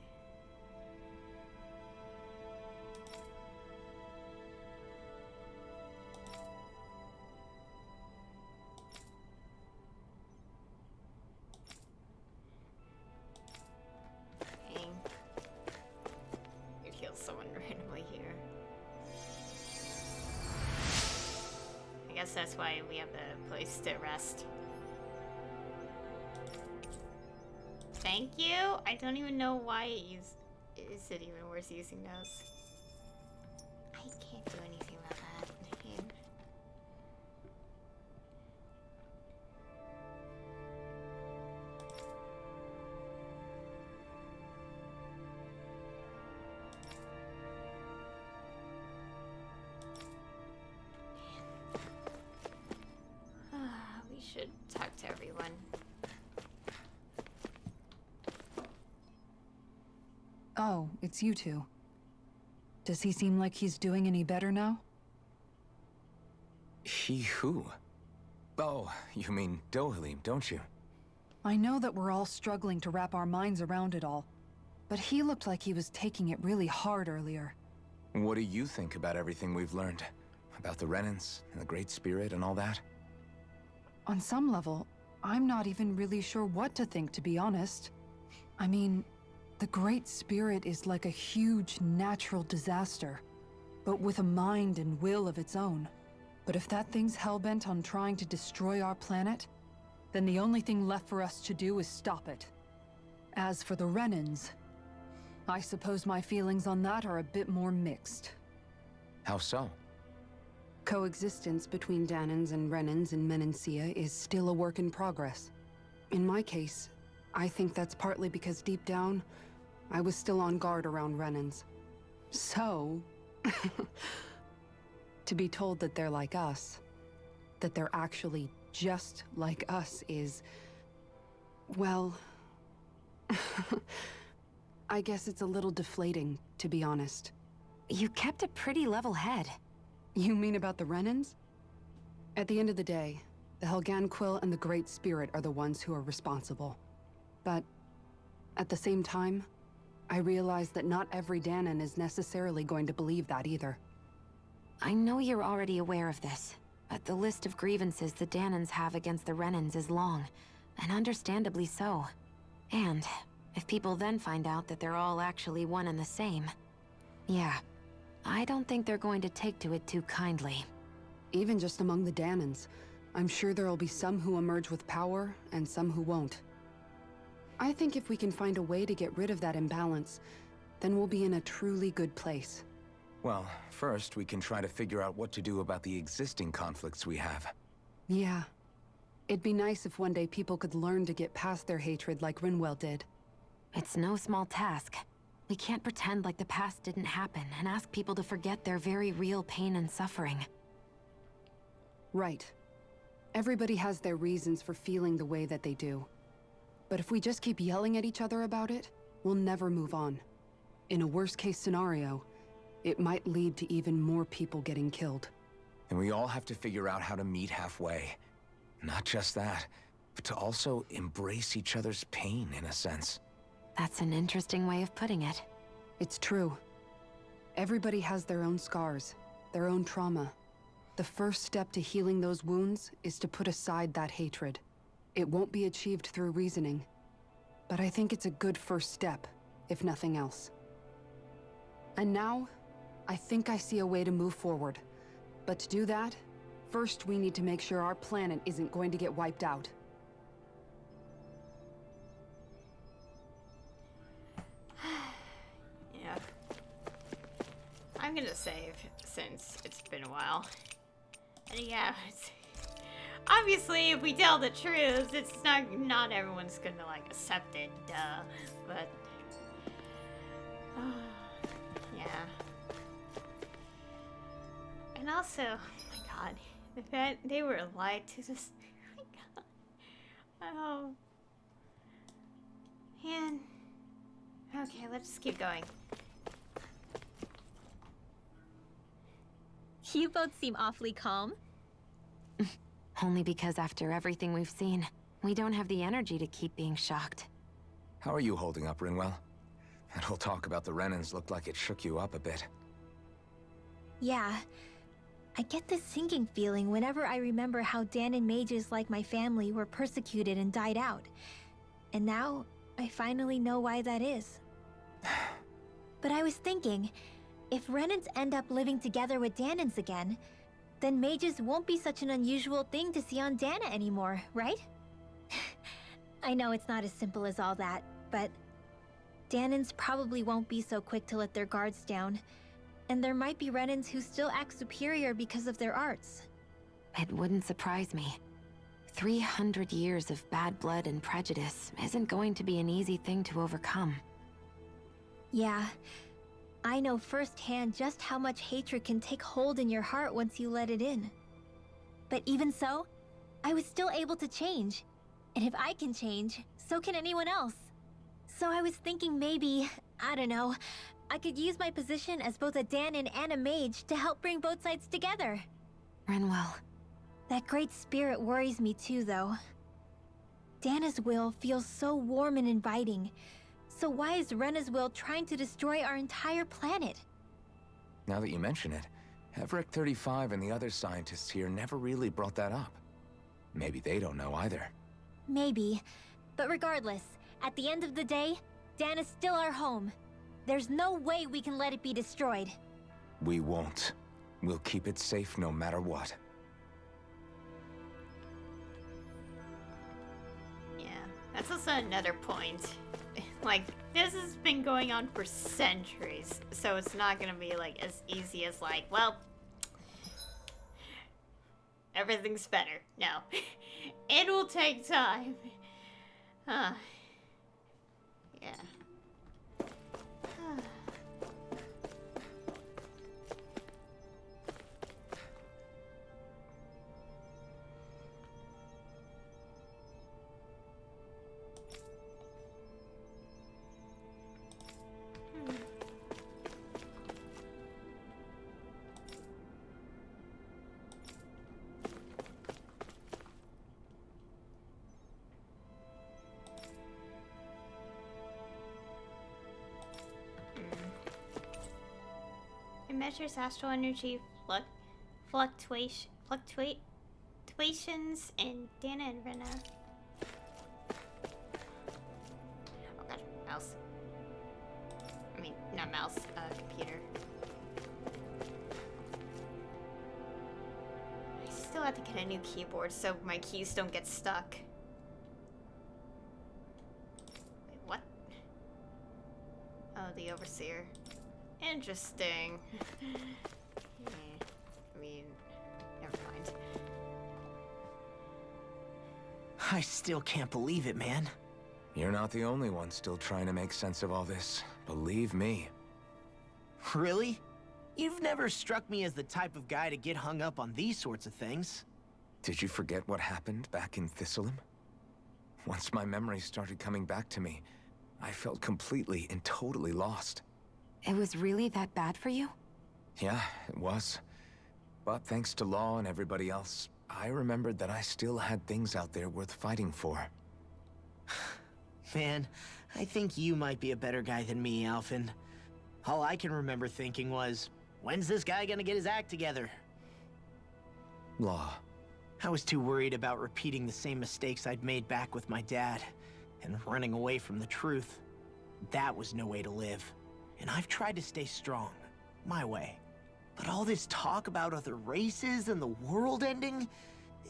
Dang. It kills someone randomly here. I guess that's why we have a place to rest. Thank you. I don't even know why is it even worth using those? I can't do anything about that. We should talk to everyone. Oh, it's you two. Does he seem like he's doing any better now? He who? Oh, you mean Dohalim, don't you? I know that we're all struggling to wrap our minds around it all, but he looked like he was taking it really hard earlier. What do you think about everything we've learned? About the Renans and the Great Spirit and all that? On some level, I'm not even really sure what to think, to be honest. I mean, the Great Spirit is like a huge natural disaster, but with a mind and will of its own. But if that thing's hellbent on trying to destroy our planet, then the only thing left for us to do is stop it. As for the Renans, I suppose my feelings on that are a bit more mixed. How so? Coexistence between Danans and Renans in Menancia is still a work in progress. In my case, I think that's partly because deep down, I was still on guard around Renans. So, to be told that they're like us, that they're actually just like us is, well, I guess it's a little deflating, to be honest. You kept a pretty level head. You mean about the Renans? At the end of the day, the Helganquil and the Great Spirit are the ones who are responsible. But at the same time, I realize that not every Danan is necessarily going to believe that either. I know you're already aware of this, but the list of grievances the Danans have against the Renans is long, and understandably so. And if people then find out that they're all actually one and the same, yeah, I don't think they're going to take to it too kindly. Even just among the Danans, I'm sure there'll be some who emerge with power and some who won't. I think if we can find a way to get rid of that imbalance, then we'll be in a truly good place. Well, first we can try to figure out what to do about the existing conflicts we have. Yeah. It'd be nice if one day people could learn to get past their hatred like Rinwell did. It's no small task. We can't pretend like the past didn't happen and ask people to forget their very real pain and suffering. Right. Everybody has their reasons for feeling the way that they do. But if we just keep yelling at each other about it, we'll never move on. In a worst-case scenario, it might lead to even more people getting killed. And we all have to figure out how to meet halfway. Not just that, but to also embrace each other's pain, in a sense. That's an interesting way of putting it. It's true. Everybody has their own scars, their own trauma. The first step to healing those wounds is to put aside that hatred. It won't be achieved through reasoning, but I think it's a good first step, if nothing else. And now, I think I see a way to move forward. But to do that, first we need to make sure our planet isn't going to get wiped out. Yeah. I'm gonna save, since it's been a while. And yeah, obviously, if we tell the truth, it's not everyone's gonna, like, accept it, duh. But, yeah. And also, oh my god, the fact they were lied to this, oh my god. Oh. Man. Okay, let's just keep going. You both seem awfully calm. Only because after everything we've seen, we don't have the energy to keep being shocked. How are you holding up, Rinwell? That whole talk about the Renans looked like it shook you up a bit. Yeah. I get this sinking feeling whenever I remember how Danon mages like my family were persecuted and died out. And now, I finally know why that is. But I was thinking, if Renans end up living together with Danons again, then mages won't be such an unusual thing to see on Dana anymore, right? I know it's not as simple as all that, but Danons probably won't be so quick to let their guards down. And there might be Renans who still act superior because of their arts. It wouldn't surprise me. 300 years of bad blood and prejudice isn't going to be an easy thing to overcome. Yeah. I know firsthand just how much hatred can take hold in your heart once you let it in. But even so, I was still able to change. And if I can change, so can anyone else. So I was thinking maybe, I don't know, I could use my position as both a Danon and a mage to help bring both sides together. Rinwell. That great spirit worries me too, though. Dana's will feels so warm and inviting. So why is Rena's will trying to destroy our entire planet? Now that you mention it, Everett 35 and the other scientists here never really brought that up. Maybe they don't know either. Maybe. But regardless, at the end of the day, Dana's still our home. There's no way we can let it be destroyed. We won't. We'll keep it safe no matter what. Yeah, that's also another point. Like, this has been going on for centuries, so it's not gonna be, like, as easy as, like, well, everything's better. No. It will take time. Huh. Yeah. It measures astral energy fluctuations in Dana and Rena. Oh god, mouse. I mean, not mouse, computer. I still have to get a new keyboard so my keys don't get stuck. Wait, what? Oh, the Overseer. Interesting. Yeah, I mean, never mind. I still can't believe it, man. You're not the only one still trying to make sense of all this. Believe me. Really? You've never struck me as the type of guy to get hung up on these sorts of things. Did you forget what happened back in Thistleum? Once my memories started coming back to me, I felt completely and totally lost. It was really that bad for you? Yeah, it was. But thanks to Law and everybody else, I remembered that I still had things out there worth fighting for. Man, I think you might be a better guy than me, Alphen. All I can remember thinking was, when's this guy gonna get his act together? Law. I was too worried about repeating the same mistakes I'd made back with my dad, and running away from the truth. That was no way to live. And I've tried to stay strong, my way. But all this talk about other races and the world ending,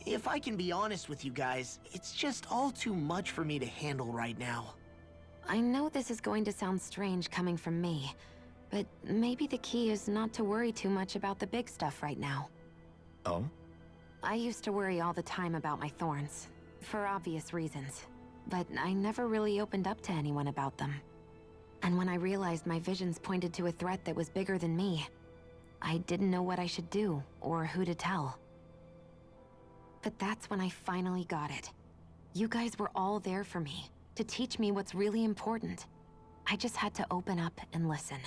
if I can be honest with you guys, it's just all too much for me to handle right now. I know this is going to sound strange coming from me, but maybe the key is not to worry too much about the big stuff right now. Oh? I used to worry all the time about my thorns, for obvious reasons, but I never really opened up to anyone about them. And when I realized my visions pointed to a threat that was bigger than me, I didn't know what I should do, or who to tell. But that's when I finally got it. You guys were all there for me, to teach me what's really important. I just had to open up and listen.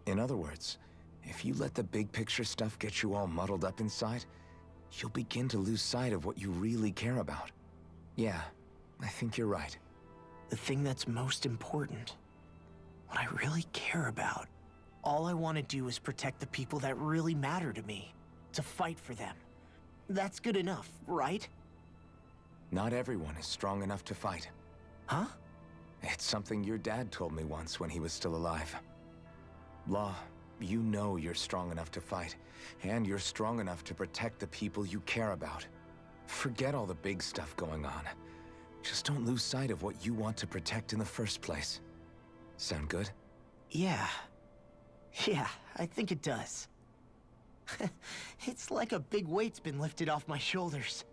In other words, if you let the big picture stuff get you all muddled up inside, you'll begin to lose sight of what you really care about. Yeah, I think you're right. The thing that's most important. What I really care about. All I want to do is protect the people that really matter to me. To fight for them. That's good enough, right? Not everyone is strong enough to fight. Huh? It's something your dad told me once when he was still alive. Law, you know you're strong enough to fight, and you're strong enough to protect the people you care about. Forget all the big stuff going on. Just don't lose sight of what you want to protect in the first place. Sound good? Yeah. Yeah, I think it does. It's like a big weight's been lifted off my shoulders.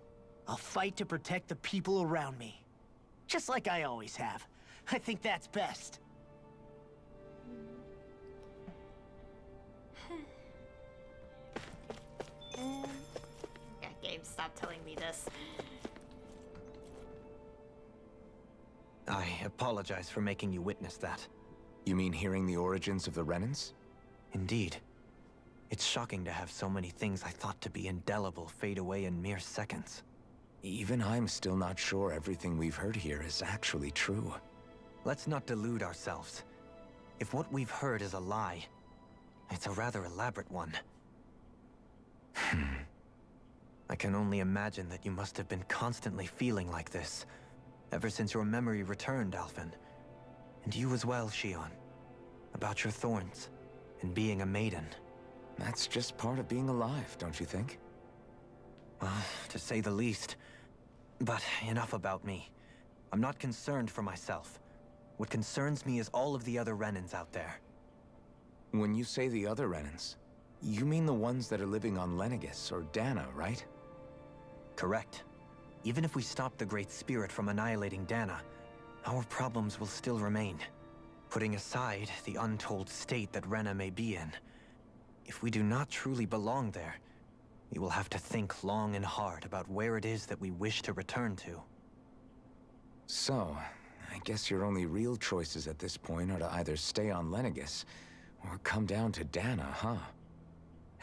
I'll fight to protect the people around me. Just like I always have. I think that's best. Yeah, game, stop telling me this. I apologize for making you witness that. You mean hearing the origins of the Renans? Indeed. It's shocking to have so many things I thought to be indelible fade away in mere seconds. Even I'm still not sure everything we've heard here is actually true. Let's not delude ourselves. If what we've heard is a lie, it's a rather elaborate one. I can only imagine that you must have been constantly feeling like this, ever since your memory returned, Alphen. And you as well, Shion. About your thorns, and being a maiden. That's just part of being alive, don't you think? Well, to say the least. But enough about me. I'm not concerned for myself. What concerns me is all of the other Renans out there. When you say the other Renans, you mean the ones that are living on Lenegis or Dana, right? Correct. Even if we stop the Great Spirit from annihilating Dana, our problems will still remain. Putting aside the untold state that Rena may be in, if we do not truly belong there, we will have to think long and hard about where it is that we wish to return to. So, I guess your only real choices at this point are to either stay on Lenegis, or come down to Dana, huh?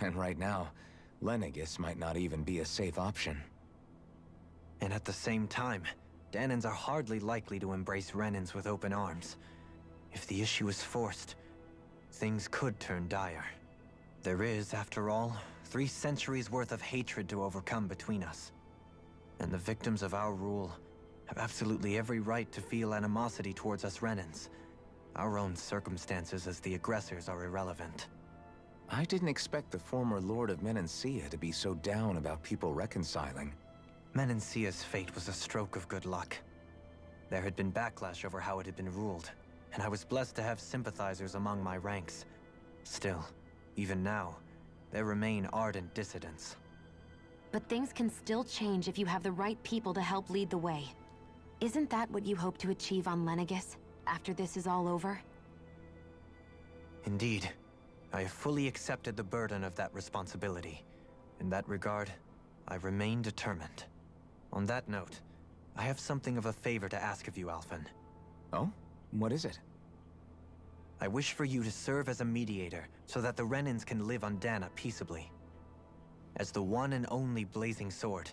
And right now, Lenegis might not even be a safe option. And at the same time, Danans are hardly likely to embrace Renans with open arms. If the issue is forced, things could turn dire. There is, after all, 3 centuries worth of hatred to overcome between us. And the victims of our rule have absolutely every right to feel animosity towards us Renans. Our own circumstances as the aggressors are irrelevant. I didn't expect the former Lord of Menancia to be so down about people reconciling. Menancia's fate was a stroke of good luck. There had been backlash over how it had been ruled, and I was blessed to have sympathizers among my ranks. Still, even now, there remain ardent dissidents. But things can still change if you have the right people to help lead the way. Isn't that what you hope to achieve on Lenegis, after this is all over? Indeed. I have fully accepted the burden of that responsibility. In that regard, I remain determined. On that note, I have something of a favor to ask of you, Alphen. Oh? What is it? I wish for you to serve as a mediator so that the Renans can live on Dana peaceably. As the one and only Blazing Sword,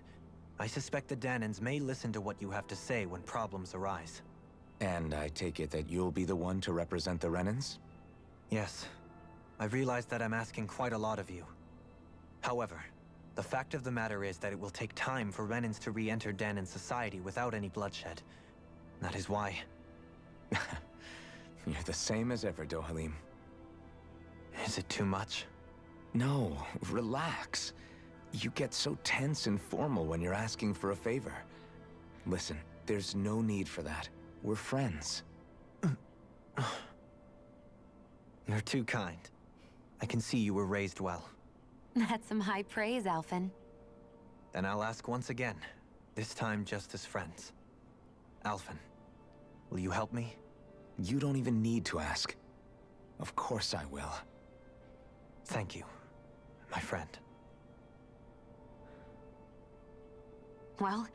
I suspect the Danans may listen to what you have to say when problems arise. And I take it that you'll be the one to represent the Renans? Yes. I realize that I'm asking quite a lot of you. However, the fact of the matter is that it will take time for Renans to re-enter Danan society without any bloodshed. That is why... You're the same as ever, Dohalim. Is it too much? No, relax. You get so tense and formal when you're asking for a favor. Listen, there's no need for that. We're friends. You're too kind. I can see you were raised well. That's some high praise, Alphen. Then I'll ask once again, this time just as friends. Alphen, will you help me? You don't even need to ask. Of course I will. Thank you, my friend. Well,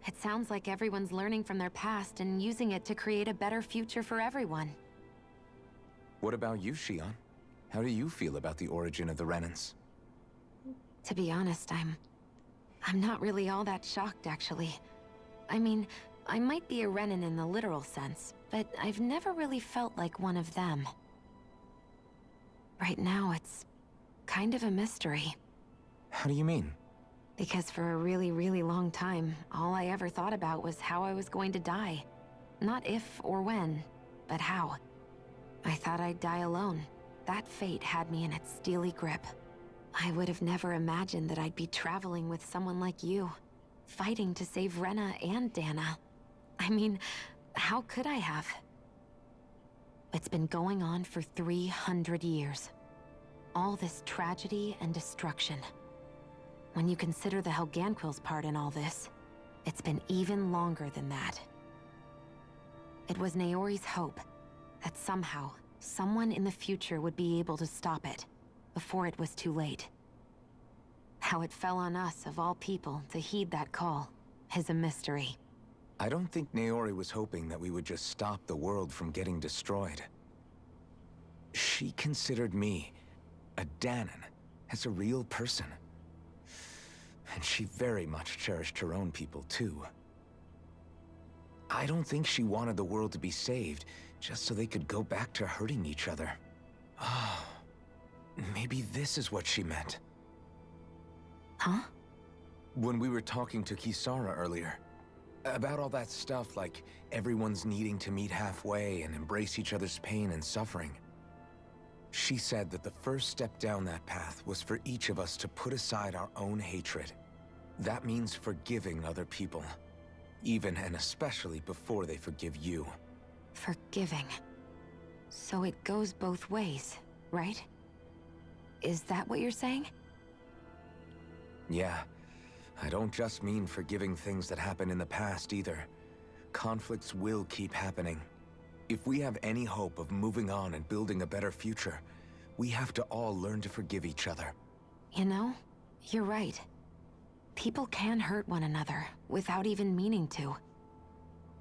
it sounds like everyone's learning from their past and using it to create a better future for everyone. What about you, Shion? How do you feel about the origin of the Renans? To be honest, I'm not really all that shocked, actually. I mean, I might be a Renan in the literal sense, but I've never really felt like one of them. Right now, it's kind of a mystery. How do you mean? Because for a really, really long time, all I ever thought about was how I was going to die. Not if or when, but how. I thought I'd die alone. That fate had me in its steely grip. I would have never imagined that I'd be traveling with someone like you, fighting to save Rena and Dana. I mean, how could I have? It's been going on for 300 years. All this tragedy and destruction. When you consider the Helganquil's part in all this, it's been even longer than that. It was Naori's hope that somehow, someone in the future would be able to stop it, before it was too late. How it fell on us, of all people, to heed that call, is a mystery. I don't think Naori was hoping that we would just stop the world from getting destroyed. She considered me, a Danan, as a real person. And she very much cherished her own people, too. I don't think she wanted the world to be saved, just so they could go back to hurting each other. Oh, maybe this is what she meant. Huh? When we were talking to Kisara earlier, about all that stuff like everyone's needing to meet halfway and embrace each other's pain and suffering. She said that the first step down that path was for each of us to put aside our own hatred. That means forgiving other people, even and especially before they forgive you. Forgiving. So it goes both ways, right? Is that what you're saying? Yeah. I don't just mean forgiving things that happened in the past either. Conflicts will keep happening. If we have any hope of moving on and building a better future, we have to all learn to forgive each other. You know, you're right. People can hurt one another without even meaning to.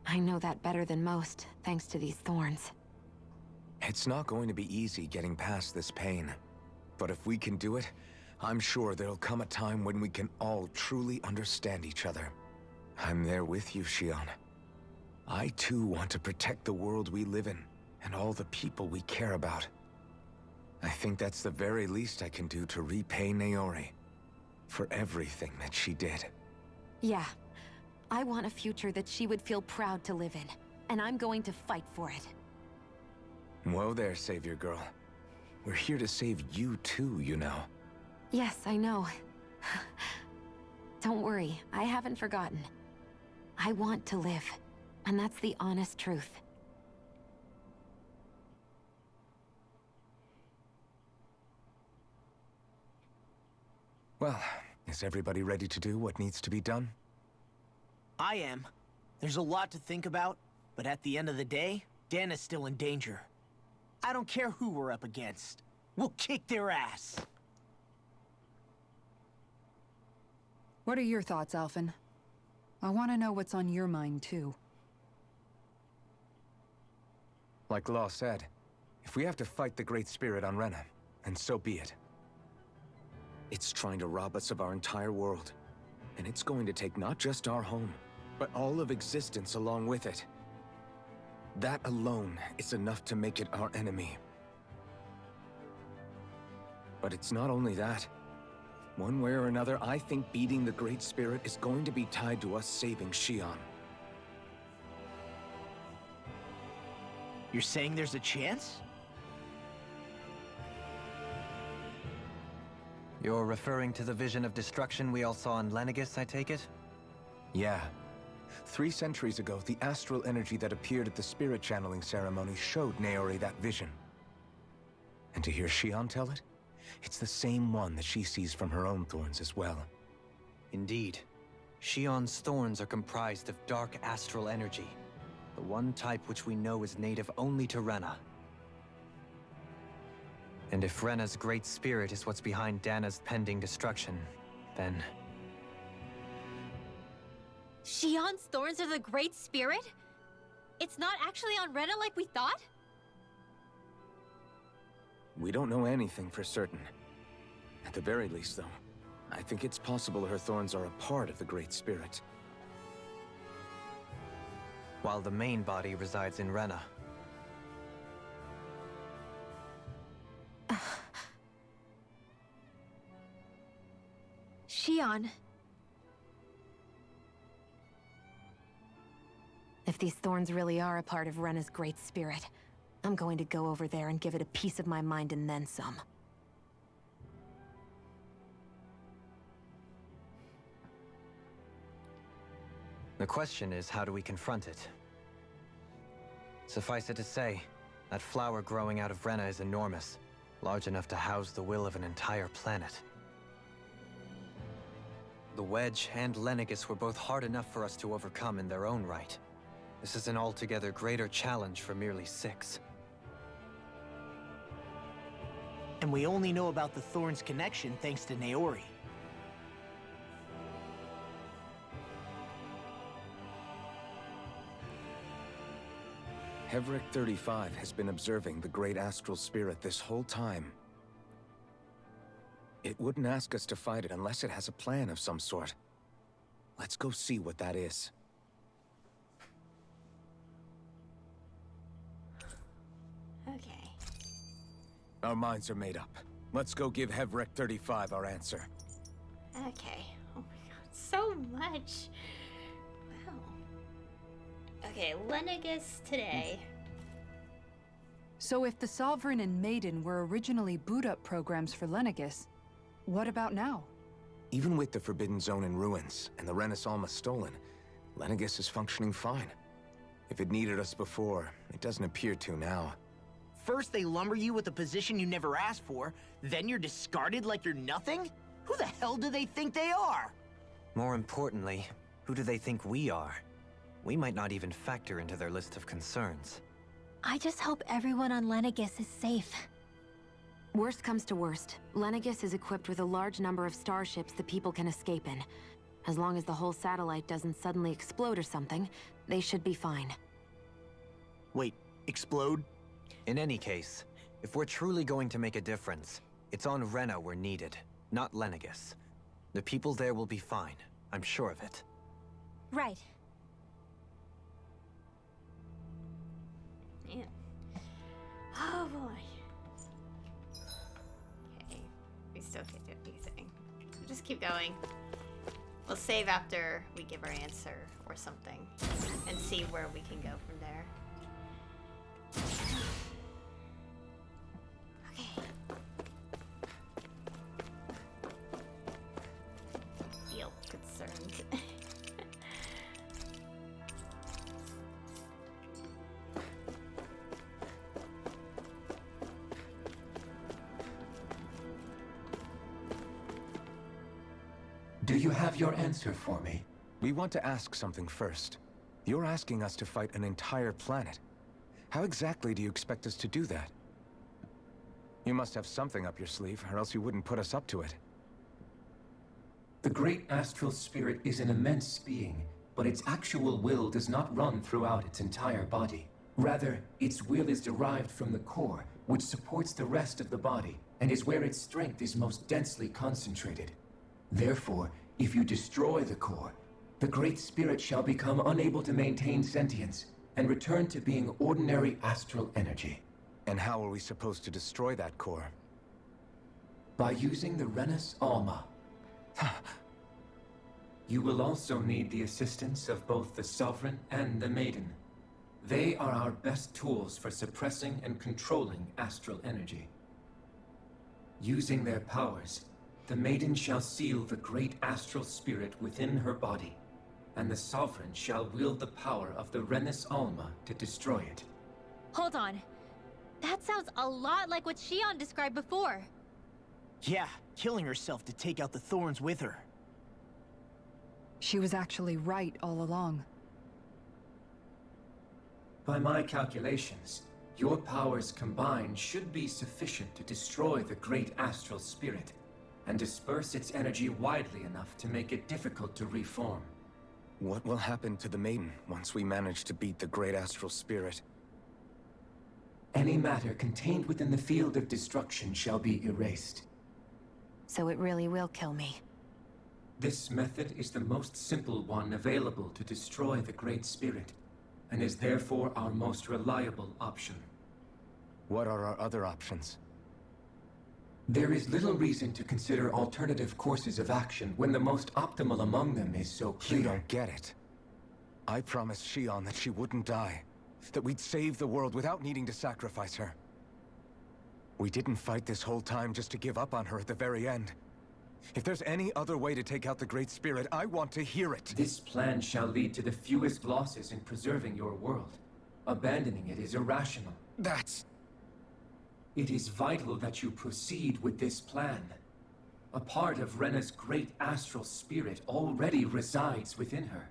I know that better than most, thanks to these thorns. It's not going to be easy getting past this pain. But if we can do it, I'm sure there'll come a time when we can all truly understand each other. I'm there with you, Shion. I too want to protect the world we live in, and all the people we care about. I think that's the very least I can do to repay Naori for everything that she did. Yeah. I want a future that she would feel proud to live in, and I'm going to fight for it. Whoa there, Savior Girl. We're here to save you too, you know. Yes, I know. Don't worry, I haven't forgotten. I want to live, and that's the honest truth. Well, is everybody ready to do what needs to be done? I am. There's a lot to think about, but at the end of the day, Dana's still in danger. I don't care who we're up against. We'll kick their ass. What are your thoughts, Alphen? I want to know what's on your mind, too. Like Law said, if we have to fight the Great Spirit on Rena, then so be it. It's trying to rob us of our entire world. And it's going to take not just our home, but all of existence along with it. That alone is enough to make it our enemy. But it's not only that. One way or another, I think beating the Great Spirit is going to be tied to us saving Shion. You're saying there's a chance? You're referring to the vision of destruction we all saw in Lenegis, I take it? Yeah. 3 centuries ago, the astral energy that appeared at the spirit channeling ceremony showed Naori that vision. And to hear Shion tell it, it's the same one that she sees from her own thorns as well. Indeed. Shion's thorns are comprised of dark astral energy, the one type which we know is native only to Rena. And if Rena's great spirit is what's behind Dana's pending destruction, then... Shion's thorns are the Great Spirit? It's not actually on Rena like we thought? We don't know anything for certain. At the very least, though, I think it's possible her thorns are a part of the Great Spirit. while the main body resides in Rena. Shion. If these thorns really are a part of Rena's great spirit, I'm going to go over there and give it a piece of my mind and then some. The question is, how do we confront it? Suffice it to say, that flower growing out of Rena is enormous, large enough to house the will of an entire planet. The Wedge and Lenegis were both hard enough for us to overcome in their own right. This is an altogether greater challenge for merely 6. And we only know about the Thorns' connection thanks to Naori. Hevric 35 has been observing the great astral spirit this whole time. It wouldn't ask us to fight it unless it has a plan of some sort. Let's go see what that is. Okay. Our minds are made up. Let's go give Hevric 35 our answer. Okay. Oh my god, so much. Wow. Okay, Lenegis today. So if the Sovereign and Maiden were originally boot-up programs for Lenegis, what about now? Even with the Forbidden Zone in ruins and the Renis Alma stolen, Lenegis is functioning fine. If it needed us before, it doesn't appear to now. First they lumber you with a position you never asked for, then you're discarded like you're nothing? Who the hell do they think they are? More importantly, who do they think we are? We might not even factor into their list of concerns. I just hope everyone on Lenegis is safe. Worst comes to worst, Lenegis is equipped with a large number of starships the people can escape in. As long as the whole satellite doesn't suddenly explode or something, they should be fine. Wait, explode? In any case, if we're truly going to make a difference, it's on Rena we're needed, not Lenegis. The people there will be fine, I'm sure of it. Right. Man. Oh boy. Okay. We still can't do anything. We'll just keep going. We'll save after we give our answer or something. And see where we can go from there. Okay. Feel concerned. Do you have your answer for me? We want to ask something first. You're asking us to fight an entire planet. How exactly do you expect us to do that? You must have something up your sleeve, or else you wouldn't put us up to it. The great astral spirit is an immense being, but its actual will does not run throughout its entire body. Rather, its will is derived from the core, which supports the rest of the body, and is where its strength is most densely concentrated. Therefore, if you destroy the core, the Great Spirit shall become unable to maintain sentience, and return to being ordinary astral energy. And how are we supposed to destroy that core? By using the Renis Alma. You will also need the assistance of both the Sovereign and the Maiden. They are our best tools for suppressing and controlling astral energy. Using their powers, the Maiden shall seal the great astral spirit within her body, and the Sovereign shall wield the power of the Renis Alma to destroy it. Hold on. That sounds a lot like what Shion described before. Yeah, killing herself to take out the Thorns with her. She was actually right all along. By my calculations, your powers combined should be sufficient to destroy the great astral spirit, and disperse its energy widely enough to make it difficult to reform. What will happen to the Maiden once we manage to beat the great astral spirit? Any matter contained within the field of destruction shall be erased. So it really will kill me. This method is the most simple one available to destroy the Great Spirit, and is therefore our most reliable option. What are our other options? There is little reason to consider alternative courses of action when the most optimal among them is so clear. You don't get it. I promised Shion that she wouldn't die, that we'd save the world without needing to sacrifice her. We didn't fight this whole time just to give up on her at the very end. If there's any other way to take out the Great Spirit, I want to hear it. This plan shall lead to the fewest losses in preserving your world. Abandoning it is irrational. That's... It is vital that you proceed with this plan. A part of Rena's great astral spirit already resides within her.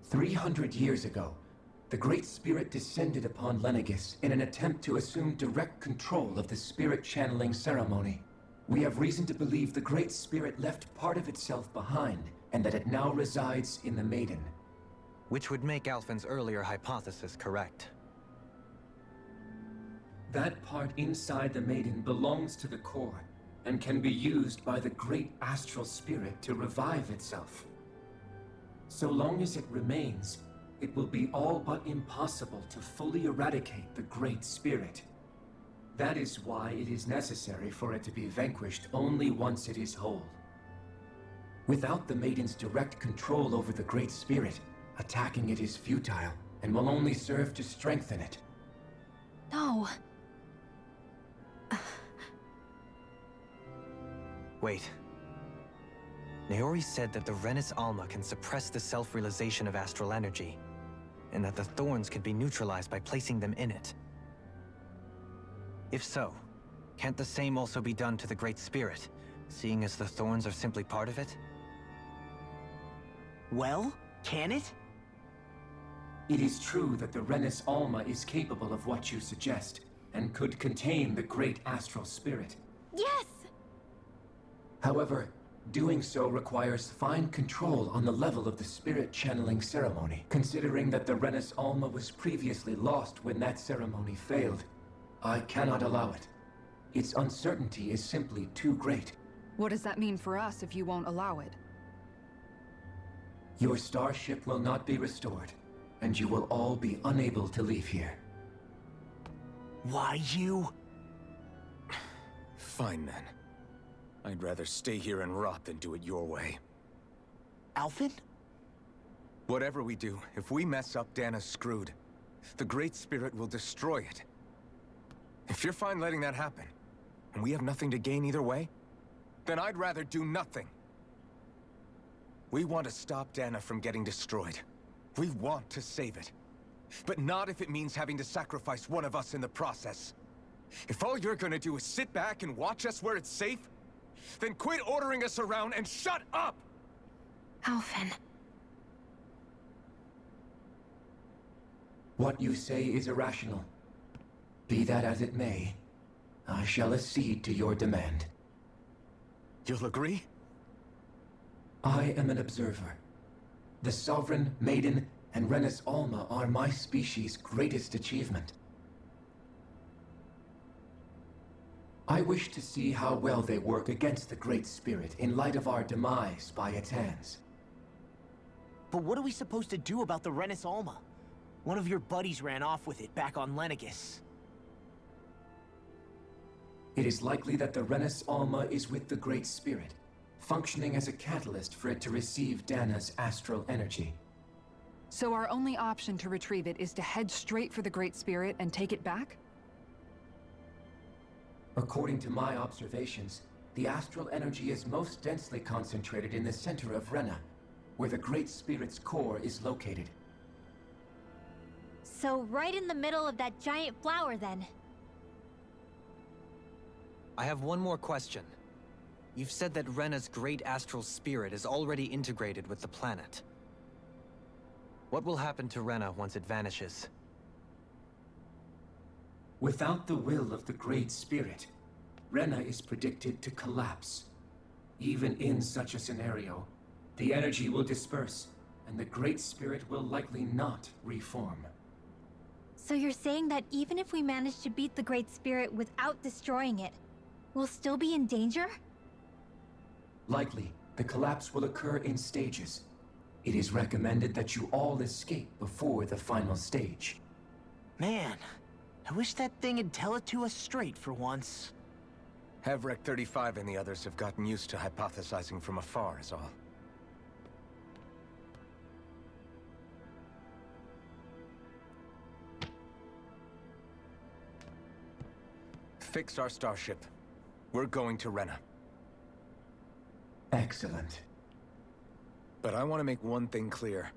300 years ago, the Great Spirit descended upon Lenegis in an attempt to assume direct control of the spirit channeling ceremony. We have reason to believe the Great Spirit left part of itself behind, and that it now resides in the Maiden. Which would make Alphen's earlier hypothesis correct. That part inside the Maiden belongs to the core, and can be used by the great astral spirit to revive itself. So long as it remains, it will be all but impossible to fully eradicate the Great Spirit. That is why it is necessary for it to be vanquished only once it is whole. Without the Maiden's direct control over the Great Spirit, attacking it is futile, and will only serve to strengthen it. No. Wait. Naori said that the Renis Alma can suppress the self-realization of astral energy, and that the thorns can be neutralized by placing them in it. If so, can't the same also be done to the Great Spirit, seeing as the thorns are simply part of it? Well, can it? It is true that the Renis Alma is capable of what you suggest, and could contain the great astral spirit. Yes! However, doing so requires fine control on the level of the spirit channeling ceremony, considering that the Renis Alma was previously lost when that ceremony failed. I cannot allow it. Its uncertainty is simply too great. What does that mean for us if you won't allow it? Your starship will not be restored, and you will all be unable to leave here. Why you? Fine then. I'd rather stay here and rot than do it your way. Alphen? Whatever we do, if we mess up, Dana's screwed. The Great Spirit will destroy it. If you're fine letting that happen, and we have nothing to gain either way, then I'd rather do nothing. We want to stop Dana from getting destroyed. We want to save it. But not if it means having to sacrifice one of us in the process. If all you're gonna do is sit back and watch us where it's safe, then quit ordering us around and shut up! Alphen. What you say is irrational. Be that as it may, I shall accede to your demand. You'll agree? I am an observer. The Sovereign, Maiden, and Renis Alma are my species' greatest achievement. I wish to see how well they work against the Great Spirit in light of our demise by its hands. But what are we supposed to do about the Renis Alma? One of your buddies ran off with it back on Lenegis. It is likely that the Renis Alma is with the Great Spirit, functioning as a catalyst for it to receive Dana's astral energy. So our only option to retrieve it is to head straight for the Great Spirit and take it back? According to my observations, the astral energy is most densely concentrated in the center of Rena, where the Great Spirit's core is located. So right in the middle of that giant flower, then. I have one more question. You've said that Rena's great astral spirit is already integrated with the planet. What will happen to Rena once it vanishes? Without the will of the Great Spirit, Rena is predicted to collapse. Even in such a scenario, the energy will disperse, and the Great Spirit will likely not reform. So you're saying that even if we manage to beat the Great Spirit without destroying it, we'll still be in danger? Likely, the collapse will occur in stages. It is recommended that you all escape before the final stage. Man, I wish that thing would tell it to us straight for once. Hevrek 35 and the others have gotten used to hypothesizing from afar, is all. Fix our starship. We're going to Rena. Excellent. But I want to make one thing clear.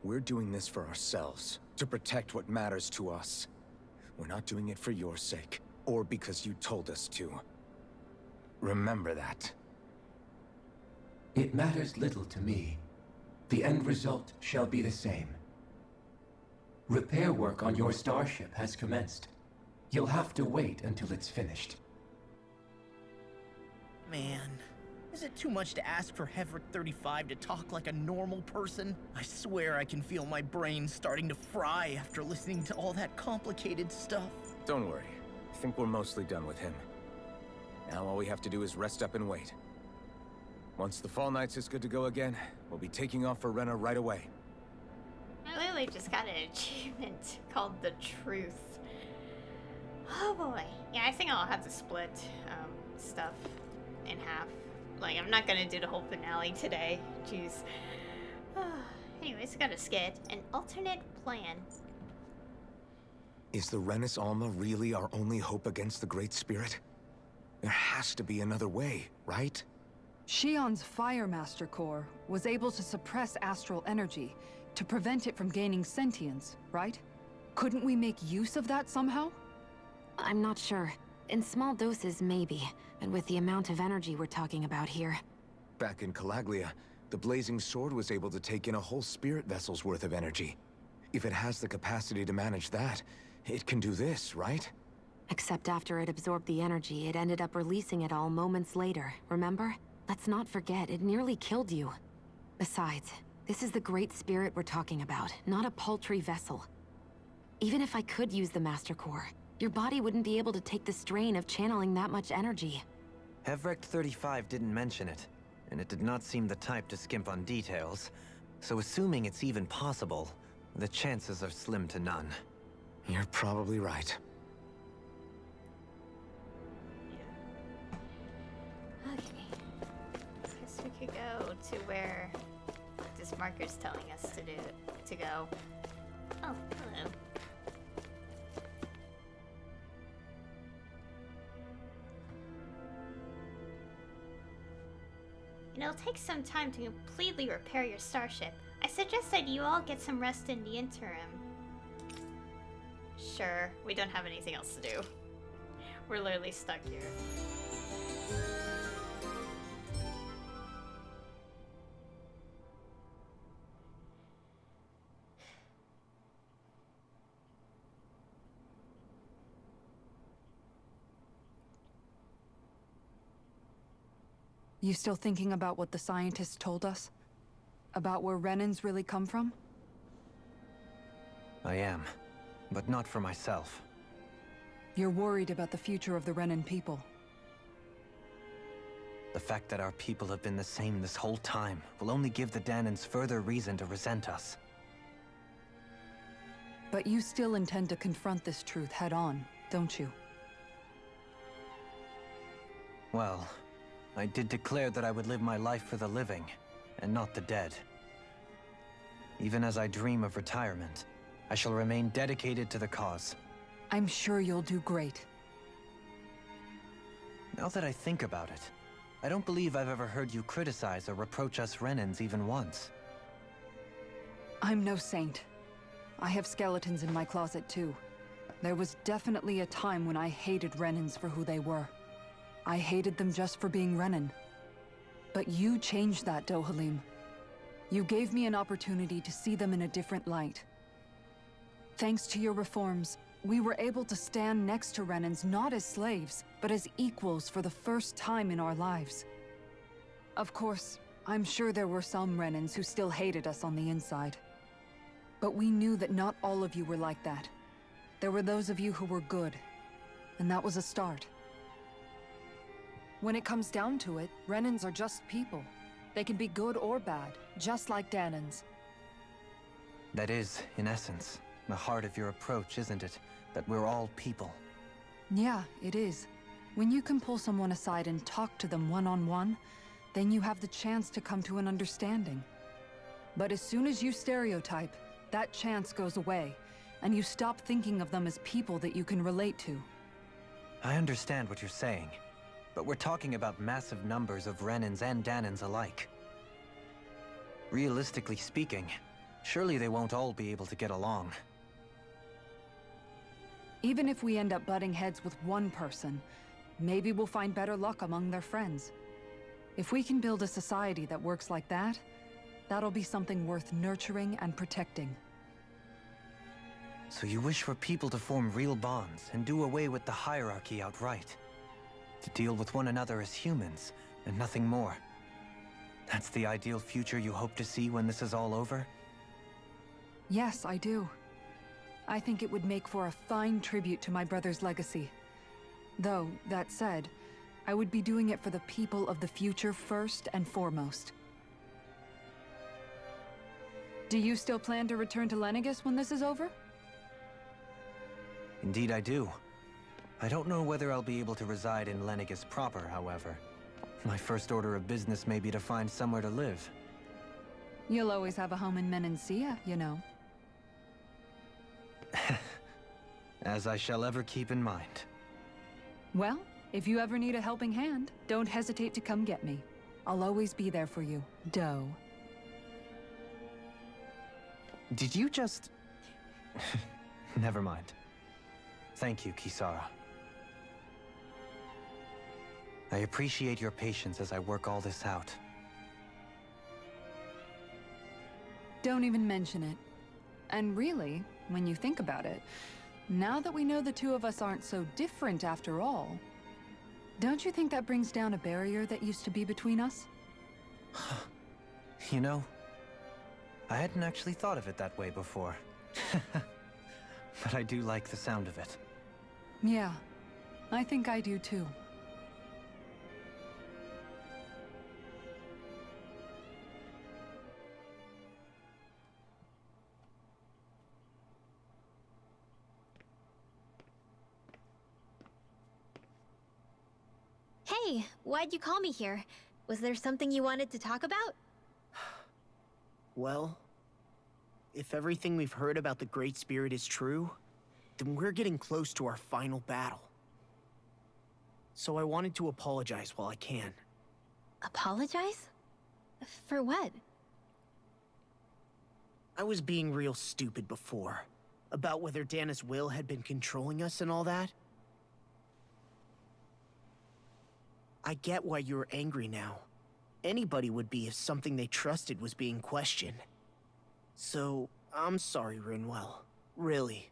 We're doing this for ourselves, to protect what matters to us. We're not doing it for your sake, or because you told us to. Remember that. It matters little to me. The end result shall be the same. Repair work on your starship has commenced. You'll have to wait until it's finished. Man, is it too much to ask for Hevrek 35 to talk like a normal person? I swear I can feel my brain starting to fry after listening to all that complicated stuff. Don't worry. I think we're mostly done with him. Now all we have to do is rest up and wait. Once the Fall Knights is good to go again, we'll be taking off for Rena right away. I literally just got an achievement called The Truth. Oh boy. Yeah, I think I'll have to split stuff in half. Like, I'm not gonna do the whole finale today. Jeez. Anyways, gotta skit. An alternate plan. Is the Renis Alma really our only hope against the Great Spirit? There has to be another way, right? Shion's Fire Master Core was able to suppress astral energy to prevent it from gaining sentience, right? Couldn't we make use of that somehow? I'm not sure. In small doses, maybe. But with the amount of energy we're talking about here. Back in Calaglia, the Blazing Sword was able to take in a whole spirit vessel's worth of energy. If it has the capacity to manage that, it can do this, right? Except after it absorbed the energy, it ended up releasing it all moments later, remember? Let's not forget, it nearly killed you. Besides, this is the Great Spirit we're talking about, not a paltry vessel. Even if I could use the Master Core, your body wouldn't be able to take the strain of channeling that much energy. Hevrek 35 didn't mention it, and it did not seem the type to skimp on details. So assuming it's even possible, the chances are slim to none. You're probably right. Okay. Guess we could go to where this marker's telling us to go. Oh, hello. It'll take some time to completely repair your starship. I suggest that you all get some rest in the interim. Sure, we don't have anything else to do. We're literally stuck here. You still thinking about what the scientists told us? About where Renans really come from? I am, but not for myself. You're worried about the future of the Renan people. The fact that our people have been the same this whole time will only give the Danans further reason to resent us. But you still intend to confront this truth head-on, don't you? Well, I did declare that I would live my life for the living, and not the dead. Even as I dream of retirement, I shall remain dedicated to the cause. I'm sure you'll do great. Now that I think about it, I don't believe I've ever heard you criticize or reproach us Renans even once. I'm no saint. I have skeletons in my closet too. There was definitely a time when I hated Renans for who they were. I hated them just for being Renan. But you changed that, Dohalim. You gave me an opportunity to see them in a different light. Thanks to your reforms, we were able to stand next to Renans not as slaves, but as equals for the first time in our lives. Of course, I'm sure there were some Renans who still hated us on the inside. But we knew that not all of you were like that. There were those of you who were good, and that was a start. When it comes down to it, Renans are just people. They can be good or bad, just like Danon's. That is, in essence, the heart of your approach, isn't it? That we're all people. Yeah, it is. When you can pull someone aside and talk to them one-on-one, then you have the chance to come to an understanding. But as soon as you stereotype, that chance goes away, and you stop thinking of them as people that you can relate to. I understand what you're saying, but we're talking about massive numbers of Renans and Danons alike. Realistically speaking, surely they won't all be able to get along. Even if we end up butting heads with one person, maybe we'll find better luck among their friends. If we can build a society that works like that, that'll be something worth nurturing and protecting. So you wish for people to form real bonds and do away with the hierarchy outright? To deal with one another as humans, and nothing more? That's the ideal future you hope to see when this is all over? Yes, I do. I think it would make for a fine tribute to my brother's legacy. Though, that said, I would be doing it for the people of the future first and foremost. Do you still plan to return to Lenegis when this is over? Indeed I do. I don't know whether I'll be able to reside in Lenegis proper, however. My first order of business may be to find somewhere to live. You'll always have a home in Menancia, you know. As I shall ever keep in mind. Well, if you ever need a helping hand, don't hesitate to come get me. I'll always be there for you, Doe. Did you just... Never mind. Thank you, Kisara. I appreciate your patience as I work all this out. Don't even mention it. And really, when you think about it, now that we know the two of us aren't so different after all, don't you think that brings down a barrier that used to be between us? You know, I hadn't actually thought of it that way before. But I do like the sound of it. Yeah, I think I do too. Hey, why'd you call me here? Was there something you wanted to talk about? Well, if everything we've heard about the Great Spirit is true, then we're getting close to our final battle. So I wanted to apologize while I can. Apologize? For what? I was being real stupid before, about whether Dana's will had been controlling us and all that. I get why you're angry now. Anybody would be if something they trusted was being questioned. So, I'm sorry, Rinwell. Really.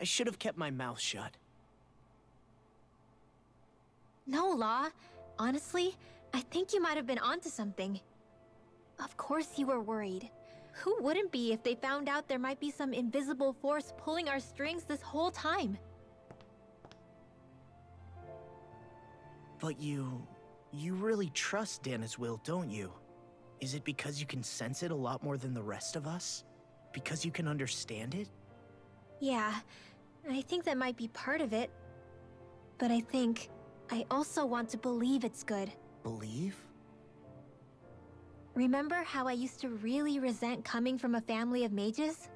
I should have kept my mouth shut. No, Law. Honestly, I think you might have been onto something. Of course you were worried. Who wouldn't be if they found out there might be some invisible force pulling our strings this whole time? But you really trust Dana's will, don't you? Is it because you can sense it a lot more than the rest of us? Because you can understand it? Yeah, I think that might be part of it. But I think I also want to believe it's good. Believe? Remember how I used to really resent coming from a family of mages?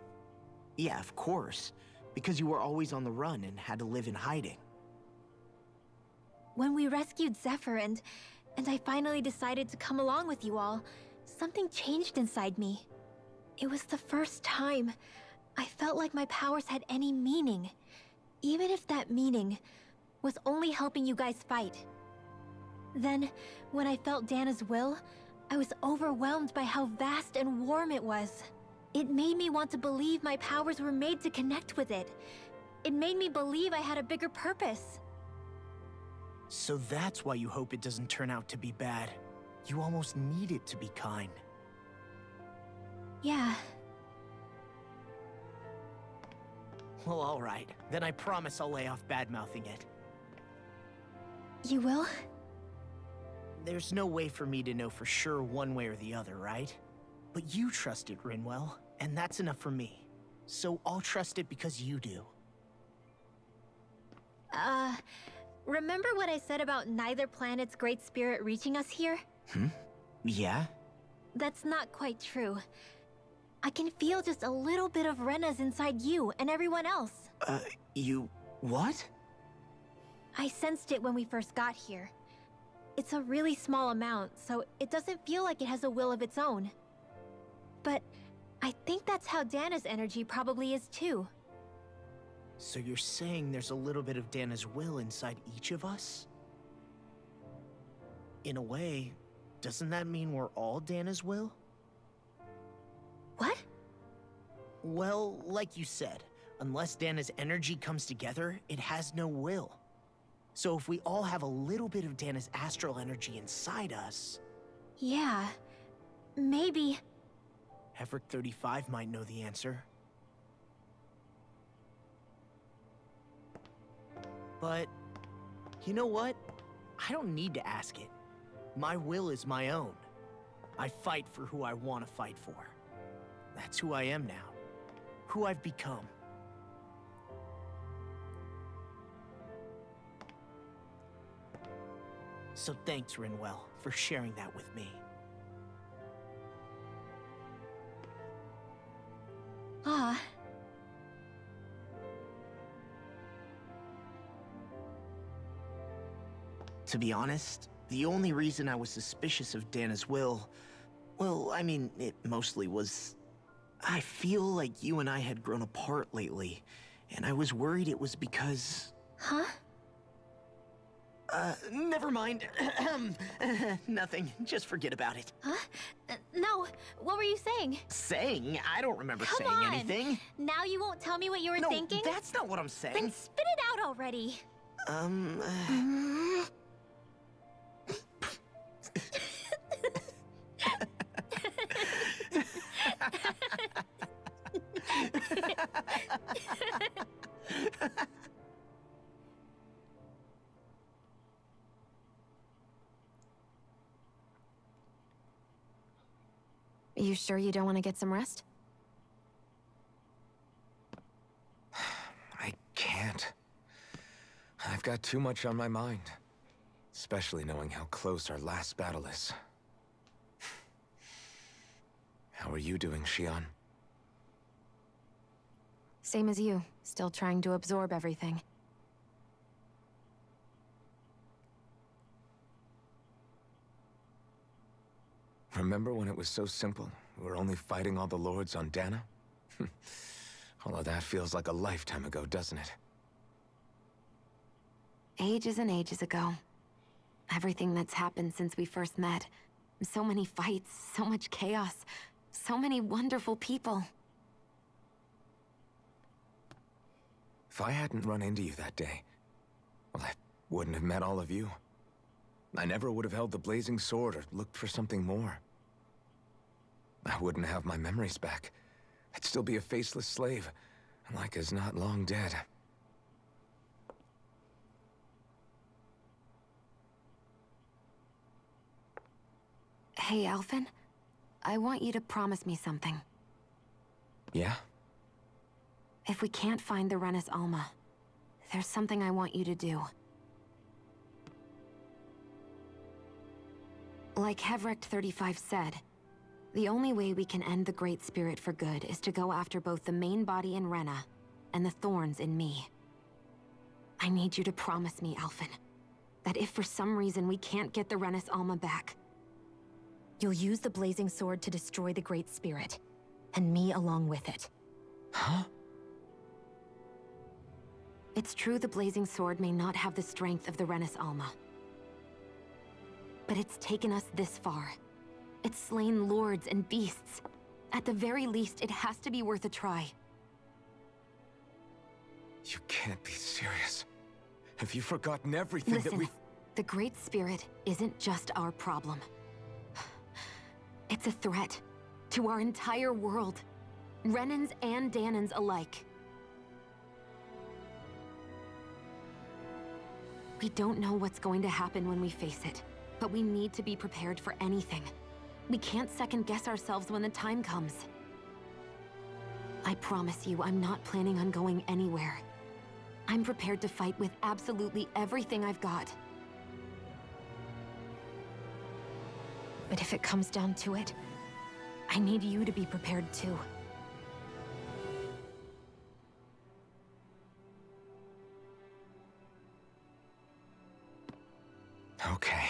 Yeah, of course. Because you were always on the run and had to live in hiding. When we rescued Zephyr and I finally decided to come along with you all, something changed inside me. It was the first time I felt like my powers had any meaning, even if that meaning was only helping you guys fight. Then, when I felt Dana's will, I was overwhelmed by how vast and warm it was. It made me want to believe my powers were made to connect with it. It made me believe I had a bigger purpose. So that's why you hope it doesn't turn out to be bad. You almost need it to be kind. Yeah. Well, alright. Then I promise I'll lay off bad-mouthing it. You will? There's no way for me to know for sure one way or the other, right? But you trust it, Rinwell, and that's enough for me. So I'll trust it because you do. Remember what I said about neither planet's great spirit reaching us here? Yeah? That's not quite true. I can feel just a little bit of Rena's inside you and everyone else. You... what? I sensed it when we first got here. It's a really small amount, so it doesn't feel like it has a will of its own. But I think that's how Dana's energy probably is too. So you're saying there's a little bit of Dana's will inside each of us? In a way, doesn't that mean we're all Dana's will? What? Well, like you said, unless Dana's energy comes together, it has no will. So if we all have a little bit of Dana's astral energy inside us... Yeah, maybe... Heverick 35 might know the answer. But, you know what? I don't need to ask it. My will is my own. I fight for who I want to fight for. That's who I am now. Who I've become. So thanks, Rinwell, for sharing that with me. Ah. To be honest, the only reason I was suspicious of Dana's will... well, I mean, it mostly was... I feel like you and I had grown apart lately, and I was worried it was because... Huh? Never mind. Nothing. Just forget about it. Huh? No, what were you saying? Saying? I don't remember Come saying on. anything. Now you won't tell me what you were No, thinking? that's not what I'm saying. Then spit it out already. You sure you don't want to get some rest? I can't. I've got too much on my mind. Especially knowing how close our last battle is. How are you doing, Xion? Same as you, still trying to absorb everything. Remember when it was so simple? We were only fighting all the lords on Dana? All of that feels like a lifetime ago, doesn't it? Ages and ages ago. Everything that's happened since we first met. So many fights, so much chaos, so many wonderful people. If I hadn't run into you that day, well, I wouldn't have met all of you. I never would have held the blazing sword or looked for something more. I wouldn't have my memories back. I'd still be a faceless slave, like as not long dead. Hey, Alphen. I want you to promise me something. Yeah? If we can't find the Renis Alma, there's something I want you to do. Like Heverick 35 said, the only way we can end the Great Spirit for good is to go after both the main body in Rena and the thorns in me. I need you to promise me, Alphen, that if for some reason we can't get the Renis Alma back, you'll use the blazing sword to destroy the Great Spirit, and me along with it. Huh? It's true the blazing sword may not have the strength of the Renis Alma. But it's taken us this far. It's slain lords and beasts. At the very least, it has to be worth a try. You can't be serious. Have you forgotten everything Listen, that we... the Great Spirit isn't just our problem. It's a threat to our entire world. Renans and Danans alike. We don't know what's going to happen when we face it. but we need to be prepared for anything. We can't second-guess ourselves when the time comes. I promise you, I'm not planning on going anywhere. I'm prepared to fight with absolutely everything I've got. But if it comes down to it, I need you to be prepared too. Okay.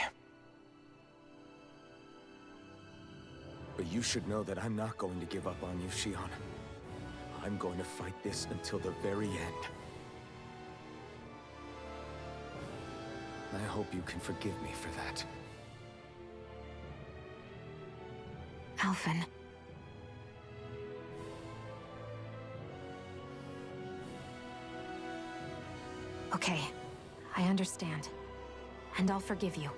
But you should know that I'm not going to give up on you, Shion. I'm going to fight this until the very end. I hope you can forgive me for that. Alphen. Okay, I understand. And I'll forgive you.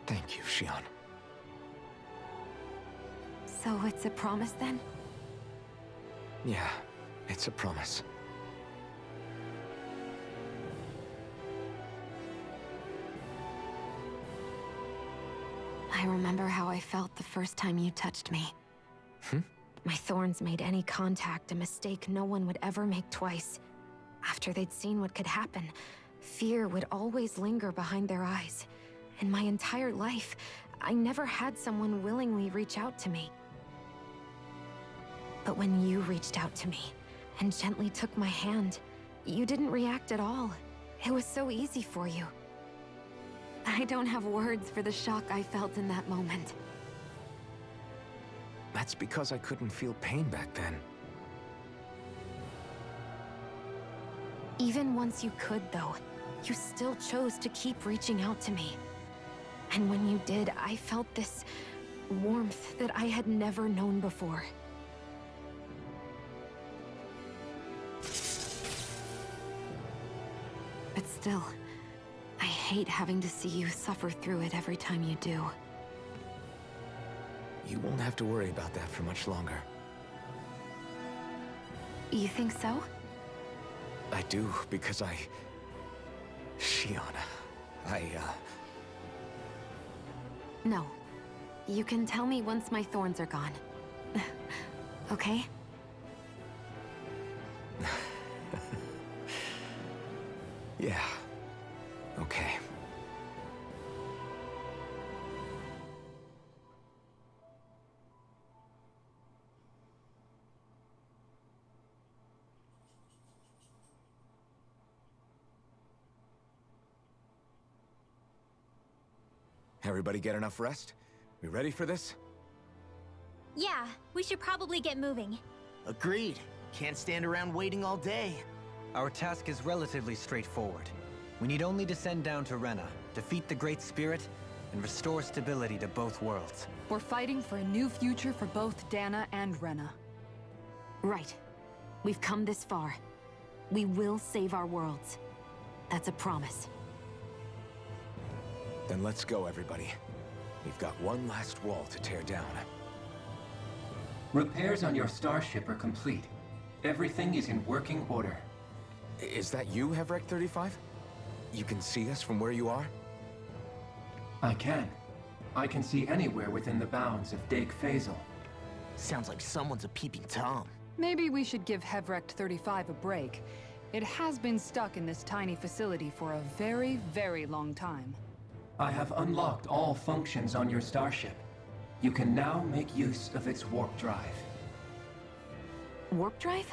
Thank you, Shion. So it's a promise then? Yeah, it's a promise. I remember how I felt the first time you touched me. My thorns made any contact a mistake no one would ever make twice. After they'd seen what could happen, fear would always linger behind their eyes. In my entire life, I never had someone willingly reach out to me. But when you reached out to me and gently took my hand, you didn't react at all. It was so easy for you. I don't have words for the shock I felt in that moment. That's because I couldn't feel pain back then. Even once you could, though, you still chose to keep reaching out to me. And when you did, I felt this warmth that I had never known before. But still, I hate having to see you suffer through it every time you do. You won't have to worry about that for much longer. You think so? I do, because Shion, No. You can tell me once my thorns are gone. Okay? Yeah. Okay. Everybody get enough rest? We ready for this? Yeah, we should probably get moving. Agreed. Can't stand around waiting all day. Our task is relatively straightforward. We need only descend down to Rena, defeat the Great Spirit, and restore stability to both worlds. We're fighting for a new future for both Dana and Rena. Right. We've come this far. We will save our worlds. That's a promise. Then let's go, everybody. We've got one last wall to tear down. Repairs on your starship are complete. Everything is in working order. Is that you, Hevrek 35? You can see us from where you are? I can. I can see anywhere within the bounds of Dake Faisal. Sounds like someone's a peeping Tom. Maybe we should give Hevrect 35 a break. It has been stuck in this tiny facility for a very, very long time. I have unlocked all functions on your starship. You can now make use of its warp drive. Warp drive?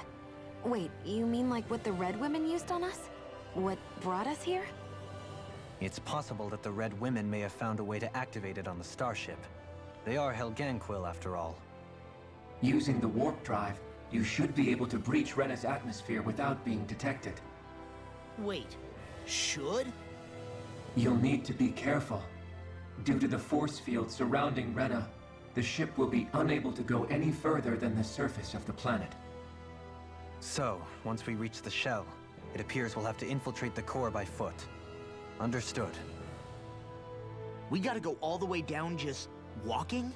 Wait, you mean like what the Red Women used on us? What brought us here? It's possible that the Red Women may have found a way to activate it on the starship. They are Helganquil, after all. Using the warp drive, you should be able to breach Rena's atmosphere without being detected. Wait, should? You'll need to be careful. Due to the force field surrounding Rena, the ship will be unable to go any further than the surface of the planet. So, once we reach the shell, it appears we'll have to infiltrate the core by foot. Understood. We gotta go all the way down just walking?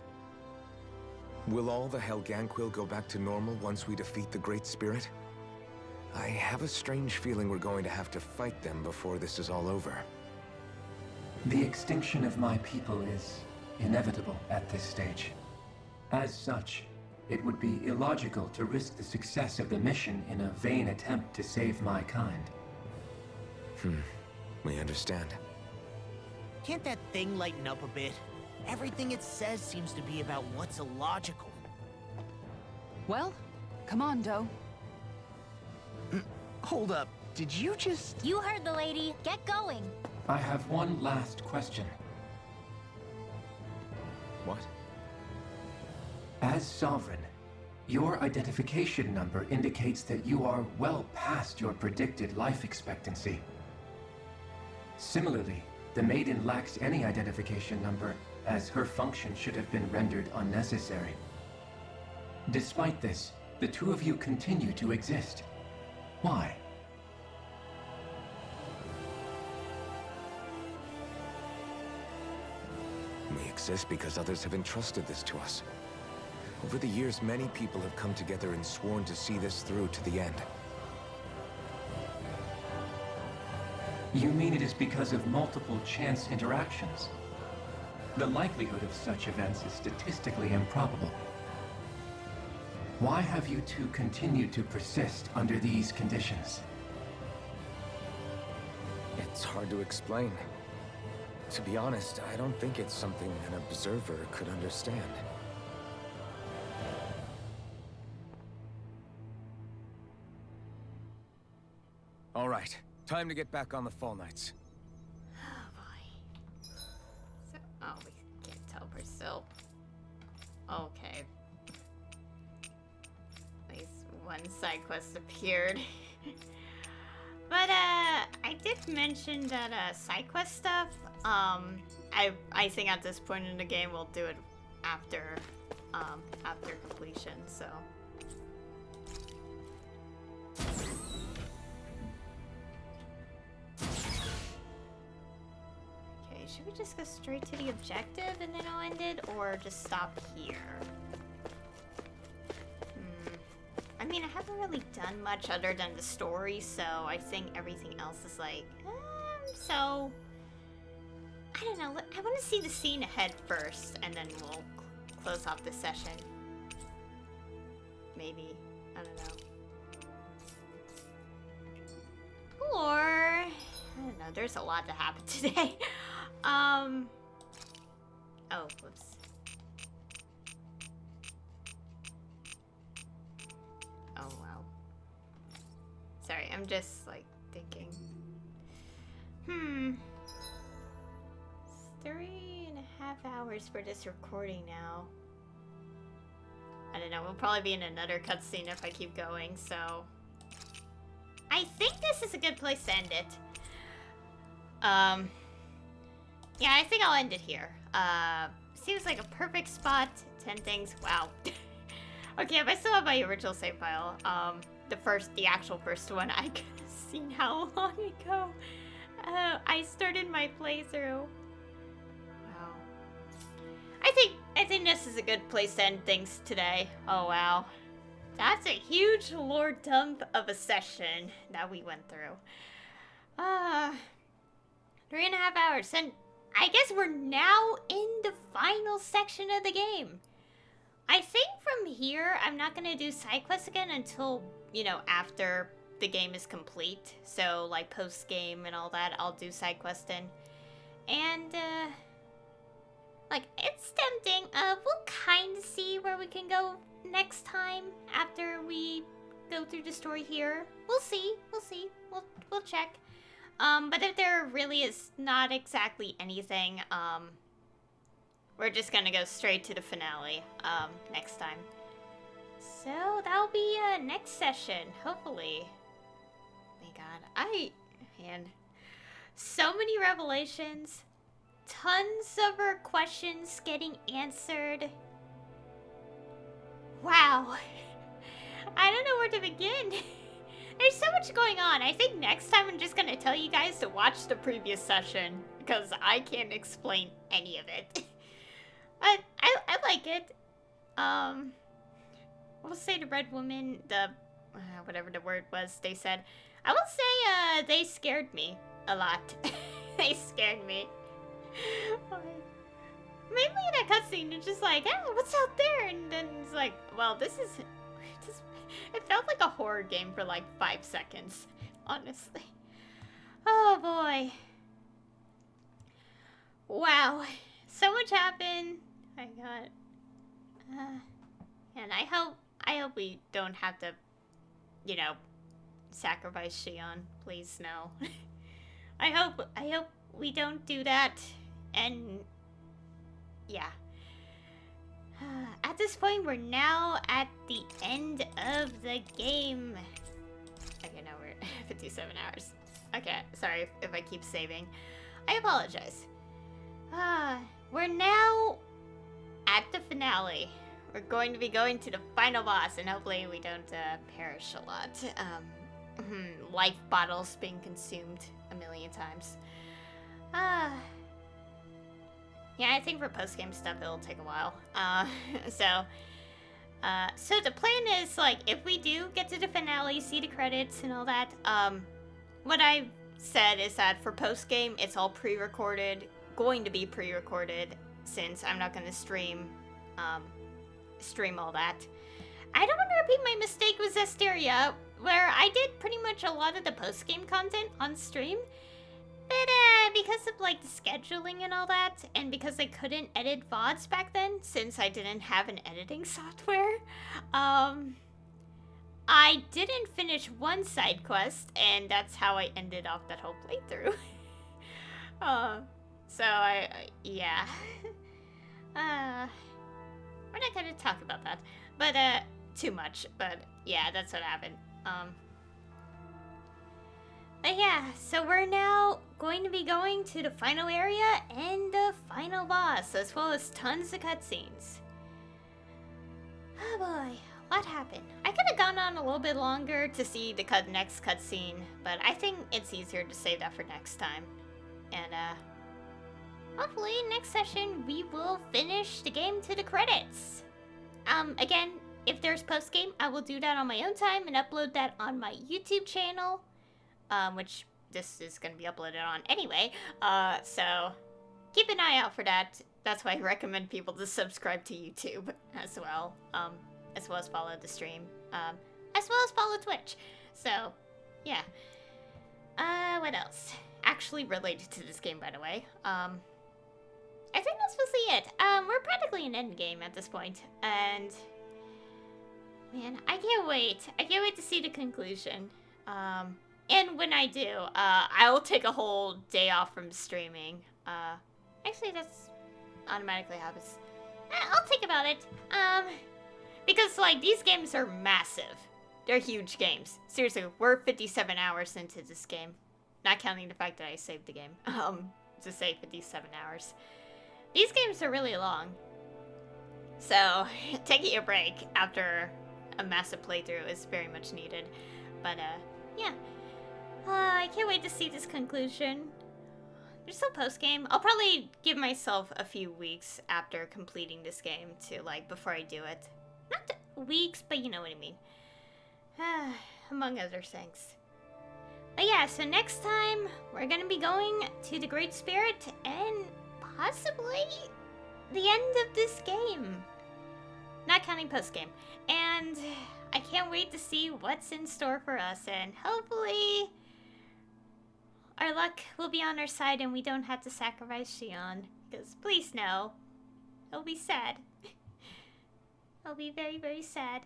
Will all the Helganquil go back to normal once we defeat the Great Spirit? I have a strange feeling we're going to have to fight them before this is all over. The extinction of my people is inevitable at this stage. As such, it would be illogical to risk the success of the mission in a vain attempt to save my kind. We understand. Can't that thing lighten up a bit? Everything it says seems to be about what's illogical. Well, come on, Doe. Hold up. Did you just... You heard the lady. Get going. I have one last question. What? As Sovereign, your identification number indicates that you are well past your predicted life expectancy. Similarly, the Maiden lacks any identification number, as her function should have been rendered unnecessary. Despite this, the two of you continue to exist. Why? We exist because others have entrusted this to us. Over the years, many people have come together and sworn to see this through to the end. You mean it is because of multiple chance interactions? The likelihood of such events is statistically improbable. Why have you two continued to persist under these conditions? It's hard to explain. To be honest, I don't think it's something an observer could understand. All right, time to get back on the Fall Knights. Oh boy. So, oh, we can't teleport still. Okay. At least one side quest appeared. But, I did mention that, side quest stuff, I think at this point in the game we'll do it after, after completion, so. Okay, should we just go straight to the objective and then I'll end it, or just stop here? I mean, I haven't really done much other than the story, so I think everything else is like, so... I don't know, I want to see the scene ahead first, and then we'll close off this session. Maybe. I don't know. Or... I don't know, there's a lot to happen today. Oh, whoops. Oh, wow. Sorry, I'm just, like, thinking. It's 3.5 hours for this recording now. I don't know, we'll probably be in another cutscene if I keep going, so... I think this is a good place to end it. Yeah, I think I'll end it here. Seems like a perfect spot to end things. Wow. Okay, if I still have my original save file, the actual first one, I could have seen how long ago I started my playthrough. Wow. I think this is a good place to end things today. Oh wow. That's a huge lore dump of a session that we went through. 3.5 hours, and I guess we're now in the final section of the game. I think from here, I'm not gonna do side quests again until, you know, after the game is complete. So, like, post-game and all that, I'll do side questing. And, like, it's tempting. We'll kind of see where we can go next time after we go through the story here. We'll see. We'll check. But if there really is not exactly anything, we're just gonna go straight to the finale, next time. So, that'll be, next session, hopefully. My god, man. So many revelations. Tons of our questions getting answered. Wow. I don't know where to begin. There's so much going on. I think next time I'm just gonna tell you guys to watch the previous session, because I can't explain any of it. But I like it. We'll say the red woman, the whatever the word was they said. I will say they scared me a lot. They scared me. Mainly in that cutscene, it's just like, oh, what's out there? And then it's like, well, this is... It felt like a horror game for like 5 seconds, honestly. Oh boy. Wow. So much happened. I got... and I hope we don't have to, you know, sacrifice Shion. Please, no. I hope we don't do that. And yeah. At this point, we're now at the end of the game. Okay, now we're 57 hours. Okay, sorry if I keep saving. I apologize. We're now at the finale. We're going to be going to the final boss, and hopefully we don't perish a lot. Life bottles being consumed a million times. Yeah, I think for post-game stuff it'll take a while. So the plan is, like, if we do get to the finale, see the credits and all that, what I've said is that for post-game, it's all pre-recorded, going to be pre-recorded, since I'm not going to stream all that. I don't want to repeat my mistake with Zestiria, where I did pretty much a lot of the post-game content on stream, but because of like the scheduling and all that, and because I couldn't edit VODs back then, since I didn't have an editing software, I didn't finish one side quest, and that's how I ended off that whole playthrough. So yeah. We're not gonna talk about that, but too much, but yeah, that's what happened. But yeah, so we're now going to be going to the final area and the final boss, as well as tons of cutscenes. Oh boy, what happened? I could have gone on a little bit longer to see the next cutscene, but I think it's easier to save that for next time. And hopefully next session we will finish the game to the credits. Again, if there's post-game, I will do that on my own time and upload that on my YouTube channel. Which this is going to be uploaded on anyway, so keep an eye out for that. That's why I recommend people to subscribe to YouTube as well as follow the stream, as well as follow Twitch. So, yeah. What else? Actually related to this game, by the way. I think that's mostly it. We're practically an end game at this point, and man, I can't wait. I can't wait to see the conclusion. And when I do, I will take a whole day off from streaming. Actually, that's automatically happens. I'll think about it. Because, like, these games are massive. They're huge games. Seriously, we're 57 hours into this game. Not counting the fact that I saved the game. To say 57 hours. These games are really long. So, taking a break after a massive playthrough is very much needed. But, yeah. I can't wait to see this conclusion. There's still post-game. I'll probably give myself a few weeks after completing this game to, like, before I do it. Not weeks, but you know what I mean. Among other things. But yeah, so next time, we're gonna be going to the Great Spirit and possibly the end of this game. Not counting post-game. And I can't wait to see what's in store for us, and hopefully our luck will be on our side and we don't have to sacrifice Shion. Because please no. It'll be sad. It'll be very, very sad.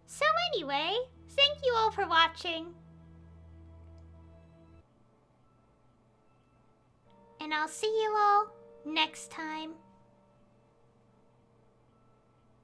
So anyway, thank you all for watching. And I'll see you all next time.